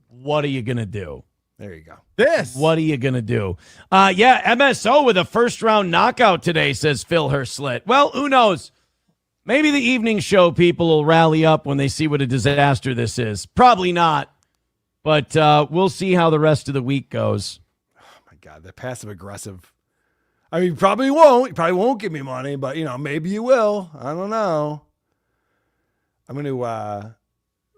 Speaker 5: what are you going to do?
Speaker 2: There you go.
Speaker 5: What are you going to do? MSO with a first-round knockout today, says Phil Herslit. Well, who knows? Maybe the evening show people will rally up when they see what a disaster this is. Probably not. But we'll see how the rest of the week goes.
Speaker 2: Oh, my God. The passive-aggressive. I mean, you probably won't. You probably won't give me money, but maybe you will. I don't know. I'm going to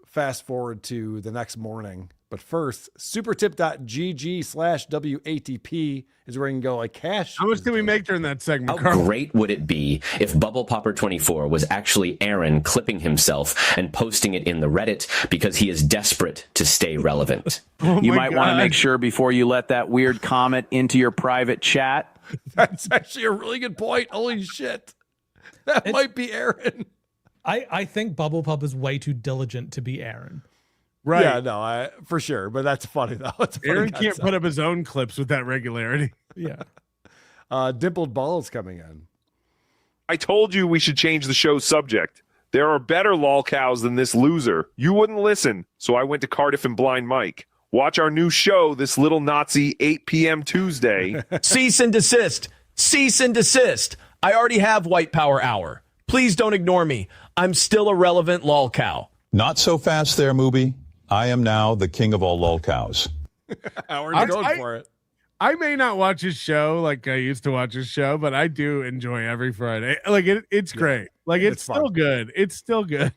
Speaker 2: fast forward to the next morning. But first, supertip.gg/WATP is where you can go like cash.
Speaker 3: How much did we make during that segment,
Speaker 13: How
Speaker 3: Carl?
Speaker 13: great would it be if Bubble Popper 24 was actually Aaron clipping himself and posting it in the Reddit because he is desperate to stay relevant?
Speaker 14: You might want to make sure before you let that weird comment into your private chat.
Speaker 2: That's actually a really good point. Holy shit. That might be Aaron.
Speaker 4: I think Bubble Pop is way too diligent to be Aaron.
Speaker 3: Right.
Speaker 2: Yeah, no, for sure. But that's funny, though. It's a funny
Speaker 3: Aaron can't
Speaker 2: concept.
Speaker 3: put up his own clips with that regularity.
Speaker 4: Yeah.
Speaker 2: Dimpled Balls coming in.
Speaker 15: I told you we should change the show's subject. There are better lol cows than this loser. You wouldn't listen, so I went to Cardiff and Blind Mike. Watch our new show, This Little Nazi, 8 p.m. Tuesday.
Speaker 5: Cease and desist. Cease and desist. I already have White Power Hour. Please don't ignore me. I'm still a relevant lol cow.
Speaker 16: Not so fast there, Mooby. I am now the king of all lol cows.
Speaker 2: We're going for it.
Speaker 3: I may not watch his show like I used to watch his show, but I do enjoy every Friday. Like it's great. Like it's still
Speaker 2: fun.
Speaker 3: good. It's still good.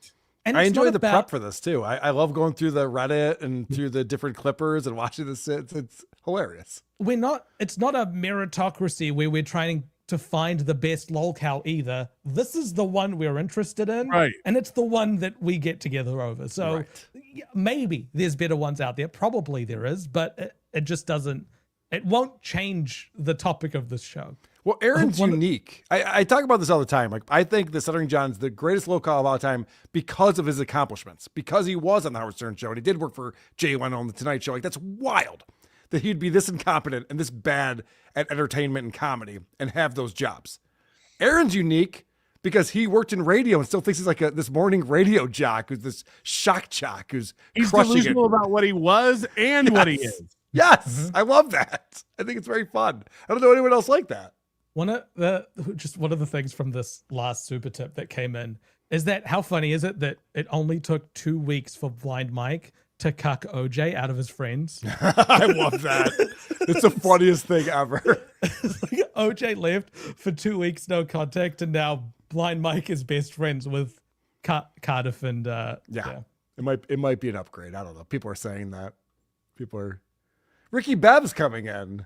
Speaker 4: And
Speaker 2: I
Speaker 4: it's
Speaker 2: enjoy
Speaker 4: not
Speaker 2: the
Speaker 4: about-
Speaker 2: prep for this too. I love going through the Reddit and through the different clippers and watching this. It's hilarious.
Speaker 4: It's not a meritocracy where we're trying to find the best lolcow either. This is the one we're interested in.
Speaker 3: Right.
Speaker 4: And it's the one that we get together over. So yeah, maybe there's better ones out there. Probably there is, but it just doesn't, it won't change the topic of this show.
Speaker 2: Well, Aaron's unique. I talk about this all the time. Like, I think the Stuttering John's the greatest lolcow of all time because of his accomplishments, because he was on the Howard Stern show and he did work for Jay Leno on the Tonight Show. Like, that's wild that he'd be this incompetent and this bad at entertainment and comedy and have those jobs. Aaron's unique because he worked in radio and still thinks he's like this morning radio jock who's this shock jock who's crushing
Speaker 3: delusional
Speaker 2: it.
Speaker 3: about what he was and what he is.
Speaker 2: Yes, I love that. I think it's very fun. I don't know anyone else like that.
Speaker 4: One of the things from this last super tip that came in is that how funny is it that it only took 2 weeks for Blind Mike to cuck OJ out of his friends?
Speaker 2: I love that. It's the funniest thing ever.
Speaker 4: Like OJ left for 2 weeks, no contact, and now Blind Mike is best friends with Cardiff and
Speaker 2: yeah. It might be an upgrade. I don't know. People are saying that. Ricky Bev's coming in.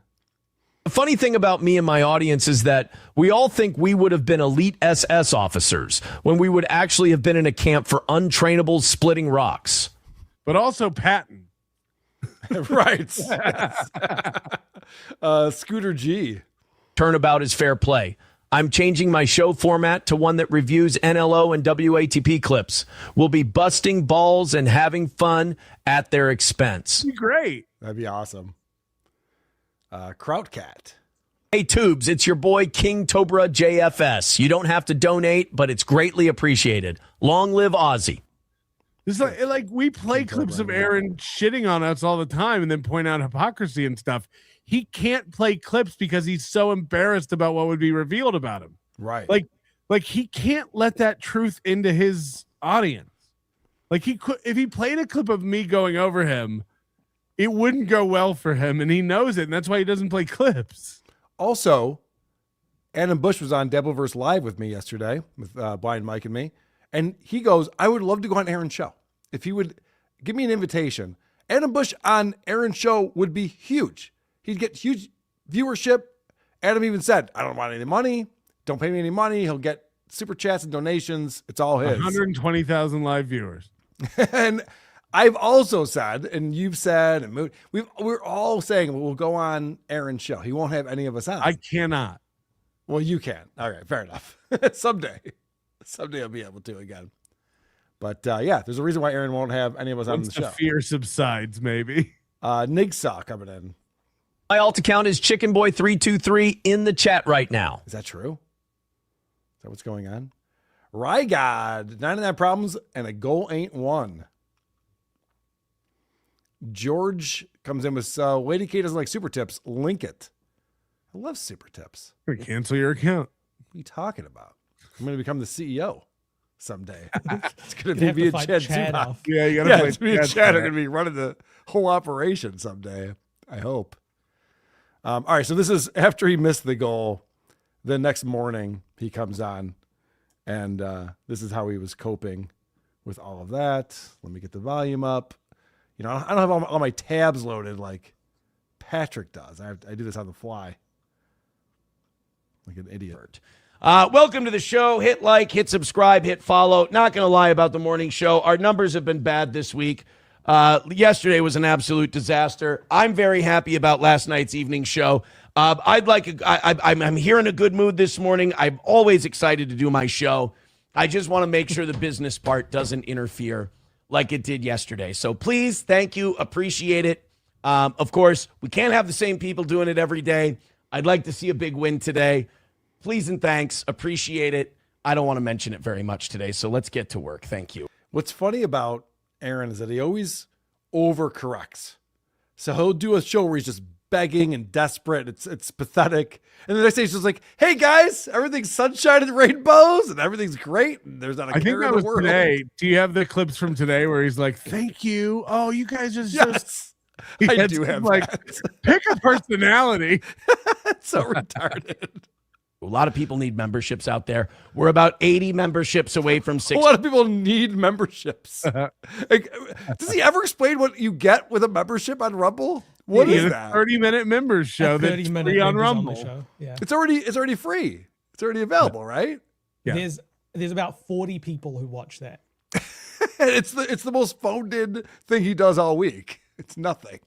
Speaker 5: The funny thing about me and my audience is that we all think we would have been elite SS officers when we would actually have been in a camp for untrainables splitting rocks.
Speaker 3: But also Patton.
Speaker 2: Right. Scooter G.
Speaker 5: Turnabout is fair play. I'm changing my show format to one that reviews NLO and WATP clips. We'll be busting balls and having fun at their expense.
Speaker 3: Great.
Speaker 2: That'd be awesome. Krautcat.
Speaker 5: Hey, Tubes, it's your boy King Tobra JFS. You don't have to donate, but it's greatly appreciated. Long live Ozzy.
Speaker 3: It's like we play clips of Aaron shitting on us all the time and then point out hypocrisy and stuff. He can't play clips because he's so embarrassed about what would be revealed about him.
Speaker 2: Right.
Speaker 3: Like he can't let that truth into his audience. Like he could, if he played a clip of me going over him, it wouldn't go well for him, and he knows it, and that's why he doesn't play clips.
Speaker 2: Also, Adam Bush was on Devilverse Live with me yesterday with Blind Mike and me, and he goes, I would love to go on Aaron's show. If he would give me an invitation, Adam Bush on Aaron's show would be huge. He'd get huge viewership. Adam even said, I don't want any money. Don't pay me any money. He'll get super chats and donations. It's all his.
Speaker 3: 120,000 live viewers.
Speaker 2: And I've also said, and you've said, and we're all saying we'll go on Aaron's show. He won't have any of us on.
Speaker 3: I cannot.
Speaker 2: Well, you can. All right, fair enough. Someday I'll be able to again. But yeah, there's a reason why Aaron won't have any of us on the show.
Speaker 3: Fear subsides, maybe.
Speaker 2: Nigsaw coming in.
Speaker 5: My alt account is Chicken Boy 323 in the chat right now.
Speaker 2: Is that true? Is that what's going on? Rygod, 99 problems and a goal ain't one. George comes in with Lady K doesn't like super tips. Link it. I love super tips.
Speaker 3: Cancel your account.
Speaker 2: What are you talking about? I'm going to become the CEO someday. It's going
Speaker 4: You'd
Speaker 2: to be
Speaker 4: have
Speaker 2: me
Speaker 4: to
Speaker 2: and
Speaker 4: fight
Speaker 2: Chad
Speaker 4: Chad
Speaker 2: Zumach.
Speaker 4: off.
Speaker 3: Yeah, you gotta play
Speaker 2: it's me and
Speaker 3: Chad
Speaker 2: Chad are
Speaker 3: for
Speaker 2: going to be running the whole operation someday. I hope. All right, so this is after he missed the goal. the next morning he comes on, and this is how he was coping with all of that. Let me get the volume up. You know, I don't have all my tabs loaded like Patrick does. I do this on the fly, like an idiot.
Speaker 5: Welcome to the show. Hit like, hit subscribe, hit follow. Not going to lie about the morning show. Our numbers have been bad this week. Yesterday was an absolute disaster. I'm very happy about last night's evening show. I'm here in a good mood this morning. I'm always excited to do my show. I just want to make sure the business part doesn't interfere like it did yesterday. So please, thank you, appreciate it. Of course, we can't have the same people doing it every day. I'd like to see a big win today. Please and thanks, appreciate it. I don't want to mention it very much today, so let's get to work. Thank you.
Speaker 2: What's funny about Aaron is that he always overcorrects. So he'll do a show where he's just begging and desperate. It's pathetic. And the next day he's just like, hey guys, everything's sunshine and rainbows and everything's great. And there's not a care in the world.
Speaker 3: Today. Do you have the clips from today where he's like, thank you. Oh, you guys just
Speaker 2: I do have
Speaker 3: like
Speaker 2: that.
Speaker 3: Pick a personality.
Speaker 2: It's so retarded.
Speaker 5: A lot of people need memberships out there. We're about 80 memberships away from 60.
Speaker 2: A lot of people need memberships. Like, does he ever explain what you get with a membership on Rumble? What is that?
Speaker 3: 30-minute members show that's
Speaker 4: 30-minute
Speaker 3: free on
Speaker 4: members
Speaker 3: Rumble.
Speaker 4: the show. Yeah.
Speaker 2: It's already free. It's already available, right?
Speaker 3: Yeah.
Speaker 4: There's about 40 people who watch that.
Speaker 2: It's the most phoned in thing he does all week. It's nothing.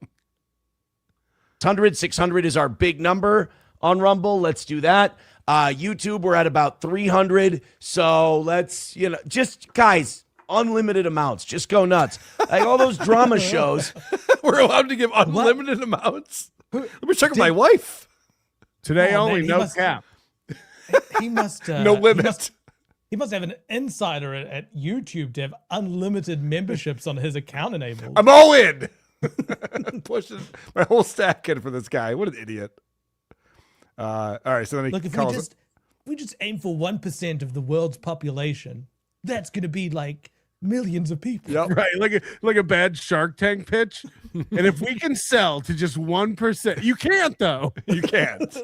Speaker 5: 600 is our big number on Rumble. Let's do that. YouTube, we're at about 300. So let's, just guys, unlimited amounts. Just go nuts. Like all those drama shows.
Speaker 2: We're allowed to give unlimited amounts. Let me check with my wife.
Speaker 3: Today only,
Speaker 4: man,
Speaker 3: no cap.
Speaker 4: He must
Speaker 2: no limit.
Speaker 4: He must have an insider at YouTube to have unlimited memberships on his account enabled.
Speaker 2: I'm all in. Pushing my whole stack in for this guy. What an idiot. All right, so then he
Speaker 4: Look, if we just aim for 1% of the world's population, that's going to be like millions of people.
Speaker 2: Yep.
Speaker 3: Right, like a bad Shark Tank pitch. And if we can sell to just 1%, you can't though.
Speaker 2: You can't.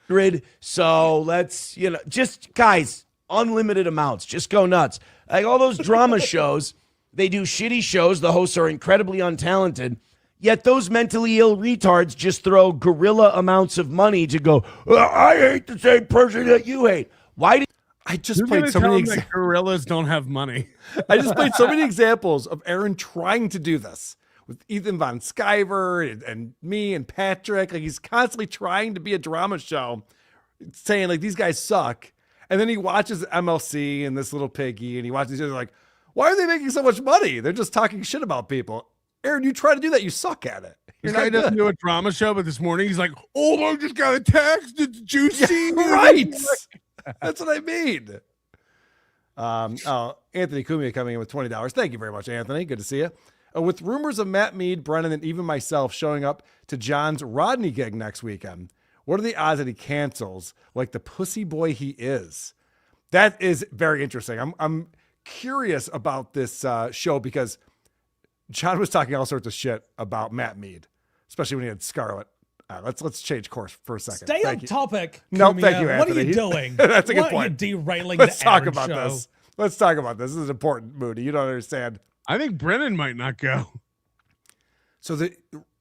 Speaker 5: Grid. So let's, just guys, unlimited amounts. Just go nuts. Like all those drama shows, they do shitty shows. The hosts are incredibly untalented. Yet those mentally ill retards just throw gorilla amounts of money to go, I hate the same person that you hate. Why did
Speaker 2: I just played so many
Speaker 3: examples? Gorillas don't have money.
Speaker 2: I just played so many examples of Aaron trying to do this with Ethan Von Sciver and me and Patrick. Like he's constantly trying to be a drama show, saying like these guys suck. And then he watches MLC and this little Piggy, and he watches these guys like, why are they making so much money? They're just talking shit about people. Aaron, you try to do that, you suck at it.
Speaker 3: This guy doesn't do a drama show, but this morning he's like, oh, I just got a text. It's juicy.
Speaker 2: Yeah, right. That's what I mean. Anthony Cumia coming in with $20. Thank you very much, Anthony. Good to see you. With rumors of Matt Mead, Brennan, and even myself showing up to John's Rodney gig next weekend, what are the odds that he cancels like the pussy boy he is? That is very interesting. I'm curious about this show because John was talking all sorts of shit about Matt Mead, especially when he had Scarlett. Let's change course for a second.
Speaker 4: Stay on topic.
Speaker 2: No, thank you, Anthony.
Speaker 4: What are you doing?
Speaker 2: That's a good
Speaker 4: Why
Speaker 2: point.
Speaker 4: Are you derailing
Speaker 2: Let's
Speaker 4: the
Speaker 2: talk
Speaker 4: Aaron
Speaker 2: about
Speaker 4: show?
Speaker 2: this. Let's talk about this. This is important, Moody. You don't understand.
Speaker 3: I think Brennan might not go.
Speaker 2: So the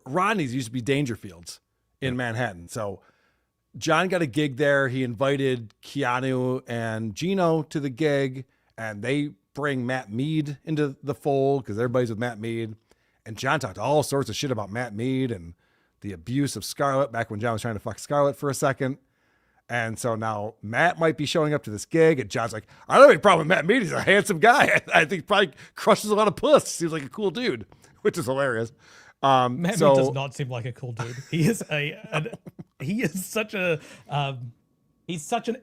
Speaker 2: Rodney's used to be Dangerfields in Manhattan. So John got a gig there. He invited Keanu and Gino to the gig, and they bring Matt Mead into the fold because everybody's with Matt Mead. And John talked all sorts of shit about Matt Mead and the abuse of Scarlett back when John was trying to fuck Scarlett for a second. And so now Matt might be showing up to this gig, and John's like, I don't have any problem with Matt Mead. He's a handsome guy. I think he probably crushes a lot of puss. Seems like a cool dude, which is hilarious.
Speaker 4: Matt Mead does not seem like a cool dude. He is he's such an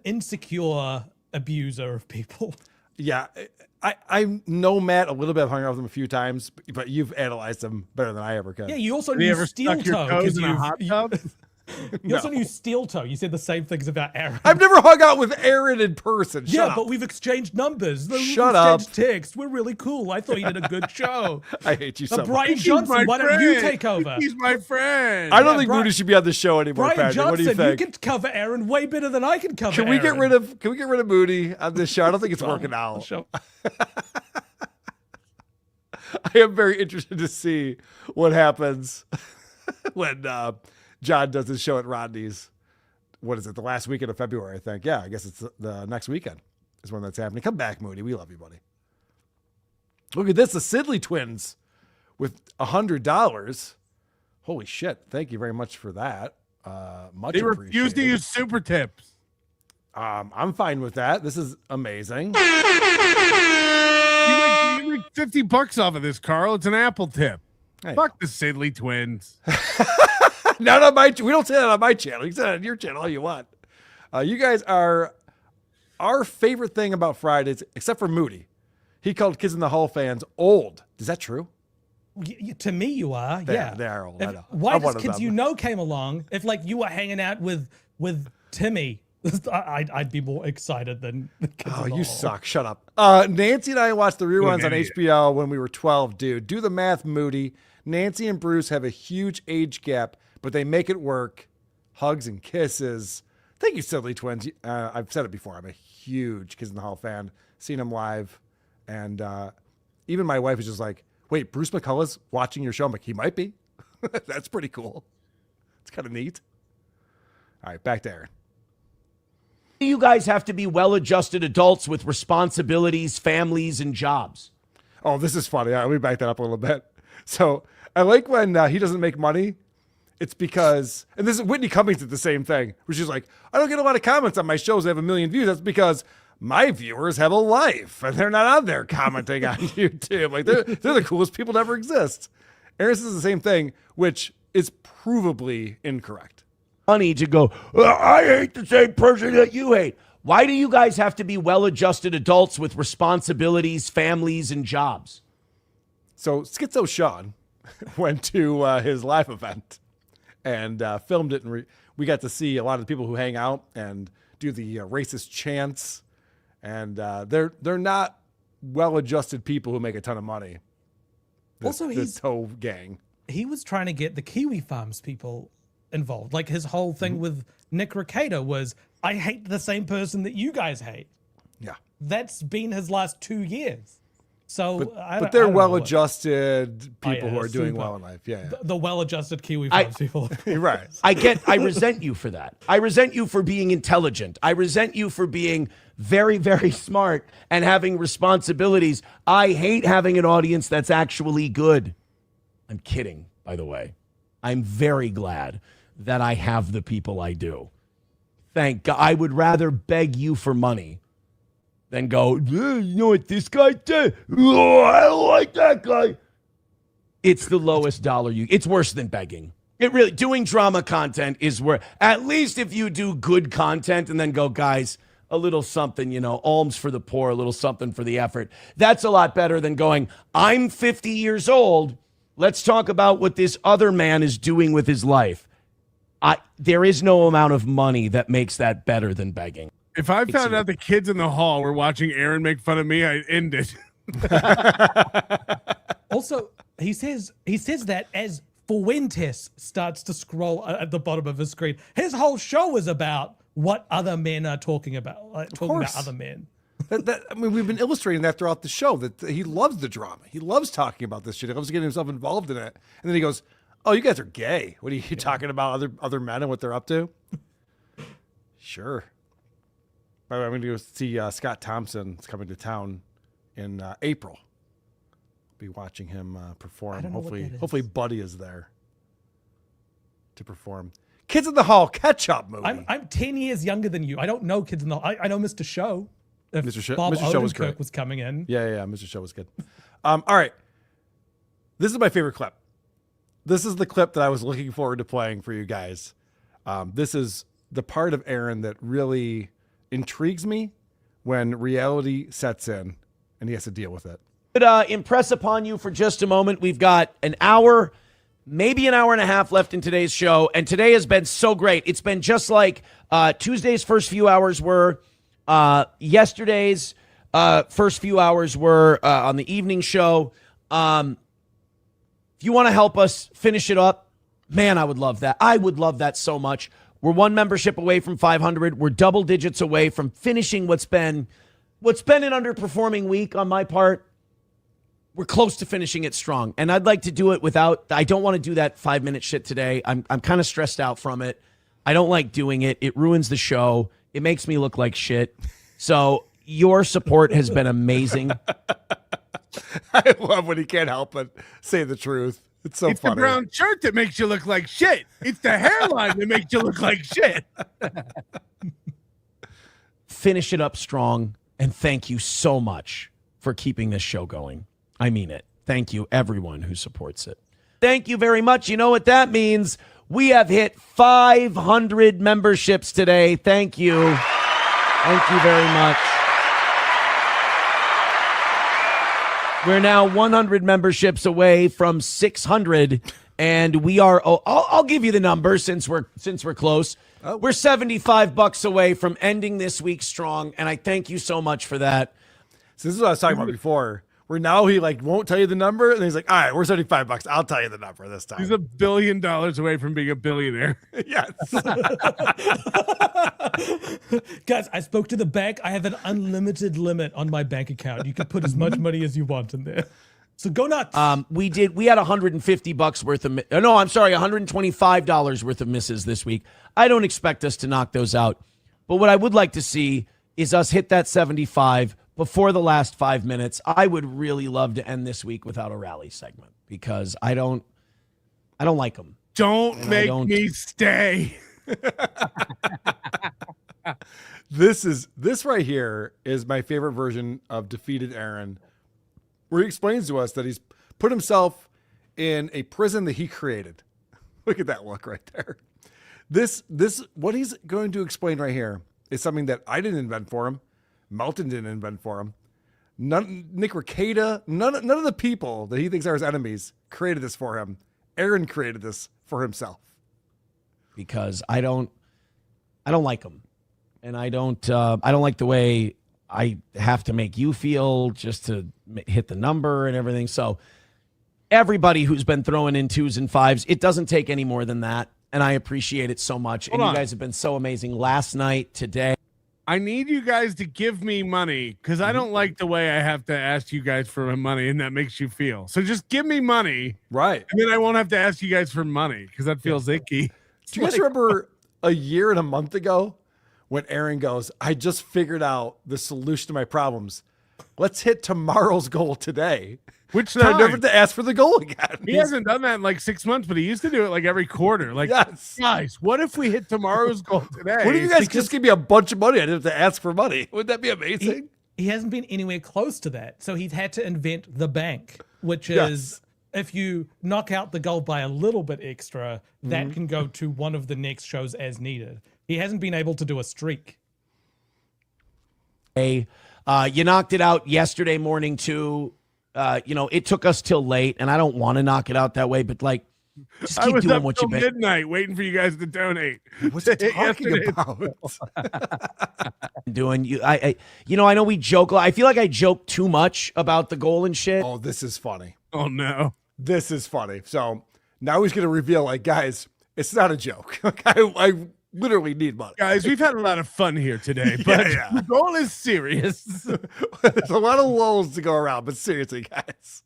Speaker 4: insecure abuser of people.
Speaker 2: Yeah, I know Matt a little bit. I've hung out with him a few times, but you've analyzed him better than I ever could.
Speaker 4: Yeah, you also
Speaker 3: Have you
Speaker 4: knew
Speaker 3: ever
Speaker 4: Steel
Speaker 3: stuck your
Speaker 4: Toe
Speaker 3: toes
Speaker 4: because
Speaker 3: in a hot tub?
Speaker 4: You also knew Steel Toe. You said the same things about Aaron.
Speaker 2: I've never hung out with Aaron in person. Shut up.
Speaker 4: But we've exchanged numbers.
Speaker 2: Shut up.
Speaker 4: Text. We're really cool. I thought you did a good show.
Speaker 2: I hate you so much.
Speaker 4: Brian Johnson, why don't you take over?
Speaker 3: He's my friend.
Speaker 2: I don't think Moody should be on the show anymore,
Speaker 4: Brian
Speaker 2: Patrick.
Speaker 4: Johnson,
Speaker 2: what do you think?
Speaker 4: You can cover Aaron way better than I can cover
Speaker 2: Can we
Speaker 4: Aaron.
Speaker 2: get rid of Moody on this show? I don't think it's working out. I am very interested to see what happens when John does his show at Rodney's. What is it? The last weekend of February, I think. Yeah, I guess it's the next weekend is when that's happening. Come back, Moody. We love you, buddy. Look at this. The Sidley twins with $100. Holy shit. Thank you very much for that. Much
Speaker 3: They
Speaker 2: appreciated.
Speaker 3: refuse to use super tips.
Speaker 2: I'm fine with that. This is amazing.
Speaker 3: You make $50 off of this, Carl. It's an Apple tip.
Speaker 2: Hey.
Speaker 3: Fuck the Sidley twins.
Speaker 2: Not on my. We don't say that on my channel. You can say that on your channel all you want. You guys are our favorite thing about Fridays, except for Moody. He called Kids in the Hall fans old. Is that true?
Speaker 4: To me, you are.
Speaker 2: They
Speaker 4: yeah,
Speaker 2: are, they are old. I know.
Speaker 4: Why
Speaker 2: I'm
Speaker 4: does
Speaker 2: one of
Speaker 4: Kids
Speaker 2: them.
Speaker 4: You Know came along? If like you were hanging out with Timmy, I'd be more excited than Kids
Speaker 2: Oh,
Speaker 4: in the
Speaker 2: you
Speaker 4: Hall.
Speaker 2: suck. Shut up. Nancy and I watched the reruns on HBO when we were 12, dude. Do the math, Moody. Nancy and Bruce have a huge age gap, but they make it work. Hugs and kisses. Thank you, Sidley twins. I've said it before. I'm a huge Kids in the Hall fan. Seen them live. And even my wife is just like, wait, Bruce McCullough's watching your show? I'm like, he might be. That's pretty cool. It's kind of neat. All right, back to Aaron.
Speaker 5: You guys have to be well-adjusted adults with responsibilities, families, and jobs.
Speaker 2: Oh, this is funny. Let me back that up a little bit. So I like when he doesn't make money. It's because, and this is Whitney Cummings did the same thing, where she's like, I don't get a lot of comments on my shows that have 1 million views. That's because my viewers have a life and they're not on there commenting on YouTube. Like they're the coolest people to ever exist. Aaron says the same thing, which is provably incorrect.
Speaker 5: Funny to go, I hate the same person that you hate. Why do you guys have to be well-adjusted adults with responsibilities, families, and jobs?
Speaker 2: So Schizo Sean went to his live event and filmed it, and we got to see a lot of the people who hang out and do the racist chants. And they're not well-adjusted people who make a ton of money. The Toe gang.
Speaker 4: He was trying to get the Kiwi Farms people involved. Like his whole thing with Nick Recato was, I hate the same person that you guys hate.
Speaker 2: Yeah.
Speaker 4: That's been his last 2 years. So,
Speaker 2: but they're well-adjusted people who are doing well in life. Yeah,
Speaker 4: The well-adjusted Kiwi Farms people.
Speaker 2: Right.
Speaker 5: I resent you for that. I resent you for being intelligent. I resent you for being very, very smart and having responsibilities. I hate having an audience that's actually good. I'm kidding, by the way. I'm very glad that I have the people I do. Thank God. I would rather beg you for money than go, you know what this guy did? Oh, I don't like that guy. It's the lowest dollar it's worse than begging. It really, doing drama content is where, at least if you do good content and then go, guys, a little something, alms for the poor, a little something for the effort. That's a lot better than going, I'm 50 years old. Let's talk about what this other man is doing with his life. There is no amount of money that makes that better than begging.
Speaker 3: If I found out the kids in the hall were watching Aaron make fun of me, I'd end it.
Speaker 4: Also, he says that as Fuentes starts to scroll at the bottom of his screen, his whole show is about what other men are talking about, talking about other men.
Speaker 2: We've been illustrating that throughout the show, that he loves the drama. He loves talking about this shit. He loves getting himself involved in it. And then he goes, oh, you guys are gay. What are you talking about, other men and what they're up to? Sure. By the way, I'm going to go see Scott Thompson. It's coming to town in April. Be watching him perform. Hopefully Buddy is there to perform. Kids in the Hall catch-up movie.
Speaker 4: I'm 10 years younger than you. I don't know Kids in the Hall. I know Mr. Show.
Speaker 2: Mr. Show,
Speaker 4: Bob
Speaker 2: Mr. Show was
Speaker 4: Odenkirk
Speaker 2: great.
Speaker 4: was coming in.
Speaker 2: Yeah. Mr. Show was good. All right. This is my favorite clip. This is the clip that I was looking forward to playing for you guys. This is the part of Aaron that really intrigues me when reality sets in and he has to deal with it.
Speaker 5: Impress upon you for just a moment. We've got an hour, maybe an hour and a half left in today's show. And today has been so great. It's been just like Tuesday's first few hours were, yesterday's first few hours were on the evening show. If you want to help us finish it up, man, I would love that. I would love that so much. We're one membership away from 500. We're double digits away from finishing what's been an underperforming week on my part. We're close to finishing it strong. And I'd like to do it I don't want to do that 5-minute shit today. I'm kind of stressed out from it. I don't like doing it. It ruins the show. It makes me look like shit. So your support has been amazing.
Speaker 2: I love when he can't help but say the truth. It's so funny.
Speaker 3: It's the brown shirt that makes you look like shit. It's the hairline that makes you look like shit.
Speaker 5: Finish it up strong. And thank you so much for keeping this show going. I mean it. Thank you, everyone who supports it. Thank you very much. You know what that means? We have hit 500 memberships today. Thank you. Thank you very much. We're now 100 memberships away from 600, and we are. I'll give you the number since we're close. We're $75 away from ending this week strong, and I thank you so much for that.
Speaker 2: So this is what I was talking about before. Where now he won't tell you the number, and he's like, "All right, we're $75. I'll tell you the number this time."
Speaker 3: He's $1 billion away from being a billionaire.
Speaker 2: Yes.
Speaker 4: Guys, I spoke to the bank. I have an unlimited limit on my bank account. You can put as much money as you want in there. So go nuts.
Speaker 5: We had $150 worth of $125 worth of misses this week. I don't expect us to knock those out. But what I would like to see is us hit that 75 before the last 5 minutes. I would really love to end this week without a rally segment because I don't like them.
Speaker 3: Don't make me stay.
Speaker 2: This right here is my favorite version of defeated Aaron, where he explains to us that he's put himself in a prison that he created. Look at that look right there. This what he's going to explain right here is something that I didn't invent for him. Melton didn't invent for him. Nick Rekieta, none of the people that he thinks are his enemies created this for him. Aaron created this for himself.
Speaker 5: Because I don't like them, and I don't like the way I have to make you feel just to hit the number and everything. So everybody who's been throwing in 2s and 5s, it doesn't take any more than that, and I appreciate it so much. You guys have been so amazing last night, today.
Speaker 3: I need you guys to give me money because I don't like the way I have to ask you guys for money, and that makes you feel. So just give me money,
Speaker 2: right?
Speaker 3: And then I won't have to ask you guys for money because that feels icky.
Speaker 2: Do you guys remember a year and a month ago when Aaron goes, "I just figured out the solution to my problems. Let's hit tomorrow's goal today."
Speaker 3: Which
Speaker 2: I never have to ask for the goal again.
Speaker 3: He hasn't done that in like 6 months, but he used to do it like every quarter. Like,
Speaker 2: yes.
Speaker 3: Guys, what if we hit tomorrow's goal today?
Speaker 2: What if you guys just give me a bunch of money? I didn't have to ask for money. Wouldn't that be amazing?
Speaker 4: He hasn't been anywhere close to that. So he's had to invent the bank, which is if you knock out the goal by a little bit extra, that can go to one of the next shows as needed. He hasn't been able to do a streak.
Speaker 5: You knocked it out yesterday morning too. It took us till late, and I don't want to knock it out that way, but just keep doing what you've been.
Speaker 3: Midnight waiting for you guys to donate.
Speaker 2: What's he talking about?
Speaker 5: Doing I know we joke. I feel like I joke too much about the goal and shit.
Speaker 2: Oh, this is funny.
Speaker 3: Oh no,
Speaker 2: this is funny. So now he's gonna reveal, guys, it's not a joke. I literally need money.
Speaker 3: Guys, we've had a lot of fun here today, but the goal is serious.
Speaker 2: There's a lot of lulls to go around, but seriously, guys.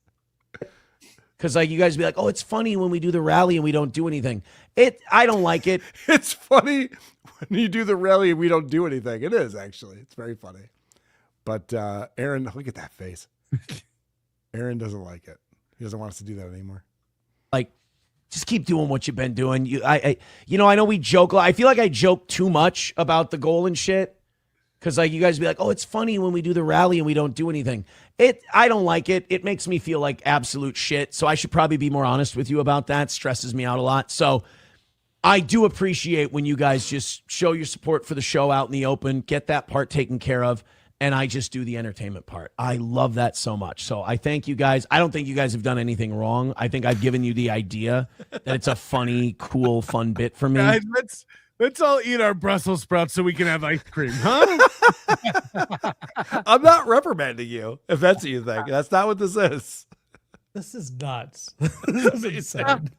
Speaker 5: Because you guys be like, "Oh, it's funny when we do the rally and we don't do anything." I don't like it.
Speaker 2: It's funny when you do the rally and we don't do anything. It is actually. It's very funny. But Aaron, look at that face. Aaron doesn't like it. He doesn't want us to do that anymore.
Speaker 5: Just keep doing what you've been doing. I know we joke. I feel like I joke too much about the goal and shit. Because you guys be like, "Oh, it's funny when we do the rally and we don't do anything." I don't like it. It makes me feel like absolute shit. So I should probably be more honest with you about that. It stresses me out a lot. So I do appreciate when you guys just show your support for the show out in the open, get that part taken care of. and I just do the entertainment part. I love that so much. So I thank you guys. I don't think you guys have done anything wrong. I think I've given you the idea that it's a funny, cool, fun bit for me.
Speaker 3: Guys, let's all eat our Brussels sprouts so we can have ice cream, huh?
Speaker 2: I'm not reprimanding you, if that's what you think. That's not what this is.
Speaker 4: This is nuts. This is insane.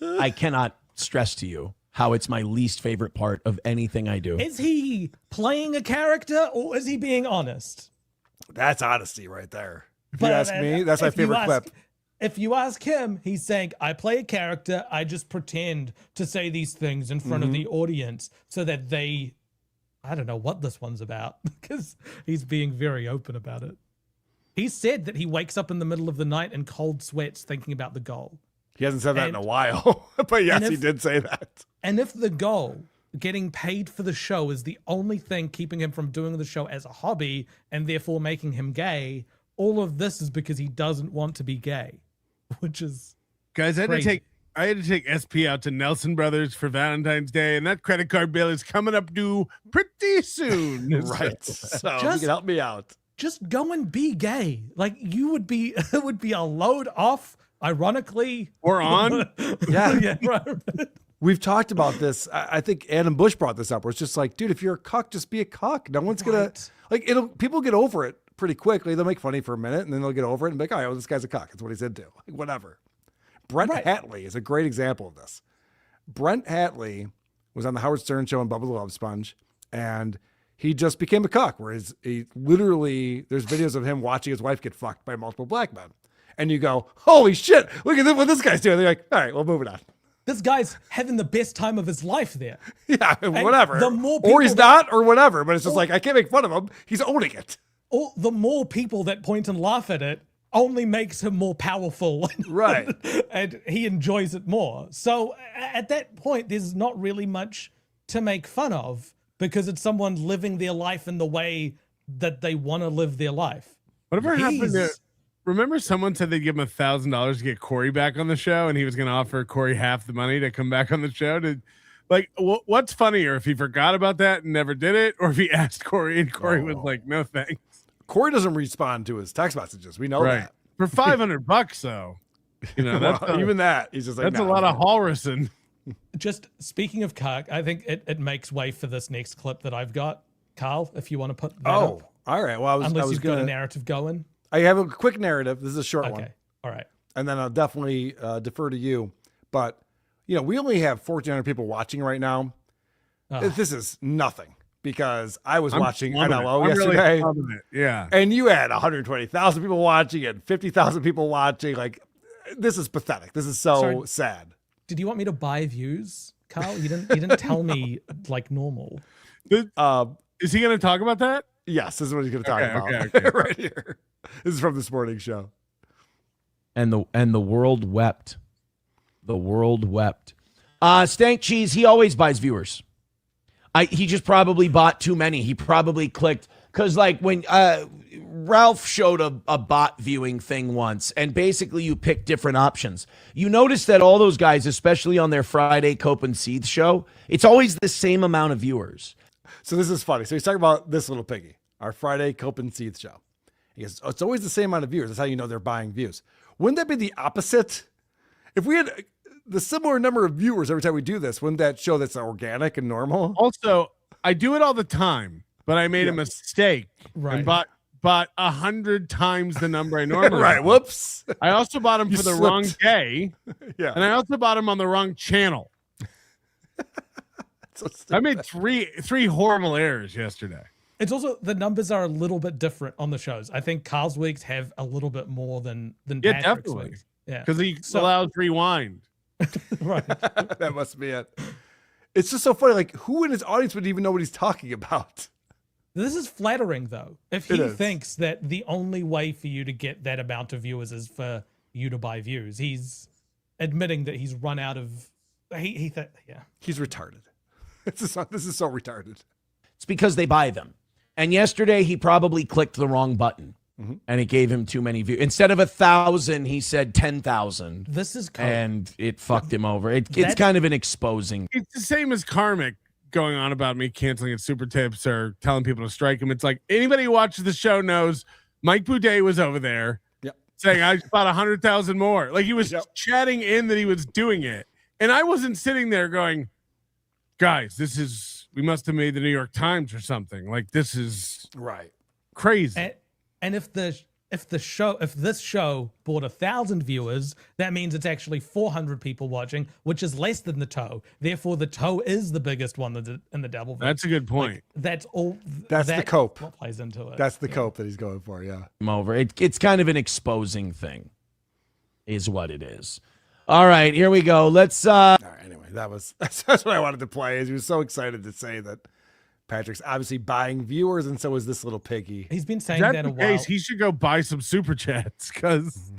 Speaker 5: I cannot stress to you how it's my least favorite part of anything I do.
Speaker 4: Is he playing a character or is he being honest?
Speaker 2: That's honesty right there. If you ask me, that's my favorite clip.
Speaker 4: If you ask him, he's saying, I play a character. I just pretend to say these things in front of the audience so that they, I don't know what this one's about, because he's being very open about it. He said that he wakes up in the middle of the night in cold sweats thinking about the goal.
Speaker 2: He hasn't said that in a while, but yes, he did say that.
Speaker 4: And if the goal, getting paid for the show, is the only thing keeping him from doing the show as a hobby and therefore making him gay, all of this is because he doesn't want to be gay, which is
Speaker 3: guys. I had to take SP out to Nelson Brothers for Valentine's Day, and that credit card bill is coming up due pretty soon.
Speaker 2: Right, so you can help me out.
Speaker 4: Just go and be gay. Like you would be, it would be a load off. Ironically,
Speaker 3: or on.
Speaker 2: Yeah. Right. We've talked about this. I think Adam Bush brought this up, where it's just like, dude, if you're a cuck, just be a cuck. No one's gonna like it'll. People get over it pretty quickly. They'll make funny for a minute, and then they'll get over it and be like, oh, well, this guy's a cuck. That's what he's into. Like, whatever. Brent Hatley is a great example of this. Brent Hatley was on the Howard Stern show on Bubba the Love Sponge, and he just became a cuck. Where he literally, there's videos of him watching his wife get fucked by multiple black men. And you go, holy shit, look at what this guy's doing. They're like, all right, well, moving on.
Speaker 4: This guy's having the best time of his life there.
Speaker 2: Yeah,
Speaker 4: And
Speaker 2: whatever.
Speaker 4: the more
Speaker 2: or he's
Speaker 4: people
Speaker 2: not, or whatever. But it's just like, I can't make fun of him. He's owning it.
Speaker 4: Or the more people that point and laugh at it only makes him more powerful.
Speaker 2: Right.
Speaker 4: And he enjoys it more. So at that point, there's not really much to make fun of because it's someone living their life in the way that they want to live their life.
Speaker 3: Whatever happened to... Remember someone said they'd give him $1,000 to get Corey back on the show, and he was going to offer Corey half the money to come back on the show. What's funnier, if he forgot about that and never did it, or if he asked Corey and Corey was like, no thanks?
Speaker 2: Corey doesn't respond to his text messages. We know that.
Speaker 3: For $500 though. You know, that's
Speaker 2: well, even that. He's just like,
Speaker 3: that's a lot of Halverson.
Speaker 4: Just speaking of cuck, I think it makes way for this next clip that I've got. Carl, if you want to put that up.
Speaker 2: All right. Well,
Speaker 4: Unless you've got a narrative going.
Speaker 2: I have a quick narrative. This is a short one.
Speaker 4: All right.
Speaker 2: And then I'll definitely defer to you. But, you know, we only have 1,400 people watching right now. This is nothing because I was watching NLO yesterday.
Speaker 3: Really yeah.
Speaker 2: And you had 120,000 people watching and 50,000 people watching. Like, this is pathetic. This is so sad.
Speaker 4: Did you want me to buy views, Carl? You didn't tell me like normal.
Speaker 3: Is he going to talk about that?
Speaker 2: Yes, this is what he's going to talk about
Speaker 3: okay.
Speaker 2: right here. This is from this morning show.
Speaker 5: And the world wept. The world wept. Stank Cheese, he always buys viewers. He just probably bought too many. He probably clicked because like when Ralph showed a bot viewing thing once, and basically you pick different options. You notice that all those guys, especially on their Friday Cope and Seeth show, it's always the same amount of viewers.
Speaker 2: So this is funny. So he's talking about this little piggy, our Friday Cope and Seeth show. He goes, it's always the same amount of viewers. That's how you know they're buying views. Wouldn't that be the opposite? If we had the similar number of viewers every time we do this, wouldn't that show that's organic and normal?
Speaker 3: Also, I do it all the time, but I made a mistake and bought 100 times the number I normally
Speaker 2: right.
Speaker 3: bought.
Speaker 2: Whoops.
Speaker 3: I also bought them for the wrong day.
Speaker 2: Yeah.
Speaker 3: And I also bought them on the wrong channel.
Speaker 2: So
Speaker 3: I made three horrible errors yesterday.
Speaker 4: It's also the numbers are a little bit different on the shows. I think Carl's weeks have a little bit more than Patrick's
Speaker 3: definitely.
Speaker 4: weeks. Yeah,
Speaker 3: because he allows rewind.
Speaker 2: Right. That must be it. It's just so funny. Like, who in his audience would even know what he's talking about?
Speaker 4: This is flattering, though. If he thinks that the only way for you to get that amount of viewers is for you to buy views, he's admitting that he's run out of.
Speaker 2: He's retarded. This is so retarded.
Speaker 5: It's because they buy them. And yesterday he probably clicked the wrong button, and it gave him too many views. Instead of 1,000, he said 10,000.
Speaker 4: This is
Speaker 5: and it fucked him over. It's kind of an exposing.
Speaker 3: It's the same as Karmic going on about me canceling at Super Tips or telling people to strike him. It's like anybody who watches the show knows Mike Boudet was over there saying I bought 100,000 more. Like he was chatting in that he was doing it. And I wasn't sitting there going, guys, we must have made the New York Times or something. Like this is crazy.
Speaker 4: And if this show brought 1,000 viewers, that means it's actually 400 people watching, which is less than the toe. Therefore, the toe is the biggest one in the Dabbleverse.
Speaker 3: That's a good point.
Speaker 4: Like, that's all.
Speaker 2: That's the cope.
Speaker 4: What plays into it?
Speaker 2: That's the cope that he's going for. Yeah,
Speaker 5: I'm over. It's kind of an exposing thing, is what it is. All right, here we go. Let's.
Speaker 2: All right, anyway, that's what I wanted to play. Is he was so excited to say that Patrick's obviously buying viewers, and so is this little piggy.
Speaker 4: He's been saying that a while.
Speaker 3: He should go buy some super chats because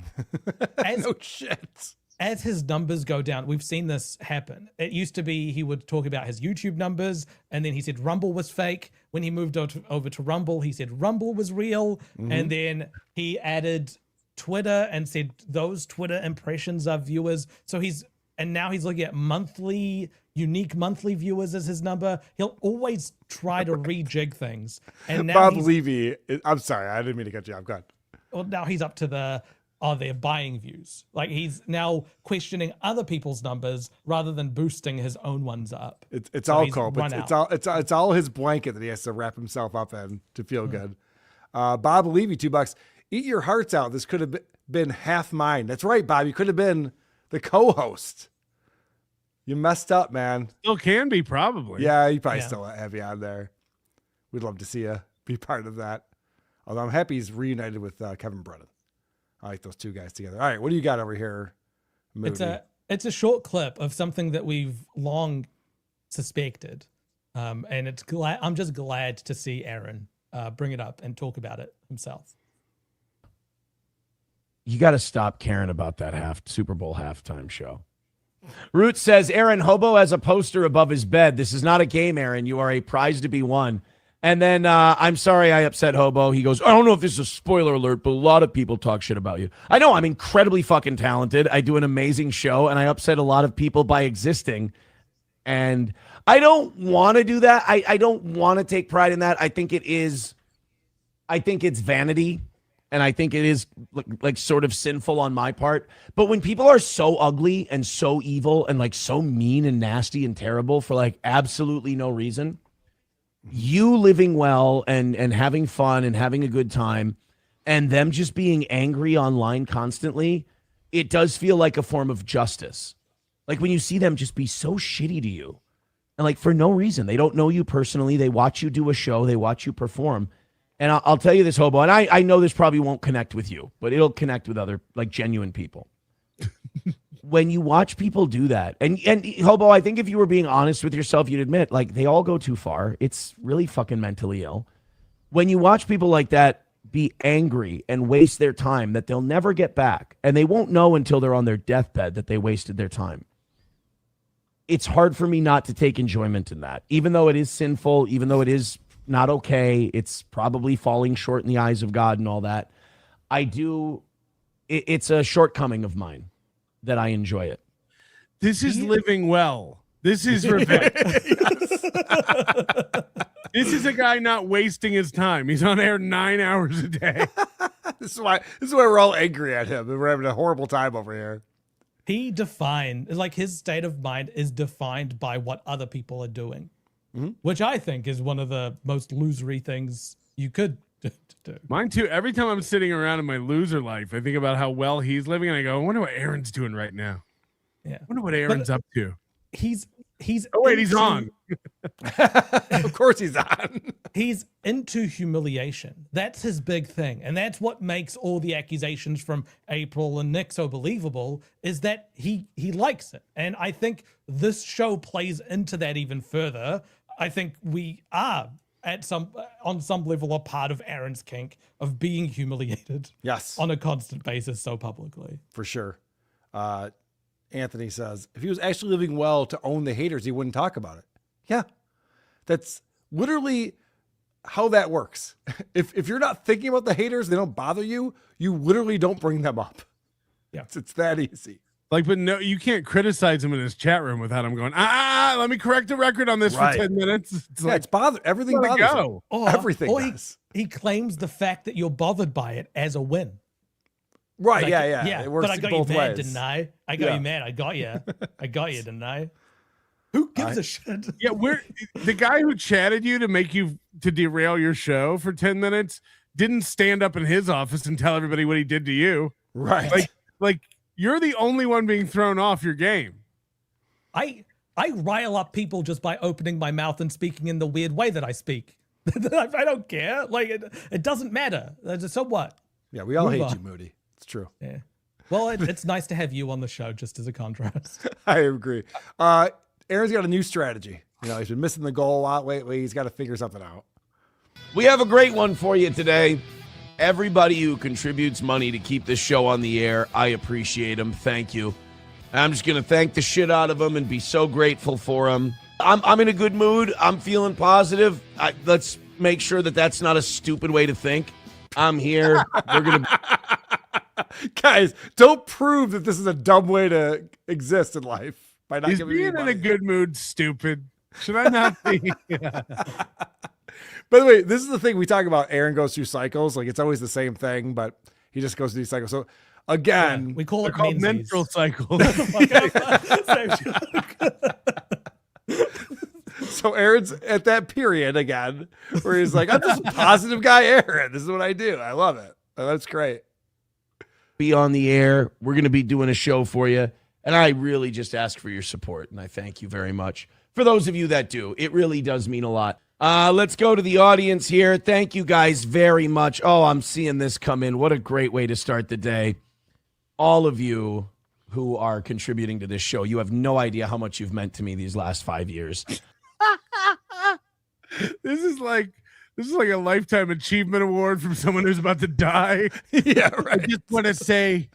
Speaker 2: no shit.
Speaker 4: As his numbers go down, we've seen this happen. It used to be he would talk about his YouTube numbers, and then he said Rumble was fake. When he moved over to Rumble, he said Rumble was real, and then he added Twitter and said those Twitter impressions are viewers. So now he's looking at unique monthly viewers as his number. He'll always try to rejig things. And now
Speaker 2: Bob Levy, I'm sorry, I didn't mean to cut you off. Go ahead.
Speaker 4: Well, now he's up to are they buying views? Like he's now questioning other people's numbers rather than boosting his own ones up.
Speaker 2: It's all cope. It's all his blanket that he has to wrap himself up in to feel good. Bob Levy, $2. Eat your hearts out. This could have been half mine. That's right, Bob. You could have been the co-host. You messed up, man.
Speaker 3: Still can be, probably.
Speaker 2: Yeah, you probably still have you on there. We'd love to see you be part of that. Although I'm happy he's reunited with Kevin Brennan. I like those two guys together. All right, what do you got over here, Moody?
Speaker 4: It's a short clip of something that we've long suspected, and I'm just glad to see Aaron bring it up and talk about it himself.
Speaker 5: You got to stop caring about that Super Bowl halftime show. Root says, Aaron, Hobo has a poster above his bed. This is not a game, Aaron. You are a prize to be won. And then, I'm sorry I upset Hobo. He goes, I don't know if this is a spoiler alert, but a lot of people talk shit about you. I know I'm incredibly fucking talented. I do an amazing show, and I upset a lot of people by existing. And I don't want to do that. I don't want to take pride in that. I think it's vanity. And I think it is like sort of sinful on my part. But when people are so ugly and so evil and like so mean and nasty and terrible for like absolutely no reason, you living well and having fun and having a good time and them just being angry online constantly, it does feel like a form of justice. Like when you see them just be so shitty to you and like for no reason, they don't know you personally. They watch you do a show. They watch you perform. And I'll tell you this, Hobo, and I know this probably won't connect with you, but it'll connect with other, like, genuine people. When you watch people do that, and Hobo, I think if you were being honest with yourself, you'd admit, like, they all go too far. It's really fucking mentally ill. When you watch people like that be angry and waste their time that they'll never get back, and they won't know until they're on their deathbed that they wasted their time, it's hard for me not to take enjoyment in that, even though it is sinful, even though it is not okay. It's probably falling short in the eyes of God and all that. It's a shortcoming of mine that I enjoy it.
Speaker 3: This is living well. This is revenge. This is a guy not wasting his time. He's on air 9 hours a day.
Speaker 2: This is why we're all angry at him and we're having a horrible time over here.
Speaker 4: His state of mind is defined by what other people are doing. Which I think is one of the most losery things you could do.
Speaker 3: Mine too. Every time I'm sitting around in my loser life, I think about how well he's living, and I go, I wonder what Aaron's doing right now.
Speaker 4: Yeah.
Speaker 3: I wonder what Aaron's up to.
Speaker 4: He's
Speaker 3: oh wait, he's on.
Speaker 2: Of course he's on.
Speaker 4: He's into humiliation. That's his big thing. And that's what makes all the accusations from April and Nick so believable, is that he likes it. And I think this show plays into that even further. I think we are on some level a part of Aaron's kink of being humiliated.
Speaker 2: Yes.
Speaker 4: On a constant basis so publicly.
Speaker 2: For sure. Anthony says, if he was actually living well to own the haters, he wouldn't talk about it. Yeah. That's literally how that works. If you're not thinking about the haters, they don't bother you, you literally don't bring them up.
Speaker 4: Yeah.
Speaker 2: It's that easy.
Speaker 3: Like, but no, you can't criticize him in his chat room without him going, let me correct the record on this
Speaker 2: Right.
Speaker 3: for 10 minutes. It's
Speaker 2: Yeah,
Speaker 3: like,
Speaker 2: it's everything
Speaker 3: let it
Speaker 2: bothers
Speaker 3: go.
Speaker 2: him. Everything does.
Speaker 4: He claims the fact that you're bothered by it as a win.
Speaker 2: Right,
Speaker 4: Like,
Speaker 2: yeah. It works
Speaker 4: but I got
Speaker 2: both
Speaker 4: you mad,
Speaker 2: ways.
Speaker 4: didn't I? I got you mad. I got you. I got you, didn't I? Who gives a shit?
Speaker 3: Yeah, the guy who chatted you to derail your show for 10 minutes didn't stand up in his office and tell everybody what he did to you.
Speaker 2: Right.
Speaker 3: Like you're the only one being thrown off your game.
Speaker 4: I rile up people just by opening my mouth and speaking in the weird way that I speak. I don't care. Like it doesn't matter. So what?
Speaker 2: Yeah, we all
Speaker 4: Move
Speaker 2: hate
Speaker 4: on.
Speaker 2: you, Moody. It's true.
Speaker 4: Yeah. Well, it's nice to have you on the show just as a contrast.
Speaker 2: I agree. Aaron's got a new strategy. He's been missing the goal a lot lately. He's got to figure something out.
Speaker 5: We have a great one for you today. Everybody who contributes money to keep this show on the air, I appreciate them. Thank you. I'm just going to thank the shit out of them and be so grateful for them. I'm in a good mood. I'm feeling positive. Let's make sure that that's not a stupid way to think. I'm here. We're going to...
Speaker 2: Guys, don't prove that this is a dumb way to exist in life by not
Speaker 3: Is
Speaker 2: giving me
Speaker 3: being in
Speaker 2: money.
Speaker 3: a good mood stupid? Should I not be?
Speaker 2: By the way, this is the thing we talk about. Aaron goes through cycles. Like, it's always the same thing, but he just goes through these cycles. So again,
Speaker 4: we call
Speaker 3: They're
Speaker 4: it
Speaker 3: called
Speaker 4: menses.
Speaker 3: menstrual cycles.
Speaker 2: So Aaron's at that period again where he's like, I'm just a positive guy, Aaron. This is what I do. I love it. That's great.
Speaker 5: Be on the air. We're going to be doing a show for you. And I really just ask for your support. And I thank you very much. For those of you that do, it really does mean a lot. Let's go to the audience here. Thank you guys very much. Oh, I'm seeing this come in. What a great way to start the day. All of you who are contributing to this show, you have no idea how much you've meant to me these last 5 years.
Speaker 3: This is like a lifetime achievement award from someone who's about to die.
Speaker 2: Yeah, right.
Speaker 3: I just want to say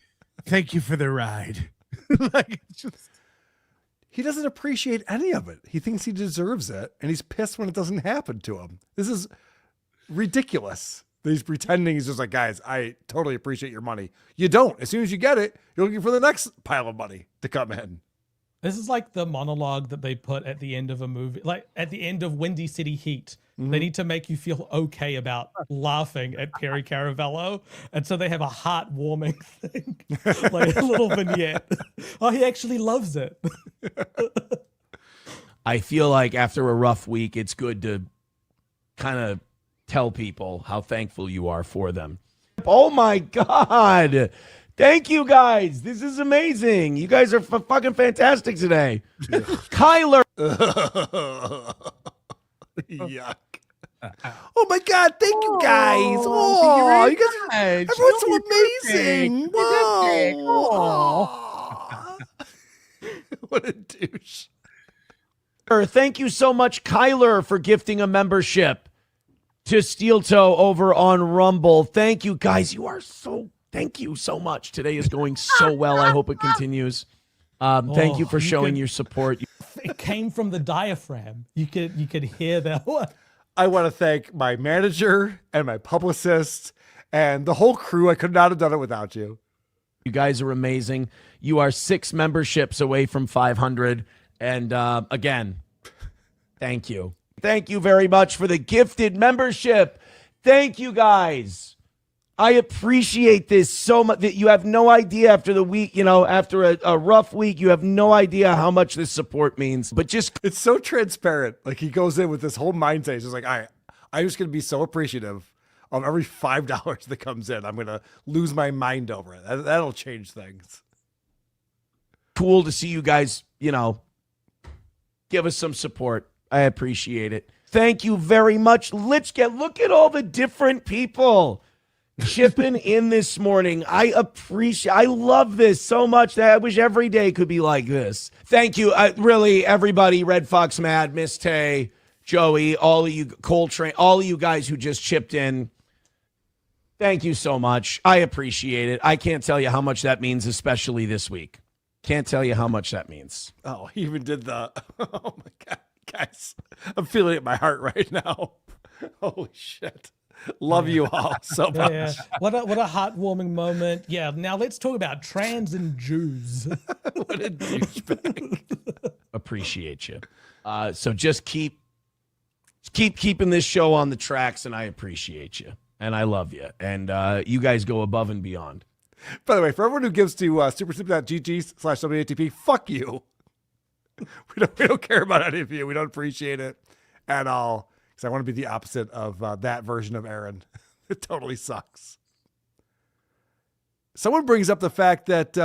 Speaker 3: thank you for the ride.
Speaker 2: He doesn't appreciate any of it. He thinks he deserves it, and he's pissed when it doesn't happen to him. This is ridiculous. He's pretending he's just like, guys, I totally appreciate your money. You don't. As soon as you get it, you're looking for the next pile of money to come in.
Speaker 4: This is like the monologue that they put at the end of a movie, like at the end of Windy City Heat. They need to make you feel okay about laughing at Perry Caravello. And so they have a heartwarming thing, like a little vignette. Oh, he actually loves it.
Speaker 5: I feel like after a rough week, it's good to kind of tell people how thankful you are for them. Oh my God. Thank you guys. This is amazing. You guys are fucking fantastic today. Kyler.
Speaker 2: Yuck. Oh my God. Thank you guys. Oh, you guys everyone's so amazing. Whoa. What a douche.
Speaker 5: Thank you so much, Kyler, for gifting a membership to Steel Toe over on Rumble. Thank you guys. Thank you so much. Today is going so well. I hope it continues. Thank you for showing your support.
Speaker 4: It came from the diaphragm. You could hear that one.
Speaker 2: I want to thank my manager and my publicist and the whole crew. I could not have done it without you.
Speaker 5: You guys are amazing. You are 6 memberships away from 500. And again, thank you. Thank you very much for the gifted membership. Thank you guys. I appreciate this so much that you have no idea after the week, after a rough week, you have no idea how much this support means. But it's
Speaker 2: so transparent. Like he goes in with this whole mindset. He's just like, I'm just going to be so appreciative of every $5 that comes in. I'm going to lose my mind over it. That'll change things.
Speaker 5: Cool to see you guys, give us some support. I appreciate it. Thank you very much. Look at all the different people chipping in this morning. I love this so much that I wish every day could be like this. Thank you. Really, everybody, Red Fox Mad, Miss Tay, Joey, all of you, Coltrane, all of you guys who just chipped in. Thank you so much. I appreciate it. I can't tell you how much that means, especially this week. Can't tell you how much that means.
Speaker 2: Oh, he even did oh my God, guys, I'm feeling it in my heart right now. Holy shit. Love you all so much.
Speaker 4: Yeah. What a heartwarming moment. Yeah. Now let's talk about trans and Jews.
Speaker 2: What a douchebag.
Speaker 5: Appreciate you. So just keep keeping this show on the tracks, and I appreciate you, and I love you, and you guys go above and beyond.
Speaker 2: By the way, for everyone who gives to supersoup.gg/WATP, fuck you. We don't care about any of you. We don't appreciate it at all. Because I want to be the opposite of that version of Aaron. It totally sucks. Someone brings up the fact that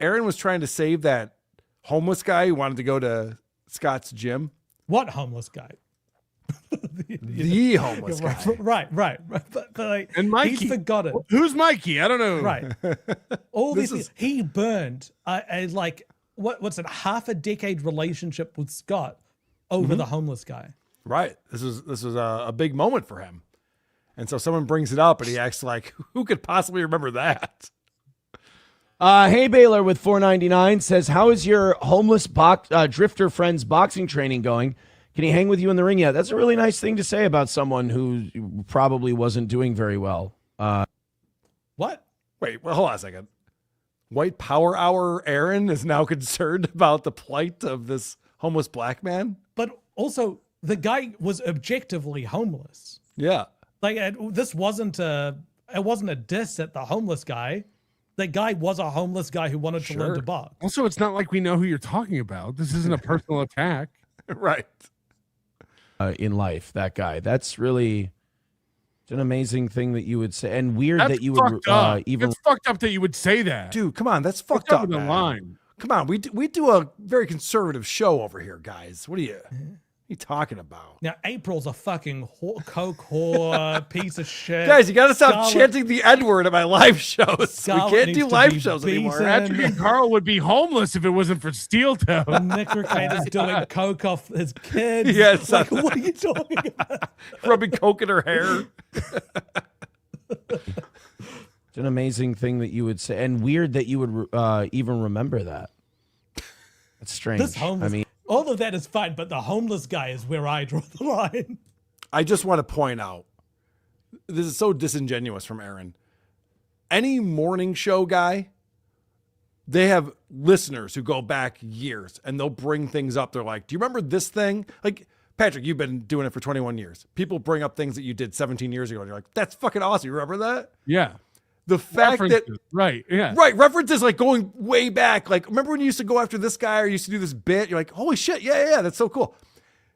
Speaker 2: Aaron was trying to save that homeless guy who wanted to go to Scott's gym.
Speaker 4: What homeless guy?
Speaker 2: The homeless guy.
Speaker 4: Right. But like,
Speaker 3: and Mikey.
Speaker 4: He's forgotten.
Speaker 3: Who's Mikey? I don't know.
Speaker 4: Right. All these he burned what's it? Half a decade relationship with Scott over the homeless guy.
Speaker 2: Right. This was a big moment for him. And so someone brings it up and he acts like, who could possibly remember that?
Speaker 5: Hey Baylor with $4.99 says, how is your homeless drifter friend's boxing training going? Can he hang with you in the ring yet? That's a really nice thing to say about someone who probably wasn't doing very well.
Speaker 4: What?
Speaker 2: Wait, well, hold on a second. White Power Hour Aaron is now concerned about the plight of this homeless black man?
Speaker 4: But also, the guy was objectively homeless.
Speaker 2: Yeah.
Speaker 4: Like, this wasn't a diss at the homeless guy. The guy was a homeless guy who wanted to learn to box.
Speaker 3: Also, it's not like we know who you're talking about. This isn't a personal attack.
Speaker 2: Right.
Speaker 5: In life, that guy. That's really an amazing thing that you would say. And weird that you would even...
Speaker 3: It's fucked up that you would say that.
Speaker 2: Dude, come on. That's fucked up,
Speaker 3: the
Speaker 2: man.
Speaker 3: line.
Speaker 2: Come on. We do a very conservative show over here, guys. What are you talking about?
Speaker 4: Now, April's a fucking coke whore, piece of shit.
Speaker 2: Guys, you got to stop chanting the N-word at my live shows. We can't do live shows anymore.
Speaker 3: Patrick and Carl would be homeless if it wasn't for Steel Toe.
Speaker 4: Nick Ricardo's doing coke off his kids.
Speaker 2: Yes.
Speaker 4: Like, what are you talking about?
Speaker 2: Rubbing coke in her hair.
Speaker 5: It's an amazing thing that you would say. And weird that you would even remember that. That's strange.
Speaker 4: This homeless... all of that is fine, but the homeless guy is where I draw the line.
Speaker 2: I just want to point out, this is so disingenuous from Aaron. Any morning show guy, they have listeners who go back years and they'll bring things up. They're like, do you remember this thing? Like, Patrick, you've been doing it for 21 years. People bring up things that you did 17 years ago and you're like, that's fucking awesome. You remember that?
Speaker 3: Yeah.
Speaker 2: The fact that references like going way back. Like, remember when you used to go after this guy or you used to do this bit? You're like, holy shit, yeah, that's so cool.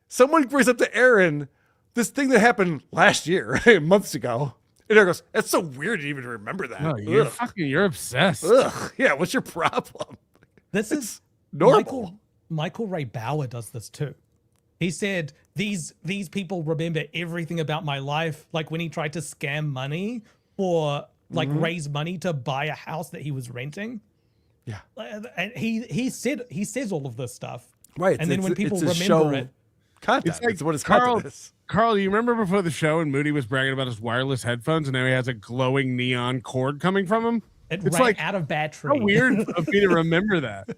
Speaker 2: Someone brings up to Aaron this thing that happened last year, months ago, and Aaron goes, "That's so weird to even remember that."
Speaker 3: No, you're obsessed.
Speaker 2: Ugh. Yeah, what's your problem?
Speaker 4: This is
Speaker 2: normal.
Speaker 4: Michael Ray Bauer does this too. He said these people remember everything about my life, like when he tried to scam money for. Like raise money to buy a house that he was renting.
Speaker 2: Yeah.
Speaker 4: And he says all of this stuff.
Speaker 2: Right.
Speaker 4: And then when people
Speaker 2: remember
Speaker 4: it.
Speaker 2: Content.
Speaker 3: It's like
Speaker 2: it's what his
Speaker 3: Carl,
Speaker 2: content is.
Speaker 3: Carl, you remember before the show and Moody was bragging about his wireless headphones and now he has a glowing neon cord coming from him?
Speaker 4: It's
Speaker 3: ran
Speaker 4: like out of battery.
Speaker 3: How weird of me to remember that.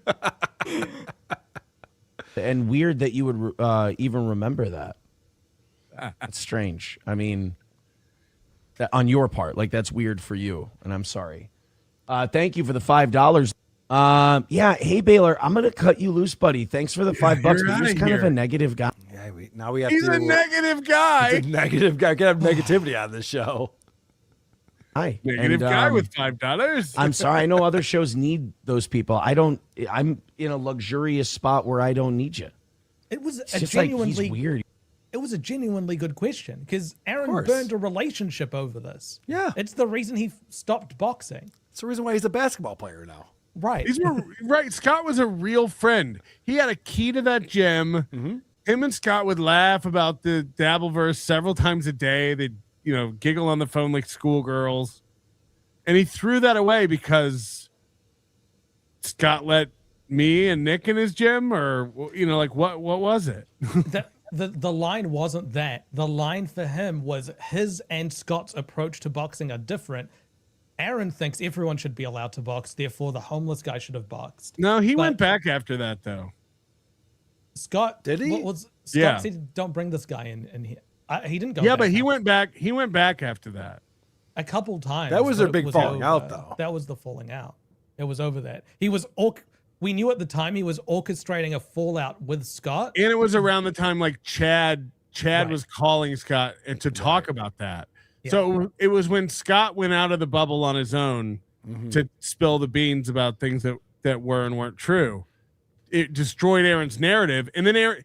Speaker 5: And weird that you would even remember that. That's strange. I mean... on your part, like that's weird for you, and I'm sorry. Thank you for the $5. Yeah, hey Baylor, I'm gonna cut you loose, buddy. Thanks for the $5, but you're just kind of a negative guy.
Speaker 2: Yeah, now we have
Speaker 3: He's a negative guy.
Speaker 2: He's a negative guy. Can have negativity on this show.
Speaker 5: Hi,
Speaker 3: negative guy with $5.
Speaker 5: I'm sorry. I know other shows need those people. I'm in a luxurious spot where I don't need you.
Speaker 4: It was
Speaker 5: It's
Speaker 4: a
Speaker 5: just like
Speaker 4: genuinely
Speaker 5: he's weird.
Speaker 4: It was a genuinely good question because Aaron burned a relationship over this.
Speaker 2: Yeah.
Speaker 4: It's the reason he stopped boxing.
Speaker 2: It's the reason why he's a basketball player now.
Speaker 4: Right.
Speaker 3: These were right. Scott was a real friend. He had a key to that gym. Him and Scott would laugh about the Dabbleverse several times a day. They'd, giggle on the phone like schoolgirls. And he threw that away because Scott let me and Nick in his gym, or like what was it?
Speaker 4: The line wasn't that. The line for him was his and Scott's approach to boxing are different. Aaron thinks everyone should be allowed to box, therefore the homeless guy should have boxed.
Speaker 3: No, he went back after that though.
Speaker 4: Scott
Speaker 2: did he?
Speaker 4: Scott said, "Don't bring this guy in here." He didn't go.
Speaker 3: Yeah,
Speaker 4: back
Speaker 3: but he
Speaker 4: after.
Speaker 3: went back. He went back after that.
Speaker 4: A couple times.
Speaker 2: That was
Speaker 4: but
Speaker 2: their
Speaker 4: it
Speaker 2: big
Speaker 4: was
Speaker 2: falling
Speaker 4: over.
Speaker 2: out, though.
Speaker 4: That was the falling out. It was over that. He was. We knew at the time he was orchestrating a fallout with Scott.
Speaker 3: And it was around the time like Chad was calling Scott and to talk about that.
Speaker 4: Yeah.
Speaker 3: So it was when Scott went out of the bubble on his own to spill the beans about things that were and weren't true. It destroyed Aaron's narrative. And then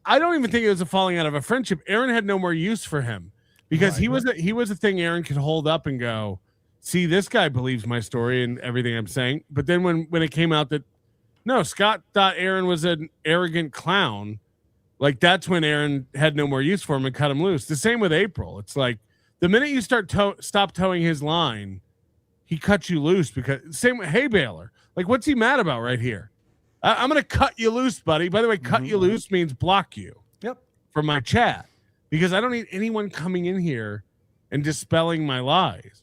Speaker 3: I don't even think it was a falling out of a friendship. Aaron had no more use for him because he was a thing Aaron could hold up and go, see, this guy believes my story and everything I'm saying. But then when it came out that no, Scott thought Aaron was an arrogant clown, like that's when Aaron had no more use for him and cut him loose. The same with April. It's like the minute you stop towing his line, he cuts you loose because same with Hey Baylor. Like, what's he mad about right here? I'm going to cut you loose, buddy. By the way, cut you loose means block you.
Speaker 2: Yep.
Speaker 3: From my chat because I don't need anyone coming in here and dispelling my lies.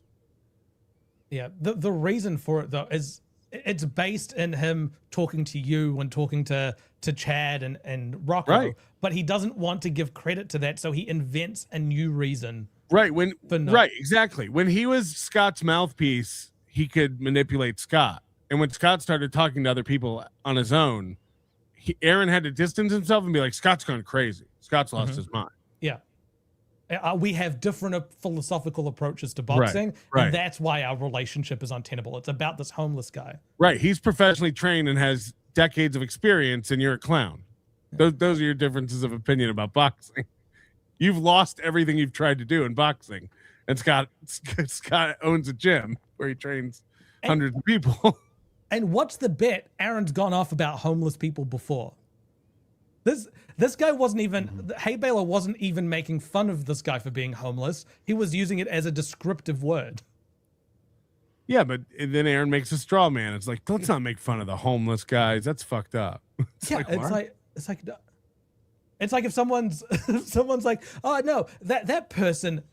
Speaker 4: Yeah. The reason for it though is it's based in him talking to you and talking to Chad and Rocco,
Speaker 3: Right.
Speaker 4: but he doesn't want to give credit to that, so he invents a new reason.
Speaker 3: Right. Right. Exactly. When he was Scott's mouthpiece, he could manipulate Scott. And when Scott started talking to other people on his own, Aaron had to distance himself and be like, Scott's gone crazy. Scott's lost his mind.
Speaker 4: Yeah. We have different philosophical approaches to boxing,
Speaker 3: right.
Speaker 4: and that's why our relationship is untenable. It's about this homeless guy.
Speaker 3: Right. He's professionally trained and has decades of experience, and you're a clown. Those are your differences of opinion about boxing. You've lost everything you've tried to do in boxing. And Scott owns a gym where he trains hundreds of people.
Speaker 4: And what's the bet? Aaron's gone off about homeless people before. This guy wasn't even, Hey Baylor wasn't even making fun of this guy for being homeless. He was using it as a descriptive word.
Speaker 3: Yeah, but then Aaron makes a straw man. It's like, let's not make fun of the homeless guys. That's fucked up.
Speaker 4: It's like if someone's like, oh no, that person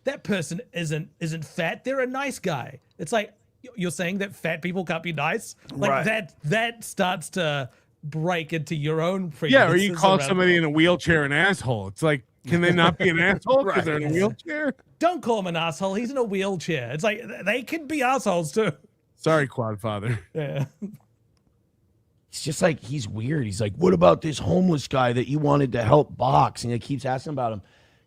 Speaker 4: isn't fat. They're a nice guy. It's like you're saying that fat people can't be nice. Like that starts to break into your own prejudices.
Speaker 3: Yeah, or you call somebody in a wheelchair an asshole. It's like, can they not be an asshole because they're in a wheelchair?
Speaker 4: Don't call him an asshole. He's in a wheelchair. It's like they can be assholes too.
Speaker 3: Sorry, Quad Father.
Speaker 4: Yeah.
Speaker 5: It's just like he's weird. He's like, what about this homeless guy that you wanted to help box? And he keeps asking about him.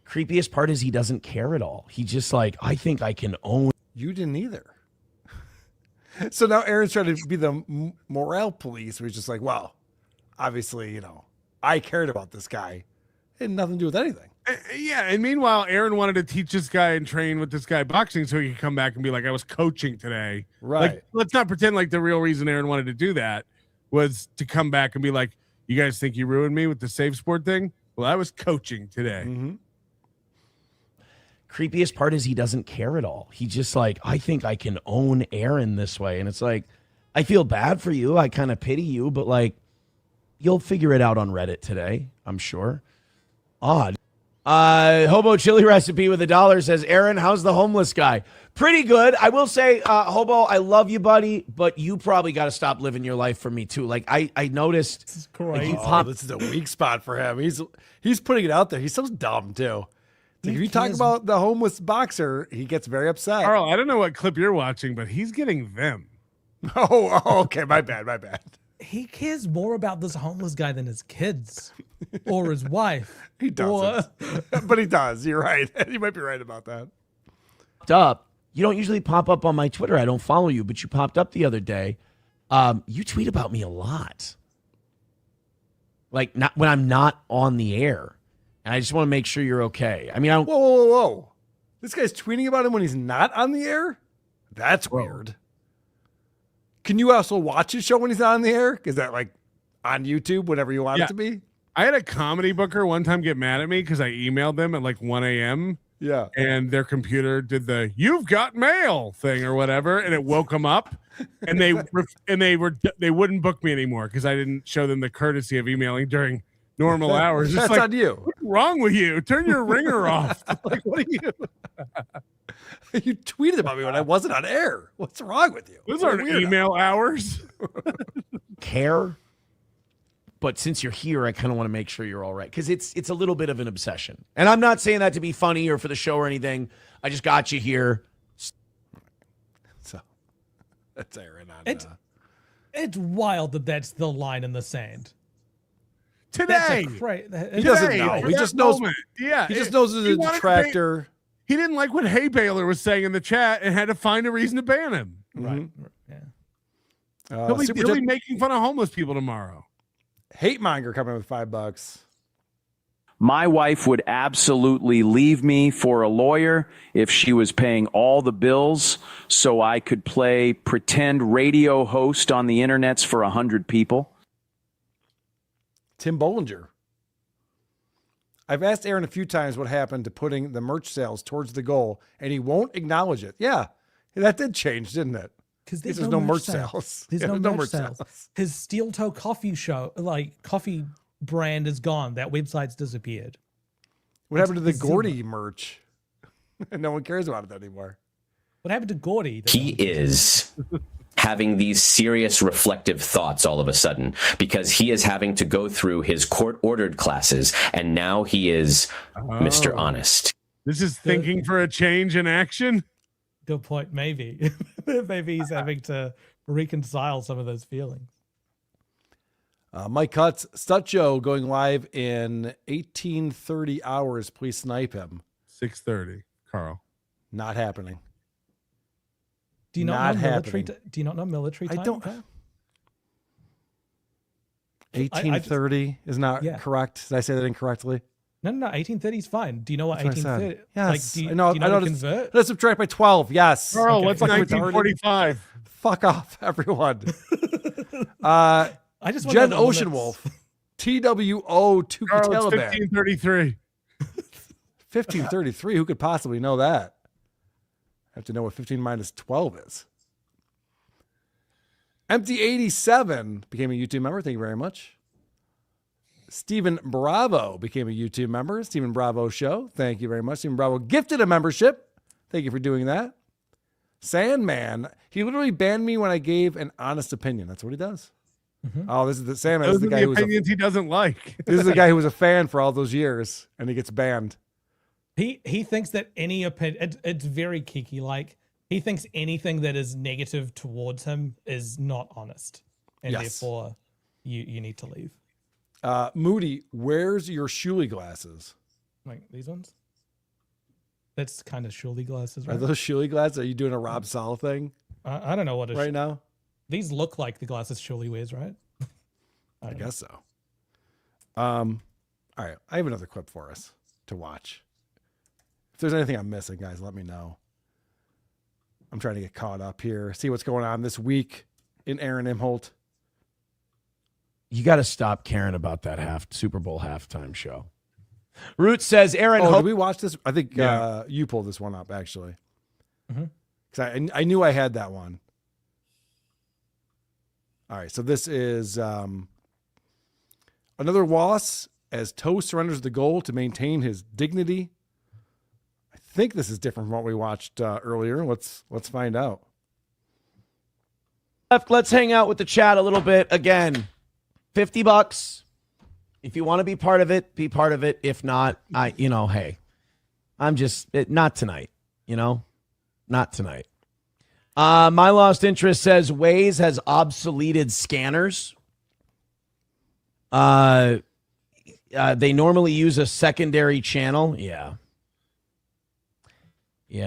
Speaker 5: Creepiest part is he doesn't care at all. He's just like, I think I can own.
Speaker 2: You didn't either. So now Aaron's trying to be the morale police, where he's just like, well, obviously, I cared about this guy. It had nothing to do with anything.
Speaker 3: Yeah, and meanwhile, Aaron wanted to teach this guy and train with this guy boxing so he could come back and be like, I was coaching today.
Speaker 2: Right.
Speaker 3: Like, let's not pretend like the real reason Aaron wanted to do that was to come back and be like, you guys think you ruined me with the Save Sport thing? Well, I was coaching today.
Speaker 2: Mm-hmm.
Speaker 5: Creepiest part is he doesn't care at all. He's just like, I think I can own Aaron this way. And it's like, I feel bad for you. I kind of pity you, but like, you'll figure it out on Reddit today, I'm sure. Odd. Hobo Chili Recipe with $1 says, Aaron, how's the homeless guy? Pretty good. I will say, Hobo, I love you, buddy, but you probably got to stop living your life for me too. Like I noticed.
Speaker 4: This is crazy.
Speaker 2: This is a weak spot for him. He's putting it out there. He's so dumb too. Like, if you talk about the homeless boxer, he gets very upset.
Speaker 3: Carl, I don't know what clip you're watching, but he's getting them.
Speaker 2: Oh, okay. My bad.
Speaker 4: He cares more about this homeless guy than his kids or his wife.
Speaker 2: He doesn't. But he does. You're right. You might be right about that.
Speaker 5: Up. You don't usually pop up on my Twitter. I don't follow you, but you popped up the other day. You tweet about me a lot. Like not when I'm not on the air. And I just want to make sure you're okay. I mean,
Speaker 2: Whoa. This guy's tweeting about him when he's not on the air? That's weird. Can you also watch his show when he's not on the air? Is that like on YouTube, whatever you want it to be?
Speaker 3: I had a comedy booker one time get mad at me because I emailed them at like 1 a.m.
Speaker 2: Yeah.
Speaker 3: And their computer did the "you've got mail" thing or whatever, and it woke them up, and they wouldn't book me anymore because I didn't show them the courtesy of emailing during normal hours.
Speaker 2: That's
Speaker 3: like,
Speaker 2: on you.
Speaker 3: What's wrong with you? Turn your ringer off. Like, what are you?
Speaker 2: You tweeted about me when I wasn't on air. What's wrong with you?
Speaker 3: Those aren't email hours.
Speaker 5: Care. but since you're here, I kind of want to make sure you're all right because it's a little bit of an obsession. And I'm not saying that to be funny or for the show or anything. I just got you here.
Speaker 2: So that's Aaron on.
Speaker 4: It's wild that that's the line in the sand.
Speaker 3: Today,
Speaker 2: he doesn't know. He just knows.
Speaker 3: Yeah,
Speaker 2: he just knows it's a detractor.
Speaker 3: He didn't like what Hay Baylor was saying in the chat and had to find a reason to ban him.
Speaker 4: Right. Yeah.
Speaker 3: He'll be making fun of homeless people tomorrow.
Speaker 2: Hate monger coming with $5.
Speaker 14: My wife would absolutely leave me for a lawyer if she was paying all the bills so I could play pretend radio host on the internets for 100 people.
Speaker 2: Tim Bollinger. I've asked Aaron a few times what happened to putting the merch sales towards the goal, and he won't acknowledge it. Yeah, that did change, didn't it?
Speaker 4: Because
Speaker 2: there's no merch sales.
Speaker 4: There's no merch sales. His Steel Toe coffee coffee brand is gone. That website's disappeared.
Speaker 2: What happened to the Gordy merch? No one cares about it anymore.
Speaker 4: What happened to Gordy?
Speaker 13: He is having these serious reflective thoughts all of a sudden because he is having to go through his court-ordered classes, and now he is Mr. Honest.
Speaker 3: This is thinking for a change in action?
Speaker 4: Good point. Maybe. Maybe he's having to reconcile some of those feelings.
Speaker 2: Mike Cutts, Stutjo going live in 1830 hours. Please snipe him.
Speaker 3: 6:30, Carl.
Speaker 2: Not happening.
Speaker 4: Do you not know military? Do you not know military time?
Speaker 2: I don't. 1830 is not correct. Did I say that incorrectly?
Speaker 4: No. 1830 is fine. Do you know what 1830?
Speaker 2: Yes.
Speaker 4: Do you
Speaker 2: I know
Speaker 4: how to convert?
Speaker 2: Let's subtract by 12. Yes.
Speaker 3: Carl, what's 1945?
Speaker 2: Fuck off, everyone.
Speaker 4: I just want
Speaker 2: Jen
Speaker 4: to know
Speaker 2: Ocean Wolf. TWO to
Speaker 3: Carl,
Speaker 2: Taliban.
Speaker 3: 1533.
Speaker 2: 1533. Who could possibly know that? I have to know what 15 minus 12 is. Empty 87 became a YouTube member. Thank you very much. Stephen Bravo became a YouTube member. Stephen Bravo Show. Thank you very much. Stephen Bravo gifted a membership. Thank you for doing that. Sandman. He literally banned me when I gave an honest opinion. That's what he does.
Speaker 4: Mm-hmm.
Speaker 2: Oh, this is the Sandman.
Speaker 3: Those
Speaker 2: This is the
Speaker 3: are
Speaker 2: guy
Speaker 3: the
Speaker 2: who was
Speaker 3: opinions he doesn't like.
Speaker 2: this is the guy who was a fan for all those years, and he gets banned.
Speaker 4: He thinks that any opinion, it's very Kiki like. He thinks anything that is negative towards him is not honest, and therefore you need to leave.
Speaker 2: Moody, where's your Shuli glasses?
Speaker 4: Like these ones? That's kind of Shuli glasses, right?
Speaker 2: Are those Shuli glasses? Are you doing a Rob Sal thing?
Speaker 4: I don't know what
Speaker 2: right now.
Speaker 4: These look like the glasses Shuli wears, right?
Speaker 2: I guess so. All right, I have another clip for us to watch. If there's anything I'm missing, guys, let me know. I'm trying to get caught up here, see what's going on this week in Aaron Imholte.
Speaker 5: You got to stop caring about that Super Bowl halftime show. Root says, Aaron.
Speaker 2: Did we watch this? I think you pulled this one up, actually. Because I knew I had that one. All right, so this is another loss as Toe surrenders the goal to maintain his dignity. I think this is different from what we watched earlier. Let's find out.
Speaker 5: Let's hang out with the chat a little bit. Again, $50. If you want to be part of it, be part of it. If not, hey, I'm just not tonight, not tonight. My Lost Interest says Waze has obsoleted scanners. They normally use a secondary channel. Yeah,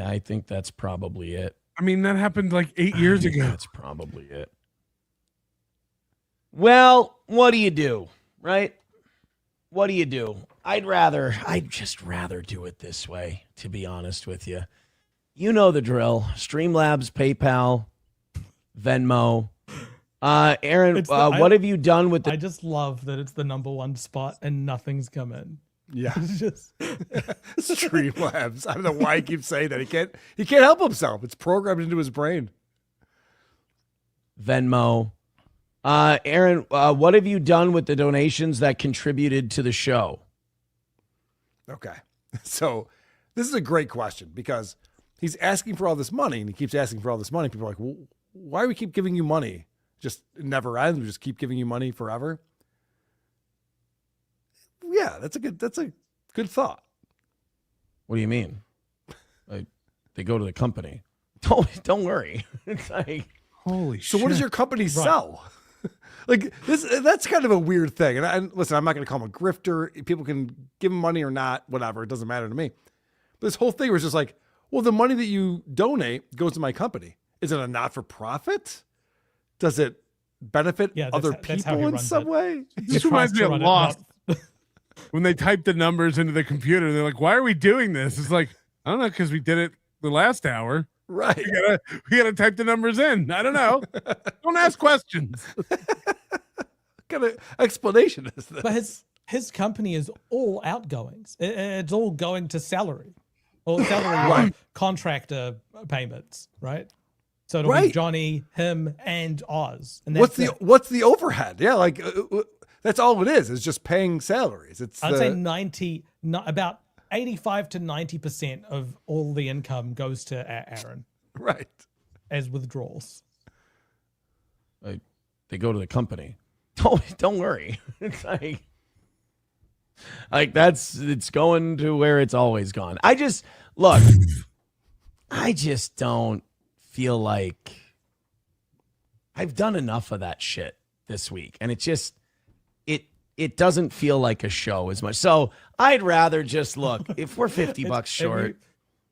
Speaker 5: I think that's probably it.
Speaker 3: I mean, that happened like 8 years ago.
Speaker 5: That's probably it. Well, what do you do, right? What do you do? I'd just rather do it this way, to be honest with you. You know the drill. Streamlabs, PayPal, Venmo. Aaron, what have you done with the...
Speaker 4: I just love that it's the number one spot and nothing's come in.
Speaker 2: Yeah.
Speaker 4: It's just
Speaker 2: Streamlabs. I don't know why he keeps saying that. He can't help himself. It's programmed into his brain.
Speaker 5: Venmo. Aaron, what have you done with the donations that contributed to the show?
Speaker 2: Okay. So this is a great question because he's asking for all this money and he keeps asking for all this money. People are like, well, why do we keep giving you money? Just it never ends. We just keep giving you money forever. Yeah, that's a good thought.
Speaker 5: What do you mean? Like, they go to the company. Don't worry. It's like,
Speaker 3: holy
Speaker 2: So
Speaker 3: shit.
Speaker 2: what does your company sell? Like that's kind of a weird thing. And listen, I'm not going to call him a grifter. People can give him money or not, whatever. It doesn't matter to me. But this whole thing was just like, well, the money that you donate goes to my company. Is it a not-for-profit? Does it benefit other people in some way?
Speaker 3: This reminds me of Lost. When they type the numbers into the computer, they're like, why are we doing this? It's like, I don't know, because we did it the last hour.
Speaker 2: Right.
Speaker 3: We gotta type the numbers in. I don't know. Don't ask questions.
Speaker 2: What kind of explanation is this?
Speaker 4: But his company is all outgoings. It's all going to salary or salary contractor payments, right? So it'll be Johnny, him, and Oz. And
Speaker 2: what's the overhead? Yeah, like that's all it is. It's just paying salaries.
Speaker 4: I'd say about 85 to 90% of all the income goes to Aaron.
Speaker 2: Right.
Speaker 4: As withdrawals.
Speaker 5: They go to the company. Don't worry. It's like it's going to where it's always gone. I just don't feel like I've done enough of that shit this week, and it doesn't feel like a show as much. So I'd rather just look. If we're $50 short,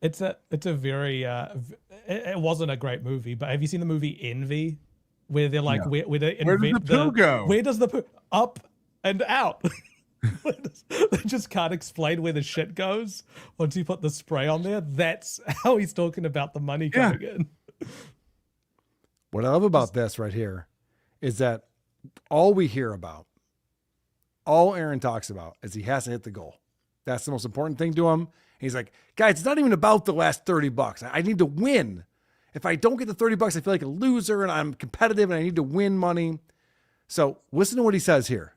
Speaker 4: it's a very it wasn't a great movie, but have you seen the movie Envy, where they're like, where does the poo go? Where does the poo up and out? They just can't explain where the shit goes once you put the spray on there. That's how he's talking about the money coming in.
Speaker 2: What I love about this right here is that all we hear about, all Aaron talks about is he has to hit the goal. That's the most important thing to him. He's like, guys, it's not even about the last $30. I need to win. If I don't get the $30, I feel like a loser, and I'm competitive and I need to win money. So listen to what he says here.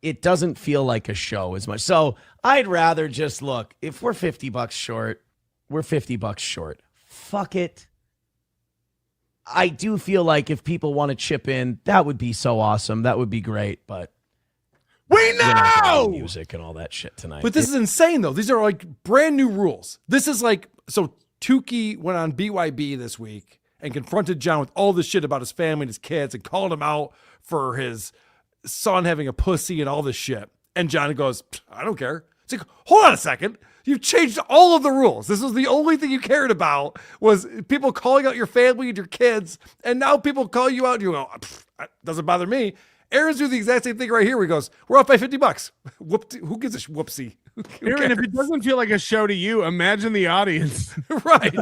Speaker 5: It doesn't feel like a show as much. So I'd rather just look. If we're $50 short, we're $50 short. Fuck it. I do feel like if people want to chip in, that would be so awesome. That would be great. But
Speaker 3: we know
Speaker 5: music and all that shit tonight.
Speaker 2: But this is insane, though. These are like brand new rules. This is like, so Tukey went on BYB this week and confronted John with all this shit about his family and his kids and called him out for his son having a pussy and all this shit. And John goes, I don't care. It's like, hold on a second. You've changed all of the rules. This was the only thing you cared about was people calling out your family and your kids. And now people call you out and you go, it doesn't bother me. Aaron's doing the exact same thing right here. Where he goes, we're off by $50. Who gives a whoopsie?
Speaker 3: Aaron, if it doesn't feel like a show to you, imagine the audience.
Speaker 2: Right.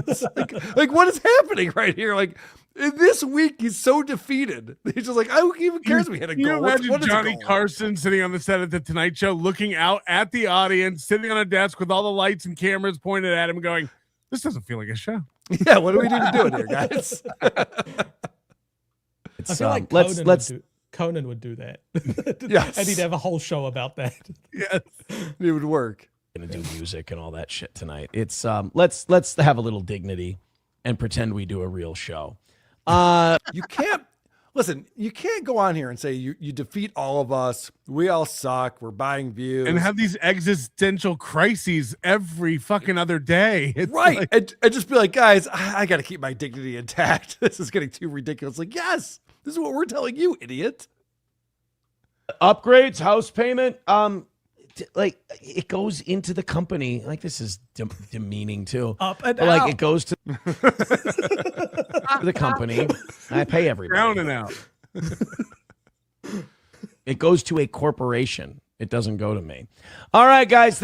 Speaker 2: Like what is happening right here? Like this week, he's so defeated. He's just like, who even cares if we hit a goal?
Speaker 3: You imagine Johnny Carson sitting on the set of the Tonight Show, looking out at the audience, sitting on a desk with all the lights and cameras pointed at him, going, this doesn't feel like a show.
Speaker 2: Yeah, what do we need to do in here, guys?
Speaker 4: I feel like Conan would do that.
Speaker 2: Yes.
Speaker 4: And he'd have a whole show about that.
Speaker 2: Yes. It would work.
Speaker 5: Gonna do music and all that shit tonight. It's let's have a little dignity and pretend we do a real show.
Speaker 2: You can't go on here and say you defeat all of us. We all suck. We're buying views
Speaker 3: and have these existential crises every fucking other day. It's
Speaker 2: right.
Speaker 3: Like,
Speaker 2: and just be like, guys, I got to keep my dignity intact. This is getting too ridiculous. Like, yes, this is what we're telling you, idiot.
Speaker 5: Upgrades, house payment. Like it goes into the company. Like this is demeaning too.
Speaker 4: Up and
Speaker 5: but,
Speaker 4: out.
Speaker 5: like it goes to the company. I pay everybody.
Speaker 3: Down and out.
Speaker 5: It goes to a corporation. It doesn't go to me. All right, guys.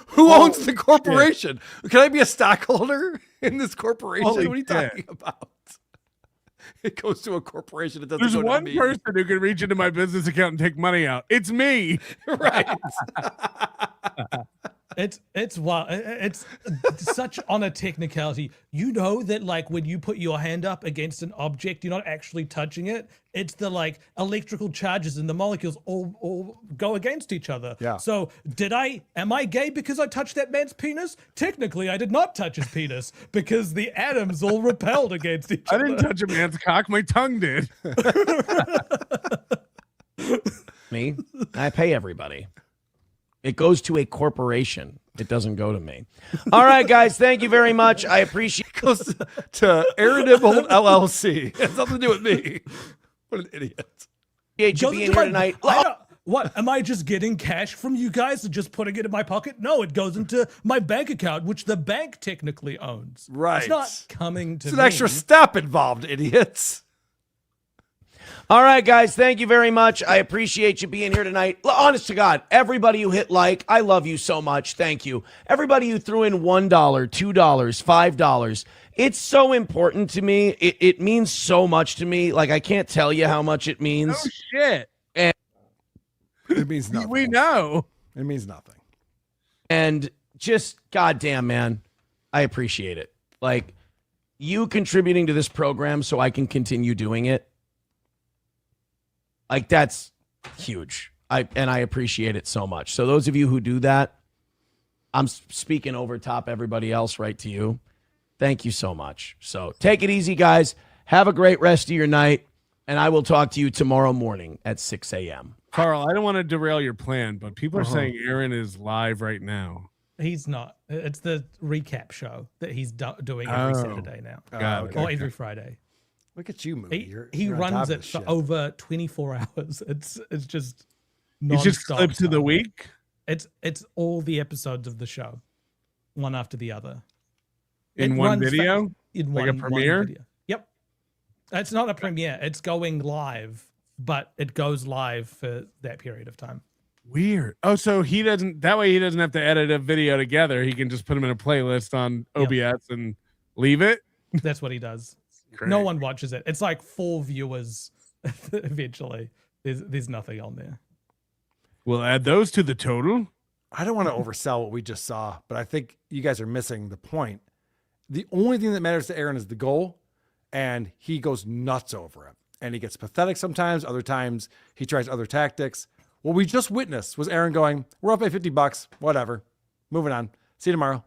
Speaker 2: Who owns the corporation? Can I be a stockholder in this corporation?
Speaker 3: Holy
Speaker 2: what are you
Speaker 3: shit.
Speaker 2: talking about? It goes to a corporation. It doesn't
Speaker 3: There's
Speaker 2: go to
Speaker 3: one
Speaker 2: me.
Speaker 3: person who can reach into my business account and take money out. It's me.
Speaker 2: Right.
Speaker 4: It's wild. It's such on a technicality. You know that like when you put your hand up against an object, you're not actually touching it. It's the like electrical charges and the molecules all go against each other.
Speaker 2: Yeah.
Speaker 4: So am I gay because I touched that man's penis? Technically, I did not touch his penis because the atoms all repelled against each other.
Speaker 3: I didn't touch a man's cock. My tongue did.
Speaker 5: Me, I pay everybody. It goes to a corporation. It doesn't go to me. All right, guys. Thank you very much. I appreciate
Speaker 2: it. Goes to Aaron Imholte LLC. It has nothing to do with me. What an idiot.
Speaker 5: You being here tonight.
Speaker 4: What? Am I just getting cash from you guys and just putting it in my pocket? No, it goes into my bank account, which the bank technically owns.
Speaker 2: Right.
Speaker 4: It's not coming to
Speaker 2: It's
Speaker 4: me.
Speaker 2: an extra step involved, idiots.
Speaker 5: All right, guys. Thank you very much. I appreciate you being here tonight. Honest to God, everybody who hit like, I love you so much. Thank you. Everybody who threw in $1, $2, $5. It's so important to me. It means so much to me. Like, I can't tell you how much it means.
Speaker 3: Oh, shit.
Speaker 5: And
Speaker 2: it means nothing.
Speaker 3: We know.
Speaker 2: It means nothing.
Speaker 5: And just, goddamn, man, I appreciate it. Like, you contributing to this program so I can continue doing it. Like, that's huge. I appreciate it so much. So those of you who do that, I'm speaking over top everybody else right to you. Thank you so much. So take it easy, guys. Have a great rest of your night. And I will talk to you tomorrow morning at 6 a.m.
Speaker 3: Carl, I don't want to derail your plan, but people are saying Aaron is live right now.
Speaker 4: He's not. It's the recap show that he's doing every Saturday now.
Speaker 3: Got it.
Speaker 4: Or every Friday.
Speaker 2: Look at you, Moody.
Speaker 4: He
Speaker 2: You're on top
Speaker 4: runs
Speaker 2: of
Speaker 4: it
Speaker 2: this
Speaker 4: for
Speaker 2: shit.
Speaker 4: over 24 hours. It's just
Speaker 3: It's just
Speaker 4: non-stop
Speaker 3: clips of the
Speaker 4: time.
Speaker 3: week?
Speaker 4: It's all the episodes of the show, one after the other.
Speaker 3: In
Speaker 4: It
Speaker 3: one
Speaker 4: runs
Speaker 3: video?
Speaker 4: in
Speaker 3: Like a
Speaker 4: one
Speaker 3: premiere?
Speaker 4: video. Yep. It's not a premiere. It's going live, but it goes live for that period of time.
Speaker 3: Weird. Oh, so he doesn't have to edit a video together. He can just put them in a playlist on OBS and leave it.
Speaker 4: That's what he does. No one watches it. It's like 4 viewers eventually. There's nothing on there.
Speaker 3: We'll add those to the total.
Speaker 2: I don't want to oversell what we just saw, but I think you guys are missing the point. The only thing that matters to Aaron is the goal, and he goes nuts over it. And he gets pathetic sometimes. Other times he tries other tactics. What we just witnessed was Aaron going, we're up by $50, whatever. Moving on. See you tomorrow.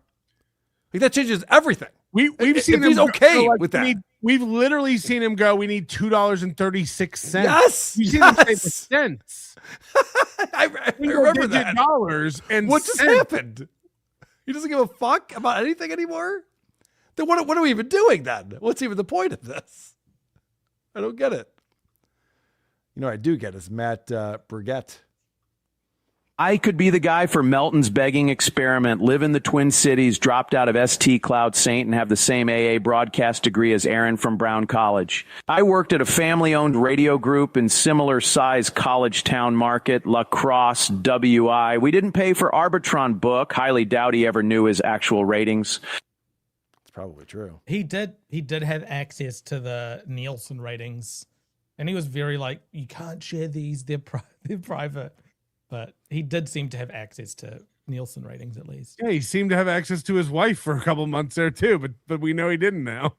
Speaker 2: Like, that changes everything.
Speaker 3: We've seen
Speaker 2: if
Speaker 3: him
Speaker 2: he's okay
Speaker 3: go,
Speaker 2: with that.
Speaker 3: We've literally seen him go, we need $2.36.
Speaker 2: Yes.
Speaker 3: We've seen him say the cents.
Speaker 2: I remember that.
Speaker 3: Dollars and
Speaker 2: what just
Speaker 3: cents.
Speaker 2: happened? He doesn't give a fuck about anything anymore? Then what are we even doing then? What's even the point of this? I don't get it. You know what I do get is Matt Brigette.
Speaker 14: I could be the guy for Melton's begging experiment, live in the Twin Cities, dropped out of ST Cloud Saint, and have the same AA broadcast degree as Aaron from Brown College. I worked at a family-owned radio group in similar size college town market, La Crosse, WI. We didn't pay for Arbitron book. Highly doubt he ever knew his actual ratings.
Speaker 2: It's probably true.
Speaker 4: He did have access to the Nielsen ratings, and he was very like, you can't share these. They're private. But he did seem to have access to Nielsen ratings at least.
Speaker 3: Yeah, he seemed to have access to his wife for a couple months there too, but we know he didn't now.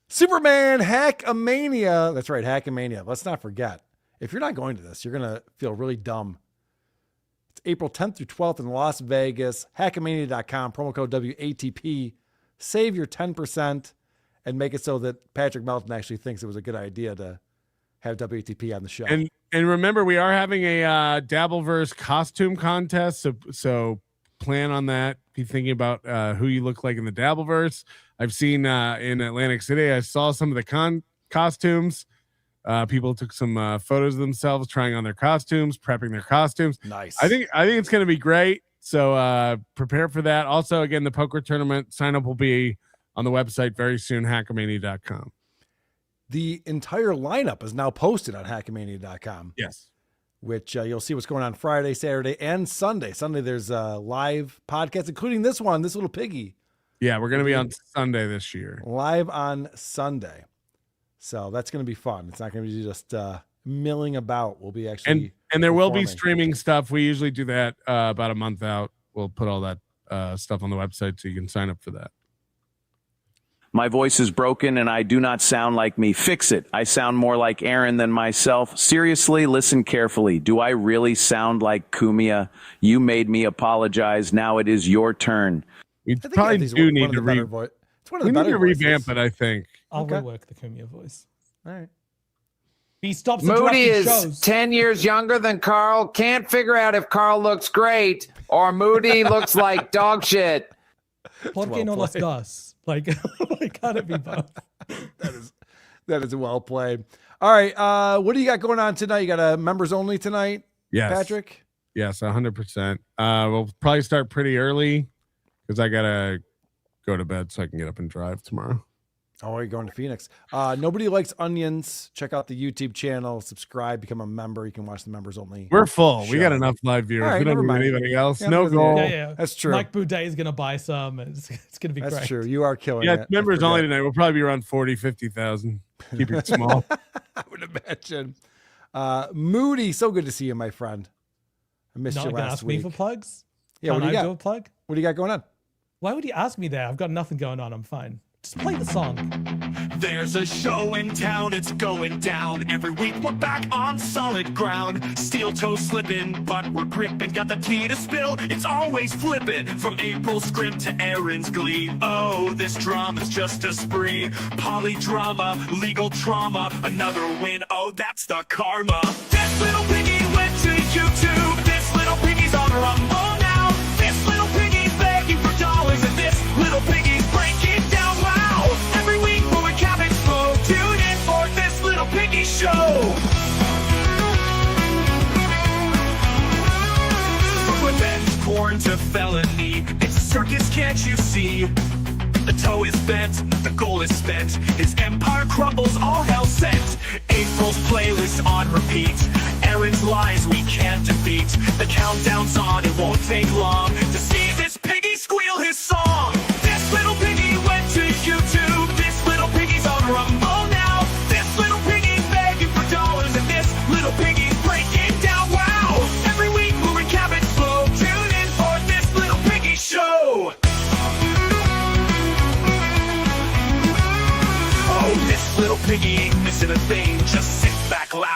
Speaker 2: Superman Hack-A-Mania. That's right, Hack-A-Mania. Let's not forget. If you're not going to this, you're going to feel really dumb. It's April 10th through 12th in Las Vegas. Hackamania.com, promo code WATP. Save your 10% and make it so that Patrick Melton actually thinks it was a good idea to have WATP on the show.
Speaker 3: And remember, we are having a Dabbleverse costume contest, so plan on that. Be thinking about who you look like in the Dabbleverse. I've seen in Atlantic City, I saw some of the costumes. People took some photos of themselves trying on their costumes, prepping their costumes.
Speaker 2: Nice.
Speaker 3: I think it's going to be great. So prepare for that. Also, again, the poker tournament sign up will be on the website very soon, hackamania.com.
Speaker 2: The entire lineup is now posted on hackamania.com.
Speaker 3: Yes.
Speaker 2: Which you'll see what's going on Friday, Saturday, and Sunday. Sunday, there's a live podcast, including this one, this little piggy.
Speaker 3: Yeah, we're going to be on Sunday this year.
Speaker 2: Live on Sunday. So that's going to be fun. It's not going to be just milling about. We'll be actually
Speaker 3: and there will be
Speaker 2: performing.
Speaker 3: streaming stuff. We usually do that about a month out. We'll put all that stuff on the website so you can sign up for that.
Speaker 14: My voice is broken and I do not sound like me. Fix it. I sound more like Aaron than myself. Seriously, listen carefully. Do I really sound like Kumia? You made me apologize. Now it is your turn.
Speaker 3: We probably do need to
Speaker 2: It's one of the better
Speaker 3: revamp
Speaker 2: voices.
Speaker 3: it, I think.
Speaker 4: I'll
Speaker 2: Okay.
Speaker 4: rework the Kumia voice.
Speaker 2: All right.
Speaker 4: He stops
Speaker 12: Moody
Speaker 4: interrupting
Speaker 12: is
Speaker 4: shows.
Speaker 12: 10 years younger than Carl. Can't figure out if Carl looks great or Moody looks like dog shit.
Speaker 4: ¿Por qué no las dos? Like, why can't it be both?
Speaker 2: That is well played. All right. What do you got going on tonight? You got a members only tonight,
Speaker 3: Yes.
Speaker 2: Patrick?
Speaker 3: Yes, 100%. We'll probably start pretty early because I got to go to bed so I can get up and drive tomorrow.
Speaker 2: Oh, you're going to Phoenix. Nobody likes onions. Check out the YouTube channel. Subscribe. Become a member. You can watch the members only.
Speaker 3: We're full. We
Speaker 2: show.
Speaker 3: got enough live viewers.
Speaker 2: All right,
Speaker 3: We don't
Speaker 2: never
Speaker 3: need
Speaker 2: mind.
Speaker 3: anybody else.
Speaker 2: Yeah,
Speaker 3: No goal.
Speaker 4: Yeah.
Speaker 2: That's true.
Speaker 4: Mike Boudet is going to buy some. It's going to be
Speaker 2: That's
Speaker 4: great.
Speaker 2: true. You are killing
Speaker 3: Yeah,
Speaker 2: it.
Speaker 3: members
Speaker 2: I
Speaker 3: only
Speaker 2: forget.
Speaker 3: tonight. We'll probably be around 40, 50,000. Keep it small.
Speaker 2: I would imagine. Moody, so good to see you, my friend. I missed
Speaker 4: Not
Speaker 2: you
Speaker 4: going to
Speaker 2: last
Speaker 4: ask me
Speaker 2: week.
Speaker 4: for plugs?
Speaker 2: Yeah,
Speaker 4: Can
Speaker 2: what do you
Speaker 4: I
Speaker 2: got?
Speaker 4: do a plug?
Speaker 2: What do you got going on?
Speaker 4: Why would you ask me that? I've got nothing going on. I'm fine. Just play the song.
Speaker 1: There's a show in town, it's going down. Every week we're back on solid ground. Steel toe slipping, but we're gripping. Got the tea to spill, it's always flipping. From April's scrim to Aaron's glee. Oh, this drama's just a spree. Polydrama, legal trauma, another win. Oh, that's the karma. This little piggy went to YouTube. This little piggy's on Rumble now. This little piggy's begging for dollars, and this little piggy's breaking down. Every week when we cap explode, tune in for this little piggy show. From revenge porn to felony, it's a circus, can't you see? The toe is bent, the goal is spent. His empire crumbles, all hell sent. April's playlist on repeat. Aaron's lies we can't defeat. The countdown's on, it won't take long to